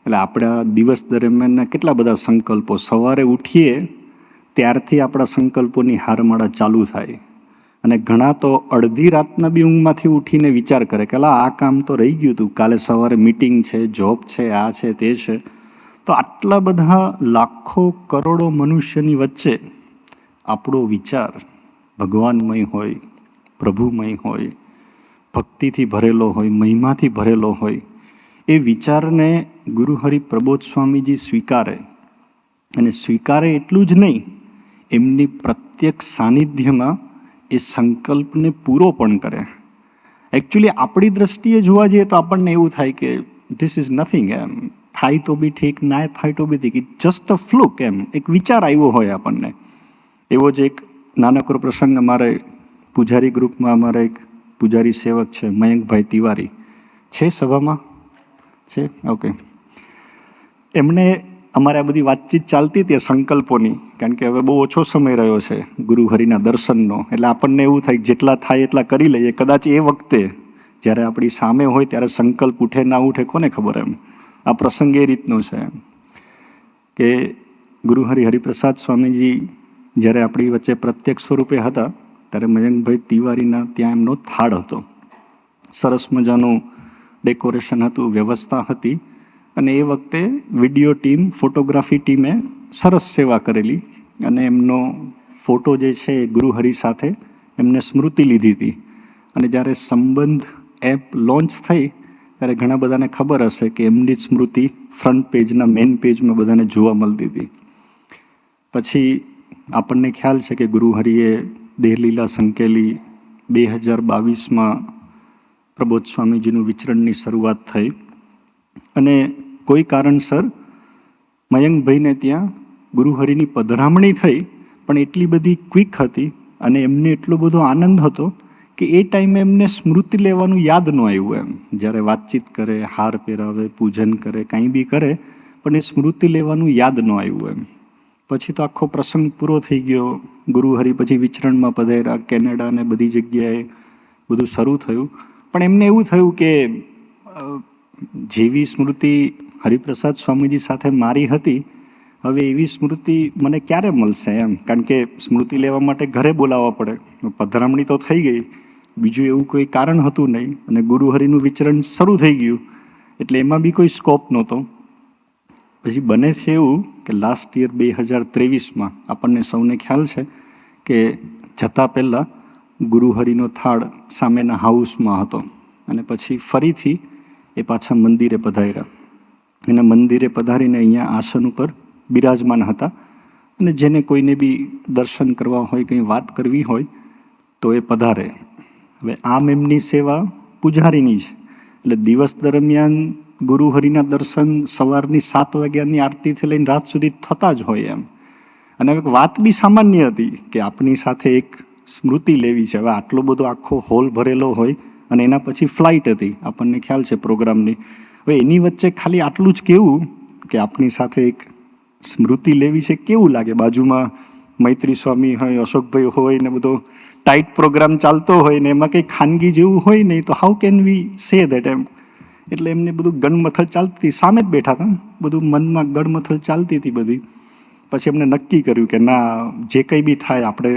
એટલે આપણા દિવસ દરમિયાનના કેટલા બધા સંકલ્પો, સવારે ઉઠીએ ત્યારથી આપણા સંકલ્પોની હારમાળા ચાલુ થાય. અને ઘણા તો અડધી રાતના બી ઊંઘમાંથી ઉઠીને વિચાર કરે કે આ કામ તો રહી ગયું હતું, કાલે સવારે મીટિંગ છે, જોબ છે, આ છે, તે છે. તો આટલા બધા લાખો કરોડો મનુષ્યની વચ્ચે આપણો વિચાર ભગવાનમય હોય, પ્રભુમય હોય, ભક્તિથી ભરેલો હોય, મહિમાથી ભરેલો હોય, એ વિચારને ગુરુહરિ પ્રબોધ સ્વામીજી સ્વીકારે, અને સ્વીકારે એટલું જ નહીં, એમની પ્રત્યક્ષ સાનિધ્યમાં એ સંકલ્પને પૂરો પણ કરે. એકચ્યુઅલી આપણી દ્રષ્ટિએ જોવા જઈએ તો આપણને એવું થાય કે ધીસ ઇઝ નથિંગ, એમ થાય તો બી ઠીક, ના થાય તો બી ઠીક, જસ્ટ અ ફ્લુક, એમ એક વિચાર આવ્યો હોય આપણને. એવો જ એક નાનકડો પ્રસંગ અમારે પૂજારી ગ્રુપમાં, અમારા એક પૂજારી સેવક છે મયંકભાઈ તિવારી, છે સભામાં? છે, ઓકે. એમને અમારે આ બધી વાતચીત ચાલતી હતી સંકલ્પોની, કારણ કે હવે બહુ ઓછો સમય રહ્યો છે ગુરુહરિના દર્શનનો, એટલે આપણને એવું થાય જેટલા થાય એટલા કરી લઈએ. કદાચ એ વખતે જ્યારે આપણી સામે હોય ત્યારે સંકલ્પ ઉઠે ના ઉઠે કોને ખબર. એમ આ પ્રસંગ એ રીતનો છે એમ કે ગુરુહરિ હરિપ્રસાદ સ્વામીજી જ્યારે આપણી વચ્ચે પ્રત્યક્ષ સ્વરૂપે હતા ત્યારે મયંકભાઈ તિવારીના ત્યાં એમનો થાળ હતો. સરસ મજાનું ડેકોરેશન હતું, વ્યવસ્થા હતી, અને એ વખતે વિડીયો ટીમ, ફોટોગ્રાફી ટીમે સરસ સેવા કરેલી, અને એમનો ફોટો જે છે એ ગુરુહરિ સાથે એમને સ્મૃતિ લીધી હતી. અને જ્યારે સંબંધ એપ લોન્ચ થઈ ત્યારે ઘણા બધાને ખબર હશે કે એમની જ સ્મૃતિ ફ્રન્ટ પેજના મેઇન પેજમાં બધાને જોવા મળતી હતી. પછી આપણને ખ્યાલ છે કે ગુરુહરિએ દેહલીલા સંકેલી 2022માં પ્રબોધ સ્વામીજીનું વિચરણની શરૂઆત થઈ, અને કોઈ કારણસર મયંકભાઈને ત્યાં ગુરુહરિની પધરામણી થઈ, પણ એટલી બધી ક્વિક હતી અને એમને એટલો બધો આનંદ હતો કે એ ટાઈમે એમને સ્મૃતિ લેવાનું યાદ ન આવ્યું. એમ જ્યારે વાતચીત કરે, હાર પહેરાવે, પૂજન કરે, કાંઈ બી કરે, પણ એ સ્મૃતિ લેવાનું યાદ ન આવ્યું. એમ પછી તો આખો પ્રસંગ પૂરો થઈ ગયો. ગુરુહરિ પછી વિચરણમાં પધાર્યા, કેનેડા ને બધી જગ્યાએ બધું શરૂ થયું. પણ એમને એવું થયું કે જેવી સ્મૃતિ હરિપ્રસાદ સ્વામીજી સાથે મારી હતી, હવે એવી સ્મૃતિ મને ક્યારે મળશે એમ. કારણ કે સ્મૃતિ લેવા માટે ઘરે બોલાવવા પડે, પધરામણી તો થઈ ગઈ, બીજું એવું કોઈ કારણ હતું નહીં, અને ગુરુહરિનું વિચરણ શરૂ થઈ ગયું, એટલે એમાં બી કોઈ સ્કોપ નહોતો. પછી બને છે એવું કે લાસ્ટ યર 2023માં આપણને સૌને ખ્યાલ છે કે જતાં પહેલાં ગુરુહરિનો થાળ સામેના હાઉસમાં હતો, અને પછી ફરીથી એ પાછા મંદિરે પધાર્યા, અને મંદિરે પધારીને અહીંયા આસન ઉપર બિરાજમાન હતા. અને જેને કોઈને બી દર્શન કરવા હોય, કંઈ વાત કરવી હોય તો એ પધારે. હવે આમ એમની સેવા પૂજારીની છે, એટલે દિવસ દરમિયાન ગુરુહરિના દર્શન સવારની 7 વાગ્યાની આરતીથી લઈને રાત સુધી થતા જ હોય એમ. અને એક વાત બી સામાન્ય હતી કે આપણી સાથે એક સ્મૃતિ લેવી છે. હવે આટલો બધો આખો હોલ ભરેલો હોય, અને એના પછી ફ્લાઇટ હતી, આપણને ખ્યાલ છે પ્રોગ્રામની. હવે એની વચ્ચે ખાલી આટલું જ કહેવું કે આપણી સાથે એક સ્મૃતિ લેવી છે, કેવું લાગે? બાજુમાં મૈત્રી સ્વામી હોય, અશોકભાઈ હોય, ને બધો ટાઈટ પ્રોગ્રામ ચાલતો હોય, ને એમાં કંઈ ખાનગી જેવું હોય નહીં, તો how can we say that એમ. એટલે એમને બધું ગણમથલ ચાલતી, સામે જ બેઠા હતા, બધું મનમાં ગણમથલ ચાલતી હતી બધી. પછી એમને નક્કી કર્યું કે ના, જે કંઈ બી થાય આપણે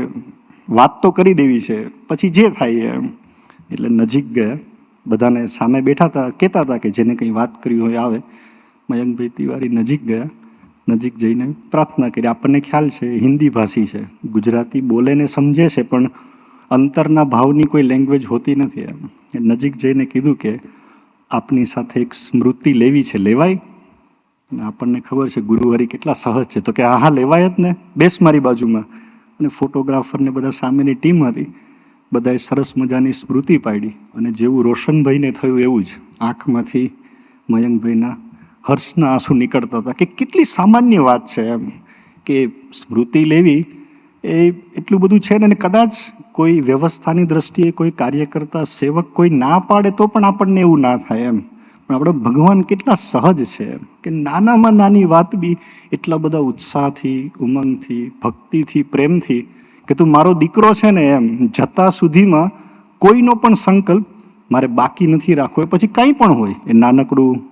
વાત તો કરી દેવી છે, પછી જે થાય એમ. એટલે નજીક ગયા, બધાને સામે બેઠા હતા, કહેતા હતા કે જેને કંઈ વાત કરવી હોય આવે. મયંકભાઈ તિવારી નજીક ગયા, નજીક જઈને પ્રાર્થના કરી. આપણને ખ્યાલ છે હિન્દી ભાષી છે, ગુજરાતી બોલે ને સમજે છે, પણ અંતરના ભાવની કોઈ લેંગ્વેજ હોતી નથી એમ. નજીક જઈને કીધું કે આપની સાથે એક સ્મૃતિ લેવી છે, લેવાય? અને આપણને ખબર છે ગુરુહરિ કેટલા સહજ છે, તો કે હા લેવાય જ ને, બેસ મારી બાજુમાં. અને ફોટોગ્રાફરને બધા સામેની ટીમ હતી, બધાએ સરસ મજાની સ્મૃતિ પાડી. અને જેવું રોશનભાઈને થયું એવું જ આંખમાંથી મયંકભાઈના હર્ષના આંસુ નીકળતા હતા કે કેટલી સામાન્ય વાત છે એમ, કે સ્મૃતિ લેવી એ એટલું બધું છે ને. કદાચ કોઈ વ્યવસ્થાની દ્રષ્ટિએ કોઈ કાર્યકર્તા, સેવક કોઈ ના પાડે તો પણ આપણને એવું ના થાય એમ. પણ આપણે ભગવાન કેટલા સહજ છે એમ, કે નાનામાં નાની વાત બી એટલા બધા ઉત્સાહથી, ઉમંગથી, ભક્તિથી, પ્રેમથી, કે તું મારો દીકરો છે ને એમ, જતા સુધીમાં કોઈનો પણ સંકલ્પ મારે બાકી નથી રાખવો. પછી કંઈ પણ હોય, એ નાનકડું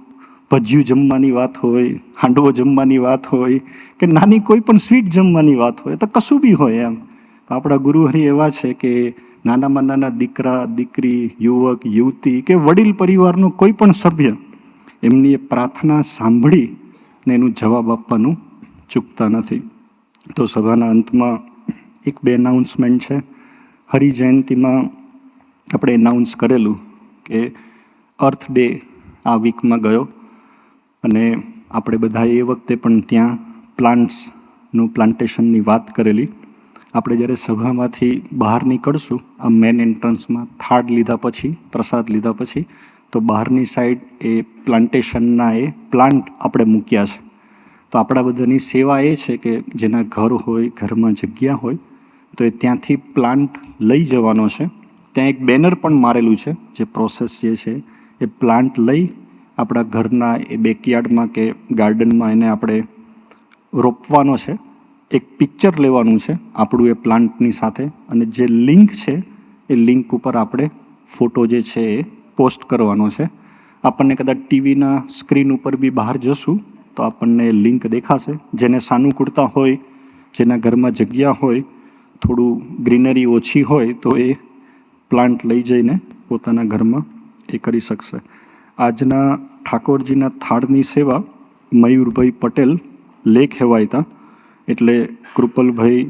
ભજીયું જમવાની વાત હોય, હાંડવો જમવાની વાત હોય, કે નાની કોઈ પણ સ્વીટ જમવાની વાત હોય, તો કશું બી હોય એમ. આપણા ગુરુહરિ એવા છે કે નાનામાં નાના દીકરા, દીકરી, યુવક, યુવતી કે વડીલ પરિવારનો કોઈ પણ સભ્ય એમની એ પ્રાર્થના સાંભળી ને એનું જવાબ આપવાનું ચૂકતા નથી. તો સભાના અંતમાં 1-2 એનાઉન્સમેન્ટ છે. હરિ જયંતિમાં આપણે એનાઉન્સ કરેલું કે અર્થ ડે આ વીકમાં ગયો અને આપણે બધા એ વખતે પણ ત્યાં પ્લાન્ટ્સનું પ્લાન્ટેશનની વાત કરેલી. આપણે જ્યારે સભામાંથી બહાર નીકળશું આ મેન એન્ટ્રન્સમાં થાળ લીધા પછી, પ્રસાદ લીધા પછી, તો બહારની સાઈડ એ પ્લાન્ટેશનના એ પ્લાન્ટ આપણે મૂક્યા છે. તો આપણા બધાની સેવા એ છે કે જેના ઘર હોય, ઘરમાં જગ્યા હોય, તો એ ત્યાંથી પ્લાન્ટ લઈ જવાનો છે. ત્યાં એક બેનર પણ મારેલું છે, જે પ્રોસેસ જે છે એ પ્લાન્ટ લઈ આપણા ઘરના એ બેકયાર્ડમાં કે ગાર્ડનમાં એને આપણે રોપવાનો છે. એક પિક્ચર લેવાનું છે આપણું એ પ્લાન્ટની સાથે, અને જે લિંક છે એ લિંક ઉપર આપણે ફોટો જે છે એ પોસ્ટ કરવાનો છે. આપણને કદાચ ટીવીના સ્ક્રીન ઉપર બી બહાર જશું તો આપણને લિંક દેખાશે. જેને સાનુકૂળતા હોય, જેના ઘરમાં જગ્યા હોય, થોડું ગ્રીનરી ઓછી હોય, તો એ પ્લાન્ટ લઈ જઈને પોતાના ઘરમાં એ કરી શકશે. આજના ઠાકોરજીના થાળની સેવા મયુરભાઈ પટેલ લેખ હેવાયતા, એટલે કૃપલભાઈ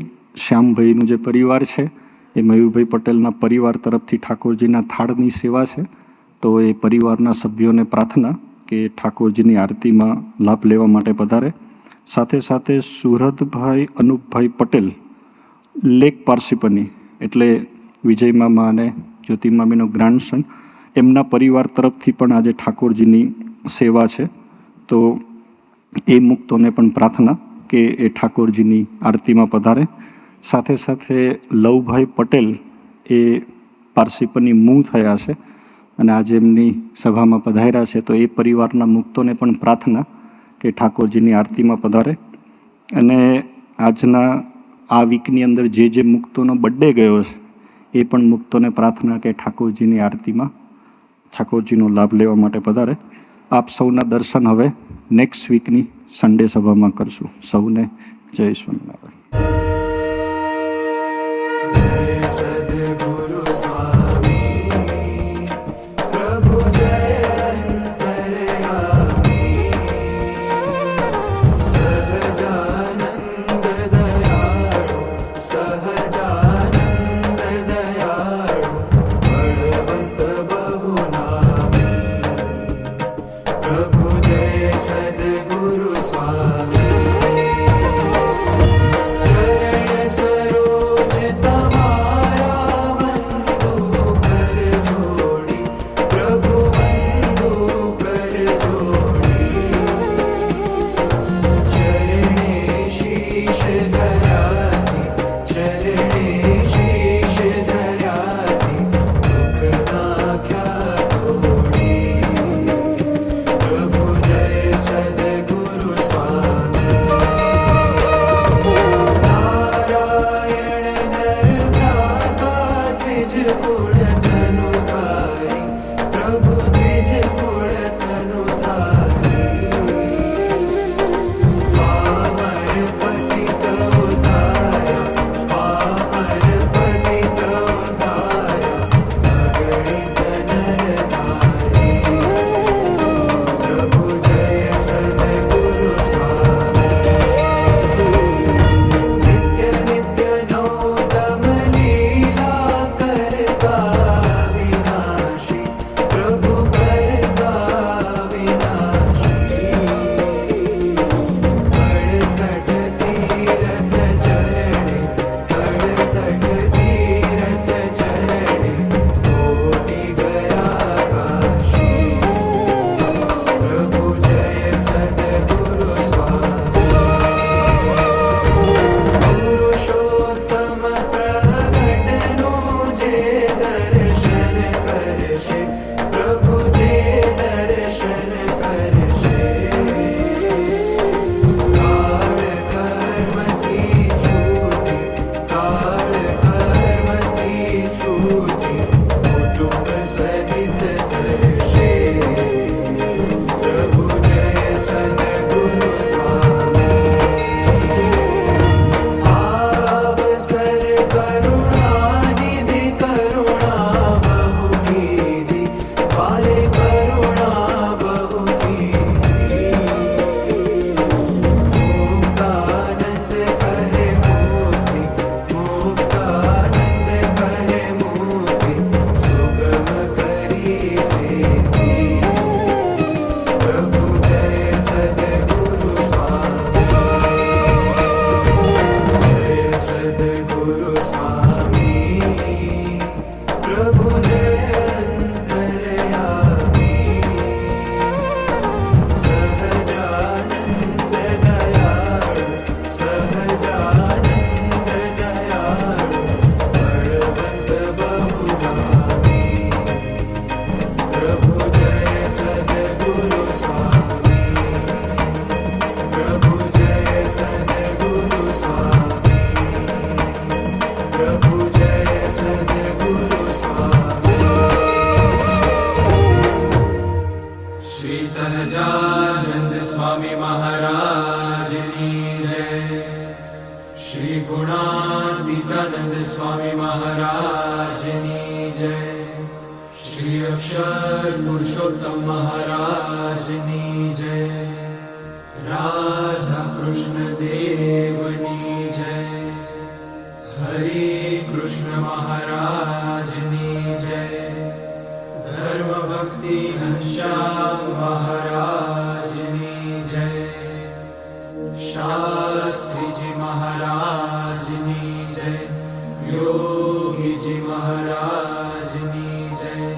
શ્યામભાઈનું જે પરિવાર છે એ મયુરભાઈ પટેલના પરિવાર તરફથી ઠાકોરજીના થાળની સેવા છે. તો એ પરિવારના સભ્યોને પ્રાર્થના કે ઠાકોરજીની આરતીમાં લાભ લેવા માટે પધારે. સાથે સાથે સુરતભાઈ અનુપભાઈ પટેલ લેક પારસીપની, એટલે વિજય મામા અને જ્યોતિ મામીનો ગ્રાન્ડસન, એમના પરિવાર તરફથી પણ આજે ઠાકોરજીની સેવા છે. તો એ મુક્તોને પણ પ્રાર્થના કે એ ઠાકોરજીની આરતીમાં પધારે. સાથે સાથે લવભાઈ પટેલ એ પારસીપની મૂળ થયા છે અને આજે એમની સભામાં પધાર્યા છે. તો એ પરિવારના મુક્તોને પણ પ્રાર્થના કે ઠાકોરજીની આરતીમાં પધારે. અને આજના આ વીકની અંદર જે મુક્તોનો બર્થડે ગયો છે એ પણ મુક્તોને પ્રાર્થના કે ઠાકોરજીની આરતીમાં ઠાકોરજીનો લાભ લેવા માટે પધારે. આપ સૌના દર્શન હવે નેક્સ્ટ વીકની સન્ડે સભામાં કરશું. સૌને જય સ્વામિનારાયણ. સદગુરુ સ્વામી પ્રભુ જય અંતર્યામી સહજાનંદ દયાળુ સહજાનંદ દયાળુ બળવંત બહુનામી પ્રભુ જય સદગુરુ સ્વામી સદગુરુ સ્વામી श्री सहजानंद स्वामी महाराज की जय। श्री गुणातीतानंद स्वामी महाराज की जय। श्री अक्षर पुरुषोत्तम महाराज की जय। राधा कृष्ण देवनी जय। हरे कृष्ण महाराज की जय। धर्म भक्ति घनश्याम महाराज की जय। शास्त्री जी महाराज की जय। योगी जी महाराज की जय।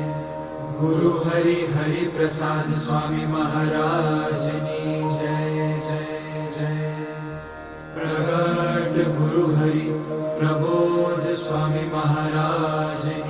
गुरु हरि हरि प्रसाद स्वामी महाराज की जय जय जय। प्रगट गुरु हरि प्रबोध स्वामी महाराज की